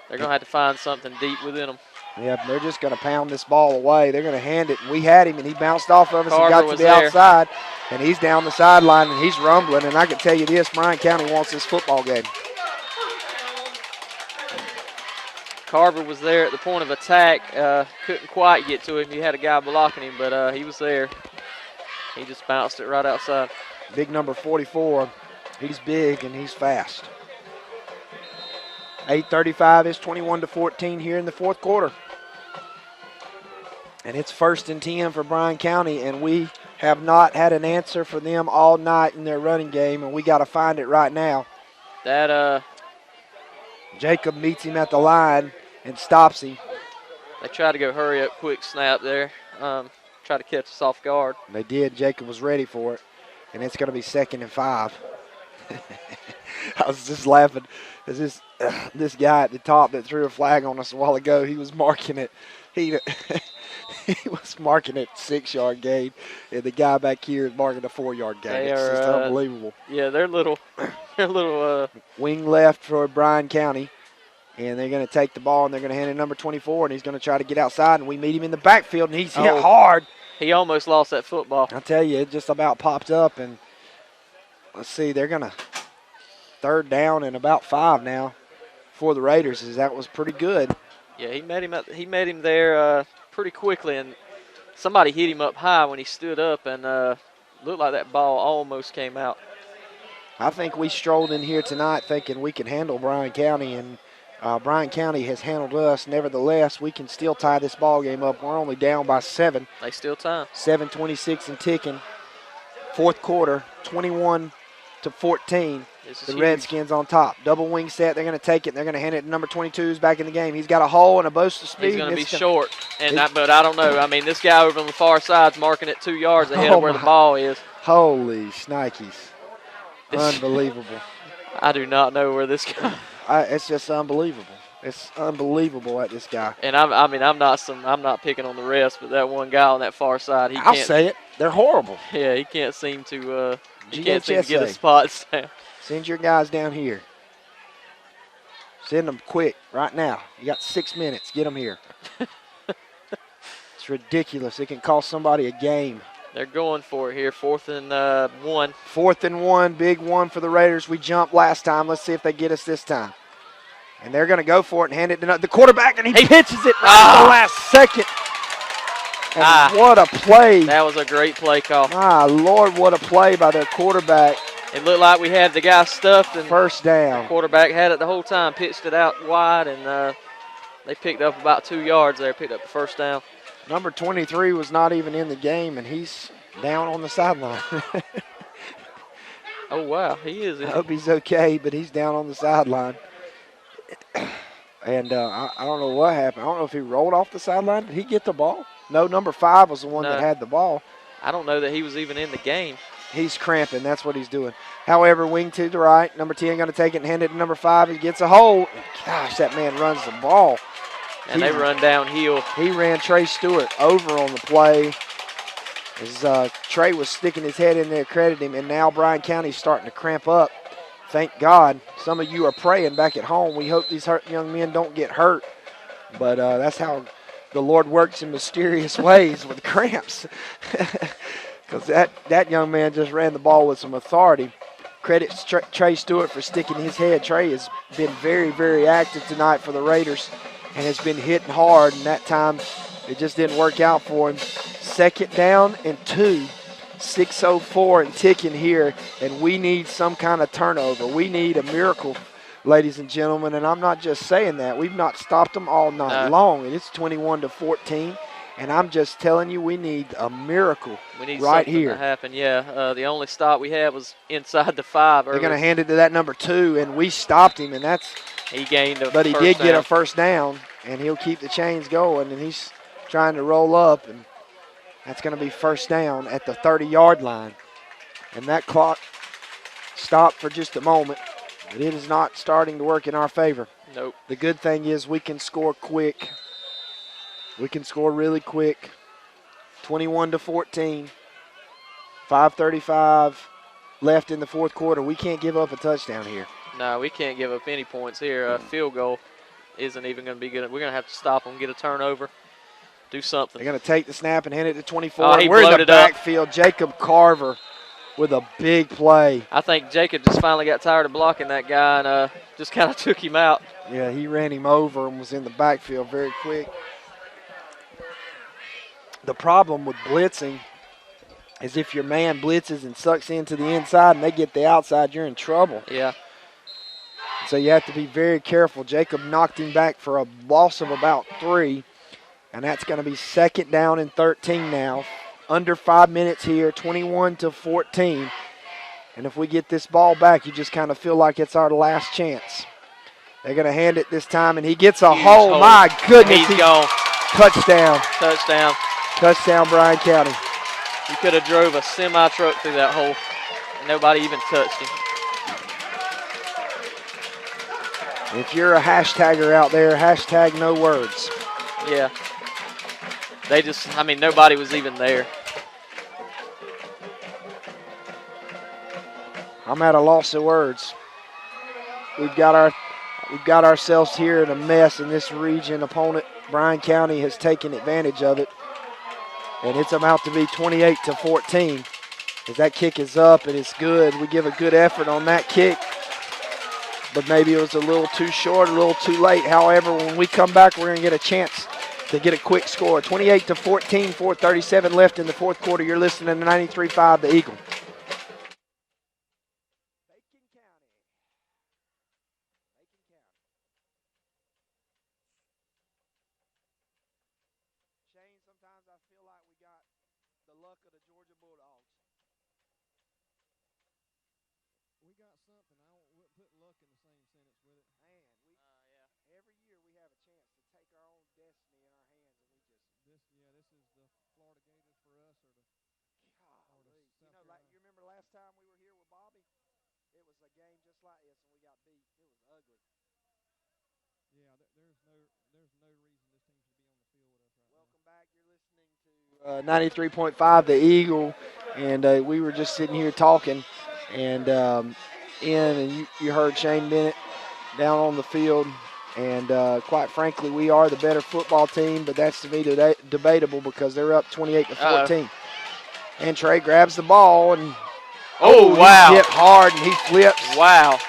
going to have to find something deep within them. Yeah, they're just going to pound this ball away. They're going to hand it, and we had him, and he bounced off of us and got to the outside, and he's down the sideline, and he's rumbling, and I can tell you this, Bryan County wants this football game. Carver was there at the point of attack. Couldn't quite get to him. He had a guy blocking him, but he was there. He just bounced it right outside. Big number 44. He's big and he's fast. 8:35 is 21-14 here in the fourth quarter. And it's 1st and 10 for Bryan County, and we have not had an answer for them all night in their running game, and we got to find it right now. That Jacob meets him at the line and stops him. They tried to go hurry up, quick snap there. Try to catch us off guard. They did. Jacob was ready for it, and it's going to be 2nd and 5. I was just laughing. This guy at the top that threw a flag on us a while ago, he was marking it. He was marking it 6-yard gain, and the guy back here is marking a 4-yard gain. It's just unbelievable. Yeah, they're little. Wing left for Bryan County, and they're going to take the ball, and they're going to hand it to number 24, and he's going to try to get outside, and we meet him in the backfield, and he's hit hard. He almost lost that football. I tell you, it just about popped up, and let's see, they're going to 3rd down and about 5 now for the Raiders. That was pretty good. Yeah, he met him there pretty quickly, and somebody hit him up high when he stood up, and looked like that ball almost came out. I think we strolled in here tonight thinking we can handle Bryan County, and Bryan County has handled us. Nevertheless, we can still tie this ball game up. We're only down by 7. They still time. 7:26 and ticking. Fourth quarter, 21-14. The huge. Redskins on top. Double wing set. They're going to take it. They're going to hand it to number 22 who's back in the game. He's got a hole and a boast of speed. He's going to be short. But I don't know. I mean, this guy over on the far side's marking it 2 yards ahead of where the ball is. Holy shnikes. Unbelievable. I do not know where this guy. It's just unbelievable. It's unbelievable at this guy. And I'm not picking on the rest, but that one guy on that far side, I'll say it. They're horrible. Yeah, he can't seem to get GHSA. his spots down. Send your guys down here. Send them quick right now. You got 6 minutes. Get them here. It's ridiculous. It can cost somebody a game. They're going for it here. 4th and 1. 4th and 1. Big one for the Raiders. We jumped last time. Let's see if they get us this time. And they're going to go for it and hand it to the quarterback, and he pitches it right at the last second. And what a play. That was a great play call. My Lord, what a play by their quarterback. It looked like we had the guy stuffed. And 1st down. The quarterback had it the whole time, pitched it out wide, and they picked up about 2 yards there, picked up the 1st down. Number 23 was not even in the game, and he's down on the sideline. Oh, wow, he is. I hope he's okay, but he's down on the sideline. And I don't know what happened. I don't know if he rolled off the sideline. Did he get the ball? No, number 5 was the one that had the ball. I don't know that he was even in the game. He's cramping. That's what he's doing. However, wing to the right. Number 10 going to take it and hand it to number 5. He gets a hold. Gosh, that man runs the ball. And they run downhill. He ran Trey Stewart over on the play. As Trey was sticking his head in there, credited him, and now Bryan County's starting to cramp up. Thank God. Some of you are praying back at home. We hope these young men don't get hurt. But that's how the Lord works in mysterious ways with cramps. Because that young man just ran the ball with some authority. Credits Trey Stewart for sticking his head. Trey has been very, very active tonight for the Raiders and has been hitting hard, and that time it just didn't work out for him. 2nd down and 2. 6:04 and ticking here, and we need some kind of turnover. We need a miracle, ladies and gentlemen, and I'm not just saying that. We've not stopped them all night long, and it's 21-14. And I'm just telling you, we need a miracle We need right something here. to happen. Yeah, the only stop we had was inside the 5. They're going to hand it to that number 2, and we stopped him, and that's. He gained a But he first did get down. a first down, and he'll keep the chains going, and he's trying to roll up, and that's going to be first down at the 30-yard line. And that clock stopped for just a moment, but it is not starting to work in our favor. Nope. The good thing is we can score quick. We can score really quick. 21-14. 5:35 left in the fourth quarter. We can't give up a touchdown here. No, we can't give up any points here. A field goal isn't even going to be good. We're going to have to stop them, get a turnover, do something. They're going to take the snap and hand it to 24. Oh, he We're in the blowed it up. backfield. Jacob Carver with a big play. I think Jacob just finally got tired of blocking that guy and just kind of took him out. Yeah, he ran him over and was in the backfield very quick. The problem with blitzing is if your man blitzes and sucks into the inside and they get the outside, you're in trouble. Yeah. So you have to be very careful. Jacob knocked him back for a loss of about 3, and that's going to be second down and 13 now. Under 5 minutes here, 21-14. And if we get this ball back, you just kind of feel like it's our last chance. They're going to hand it this time, and he gets a hole. My goodness. He's gone. Touchdown. Touchdown. Touchdown, Bryan County. You could have drove a semi-truck through that hole, and nobody even touched him. If you're a hashtagger out there, hashtag no words. Yeah. Nobody was even there. I'm at a loss of words. We've got ourselves here in a mess in this region. Opponent Bryan County has taken advantage of it, and it's about to be 28-14. As that kick is up and it's good, we give a good effort on that kick, but maybe it was a little too short, a little too late. However, when we come back, we're going to get a chance to get a quick score. 28-14, 4:37 left in the fourth quarter. You're listening to 93.5 The Eagle. Sometimes I feel like we got the luck of the Georgia Bulldogs. We got something. I wouldn't put luck in the same sentence with it. Man, every year we have a chance to take our own destiny in our hands, and we just. This is the Florida Gators for us, or the. Golly. You remember last time we were here with Bobby? It was a game just like this, and we got beat. It was ugly. Yeah, there's no reason this team should be on the field with us right Welcome back. You're listening to 93.5 The Eagle, and we were just sitting here talking, and you heard Shane Bennett down on the field, and quite frankly, we are the better football team, but that's to me debatable because they're up 28-14. And Trey grabs the ball, and wow. he hit hard, and he flips. Wow.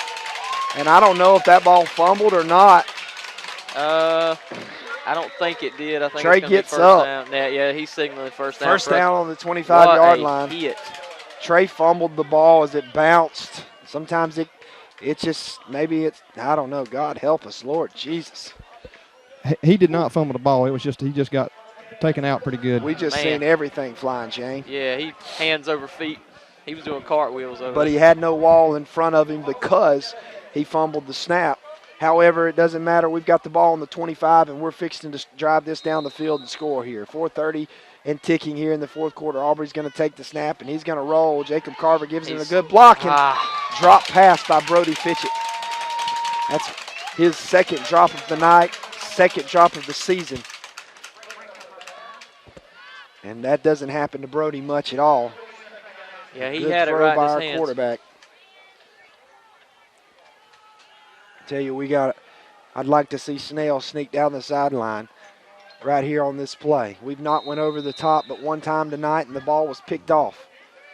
And I don't know if that ball fumbled or not. I don't think it did. I think Trey it's gonna gets be first up. down. Yeah, he's signaling first down. First for us. down on the 25-yard What a line. hit. Trey fumbled the ball as it bounced. Sometimes it just, maybe it's, I don't know. God help us, Lord Jesus. He did not fumble the ball. It was just, he just got taken out pretty good. We just Man. seen everything flying, Shane. Yeah, he hands over feet. He was doing cartwheels over. But he had no wall in front of him because he fumbled the snap. However, it doesn't matter. We've got the ball on the 25, and we're fixing to drive this down the field and score here. 4:30 and ticking here in the fourth quarter. Aubrey's going to take the snap, and he's going to roll. Jacob Carver gives him a good block, and drop pass by Brody Fitchett. That's his second drop of the night, second drop of the season. And that doesn't happen to Brody much at all. Yeah, he Good had it throw right by in his our hands. quarterback. Tell you, I'd like to see Snell sneak down the sideline right here on this play. We've not went over the top but one time tonight, and the ball was picked off.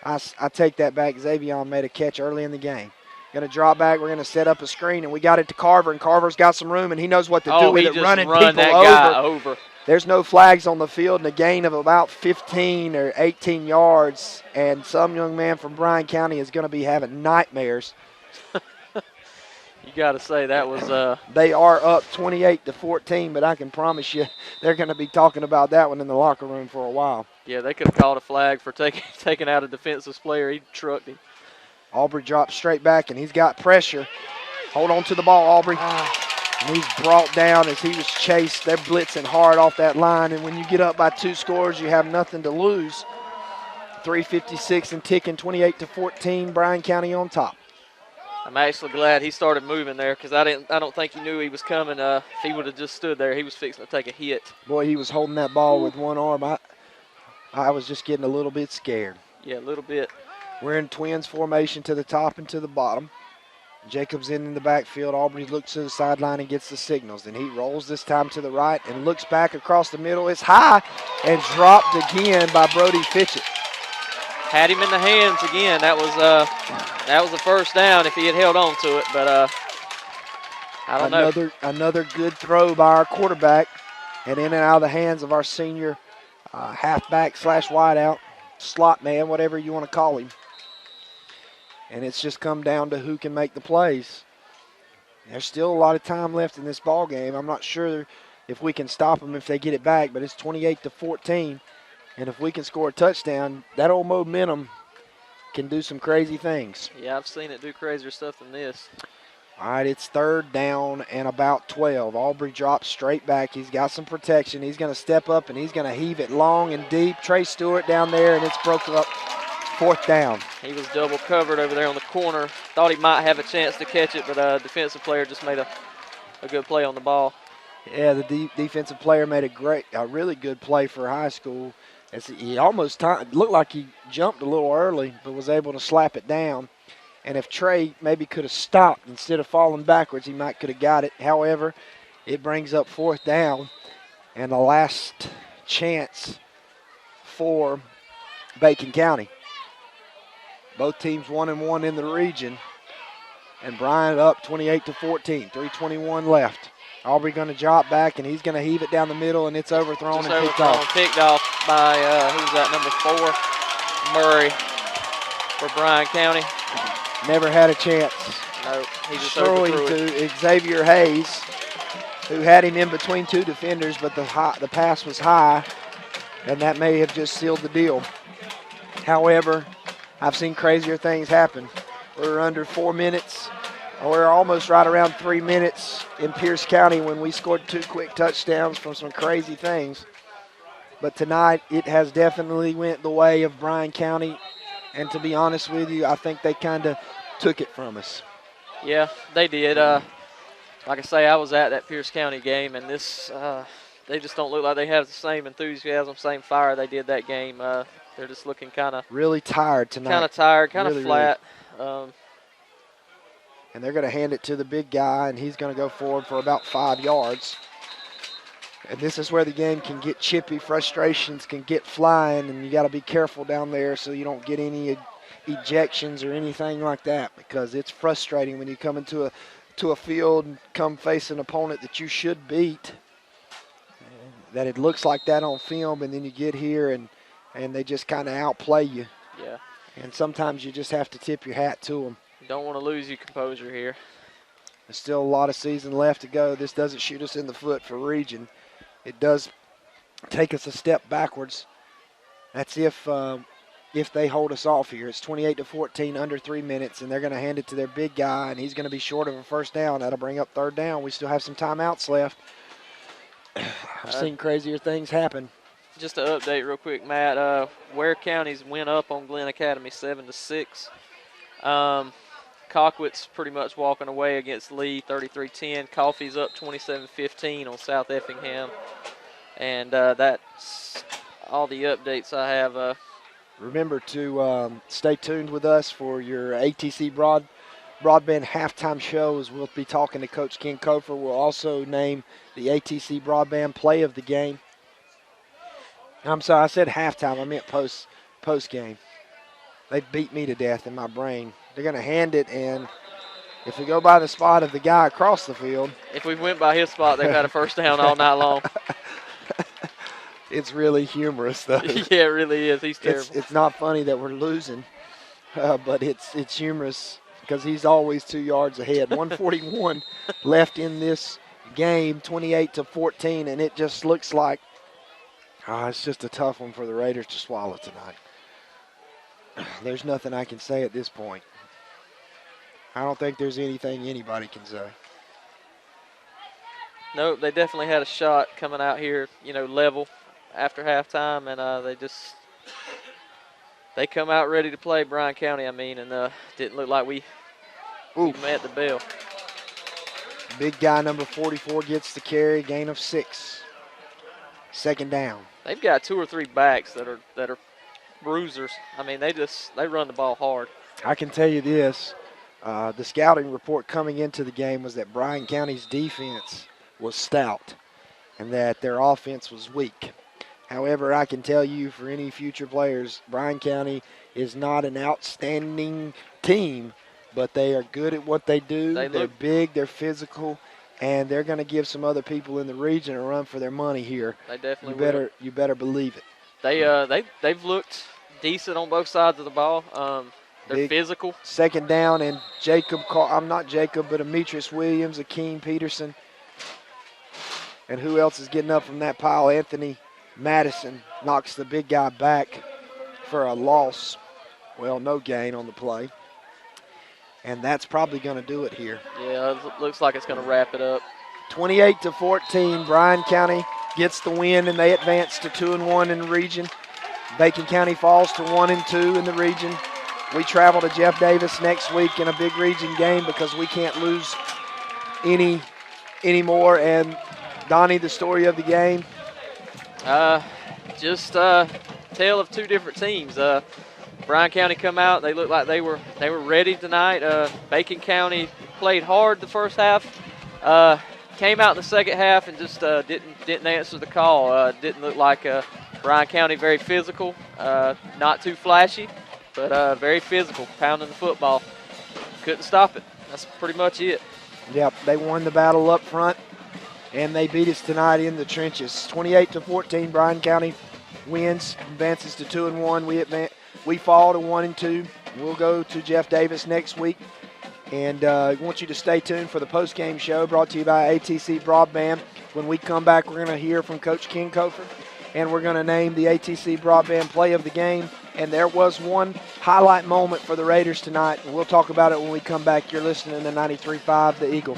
I take that back. Xavion made a catch early in the game. Going to drop back. We're going to set up a screen, and we got it to Carver, and Carver's got some room, and he knows what to do with it, running people that guy over. There's no flags on the field, and a gain of about 15 or 18 yards, and some young man from Bryan County is going to be having nightmares. You got to say that was They are up 28-14, but I can promise you they're going to be talking about that one in the locker room for a while. yeah, they could have called a flag for taking out a defensive player. He trucked him. Aubrey drops straight back, and he's got pressure. Hold on to the ball, Aubrey. And he's brought down as he was chased. They're blitzing hard off that line, and when you get up by 2 scores, you have nothing to lose. 3:56 and ticking, 28-14, Bryan County on top. I'm actually glad he started moving there because I don't think he knew he was coming. If he would have just stood there, he was fixing to take a hit. Boy, he was holding that ball with one arm. I was just getting a little bit scared. Yeah, a little bit. We're in twins formation to the top and to the bottom. Jacobs in the backfield. Aubrey looks to the sideline and gets the signals. Then he rolls this time to the right and looks back across the middle. It's high and dropped again by Brody Fitchett. Had him in the hands again. That was a first down if he had held on to it, but I don't know. Another good throw by our quarterback, and in and out of the hands of our senior halfback / wideout, slot man, whatever you want to call him. And it's just come down to who can make the plays. There's still a lot of time left in this ball game. I'm not sure if we can stop them if they get it back, but it's 28-14. And if we can score a touchdown, that old momentum can do some crazy things. Yeah, I've seen it do crazier stuff than this. All right, it's 3rd down and about 12. Aubrey drops straight back. He's got some protection. He's going to step up, and he's going to heave it long and deep. Trey Stewart down there, and it's broken up. 4th down. He was double covered over there on the corner. Thought he might have a chance to catch it, but a defensive player just made a good play on the ball. Yeah, the defensive player made a really good play for high school. As he almost looked like he jumped a little early, but was able to slap it down. And if Trey maybe could have stopped instead of falling backwards, he might could have got it. However, it brings up 4th down and the last chance for Bacon County. Both teams 1-1 in the region. And Bryan up 28-14, 3:21 left. Aubrey going to drop back, and he's going to heave it down the middle, and it's overthrown and picked off. Picked off by, who's that, number 4? Murray for Bryan County. Never had a chance. No, he just throwing overthrew it. to Xavier Hayes, who had him in between 2 defenders, but the pass was high, and that may have just sealed the deal. However, I've seen crazier things happen. We're under 4 minutes. We're almost right around 3 minutes in Pierce County when we scored 2 quick touchdowns from some crazy things. But tonight, it has definitely went the way of Bryan County. And to be honest with you, I think they kind of took it from us. Yeah, they did. Like I say, I was at that Pierce County game, and this they just don't look like they have the same enthusiasm, same fire they did that game. They're just looking kind of really tired tonight. Kind of tired, kind of flat. Really. And they're going to hand it to the big guy, and he's going to go forward for about 5 yards. And this is where the game can get chippy. Frustrations can get flying, and you got to be careful down there so you don't get any ejections or anything like that, because it's frustrating when you come into a field and come face an opponent that you should beat, that it looks like that on film, and then you get here and they just kind of outplay you. Yeah. And sometimes you just have to tip your hat to them. Don't want to lose your composure here. There's still a lot of season left to go. This doesn't shoot us in the foot for region. It does take us a step backwards. That's if they hold us off here. It's 28-14, under 3 minutes, and they're going to hand it to their big guy, and he's going to be short of a first down. That'll bring up 3rd down. We still have some timeouts left. I've seen crazier things happen. Just to update real quick, Matt, Ware County's went up on Glen Academy 7-6. Colquitt's pretty much walking away against Lee 33-10. Coffee's up 27-15 on South Effingham. And that's all the updates I have. Remember to stay tuned with us for your ATC Broadband halftime show, as we'll be talking to Coach Ken Kofer. We'll also name the ATC Broadband play of the game. I'm sorry, I said halftime. I meant post game. They beat me to death in my brain. They're going to hand it, and if we go by the spot of the guy across the field. If we went by his spot, they've had a first down all night long. It's really humorous, though. Yeah, it really is. He's terrible. It's not funny that we're losing, but it's humorous because he's always 2 yards ahead. 141 left in this game, 28-14, and it just looks like it's just a tough one for the Raiders to swallow tonight. There's nothing I can say at this point. I don't think there's anything anybody can say. No, they definitely had a shot coming out here, level after halftime, and they come out ready to play Bryan County, and didn't look like we met the bill. Big guy number 44 gets the carry, gain of 6. Second down. They've got 2 or 3 backs that are bruisers. They run the ball hard. I can tell you this, the scouting report coming into the game was that Bryan County's defense was stout and that their offense was weak. However, I can tell you for any future players, Bryan County is not an outstanding team, but they are good at what they do. They're big, they're physical, and they're going to give some other people in the region a run for their money here. They definitely will. You better believe it. They've looked decent on both sides of the ball. They're Big physical. Second down, and Demetrius Williams, Akeem Peterson, and who else is getting up from that pile? Anthony Madison knocks the big guy back for a loss. Well, no gain on the play. And that's probably going to do it here. Yeah, it looks like it's going to wrap it up. 28-14, Bryan County gets the win, and they advance to 2-1 in the region. Bacon County falls to 1-2 in the region. We travel to Jeff Davis next week in a big region game because we can't lose anymore. And Donnie, the story of the game? Just a tale of 2 different teams. Bryan County come out. They looked like they were ready tonight. Bacon County played hard the first half. Came out in the second half and just didn't answer the call. Didn't look like Bryan County very physical, not too flashy, but very physical, pounding the football. Couldn't stop it. That's pretty much it. Yep, they won the battle up front, and they beat us tonight in the trenches. 28-14, Bryan County wins, advances to 2-1. We fall to 1-2. We'll go to Jeff Davis next week. And I want you to stay tuned for the post-game show brought to you by ATC Broadband. When we come back, we're going to hear from Coach Kinkofer, and we're going to name the ATC Broadband play of the game. And there was one highlight moment for the Raiders tonight, and we'll talk about it when we come back. You're listening to 93.5 The Eagle.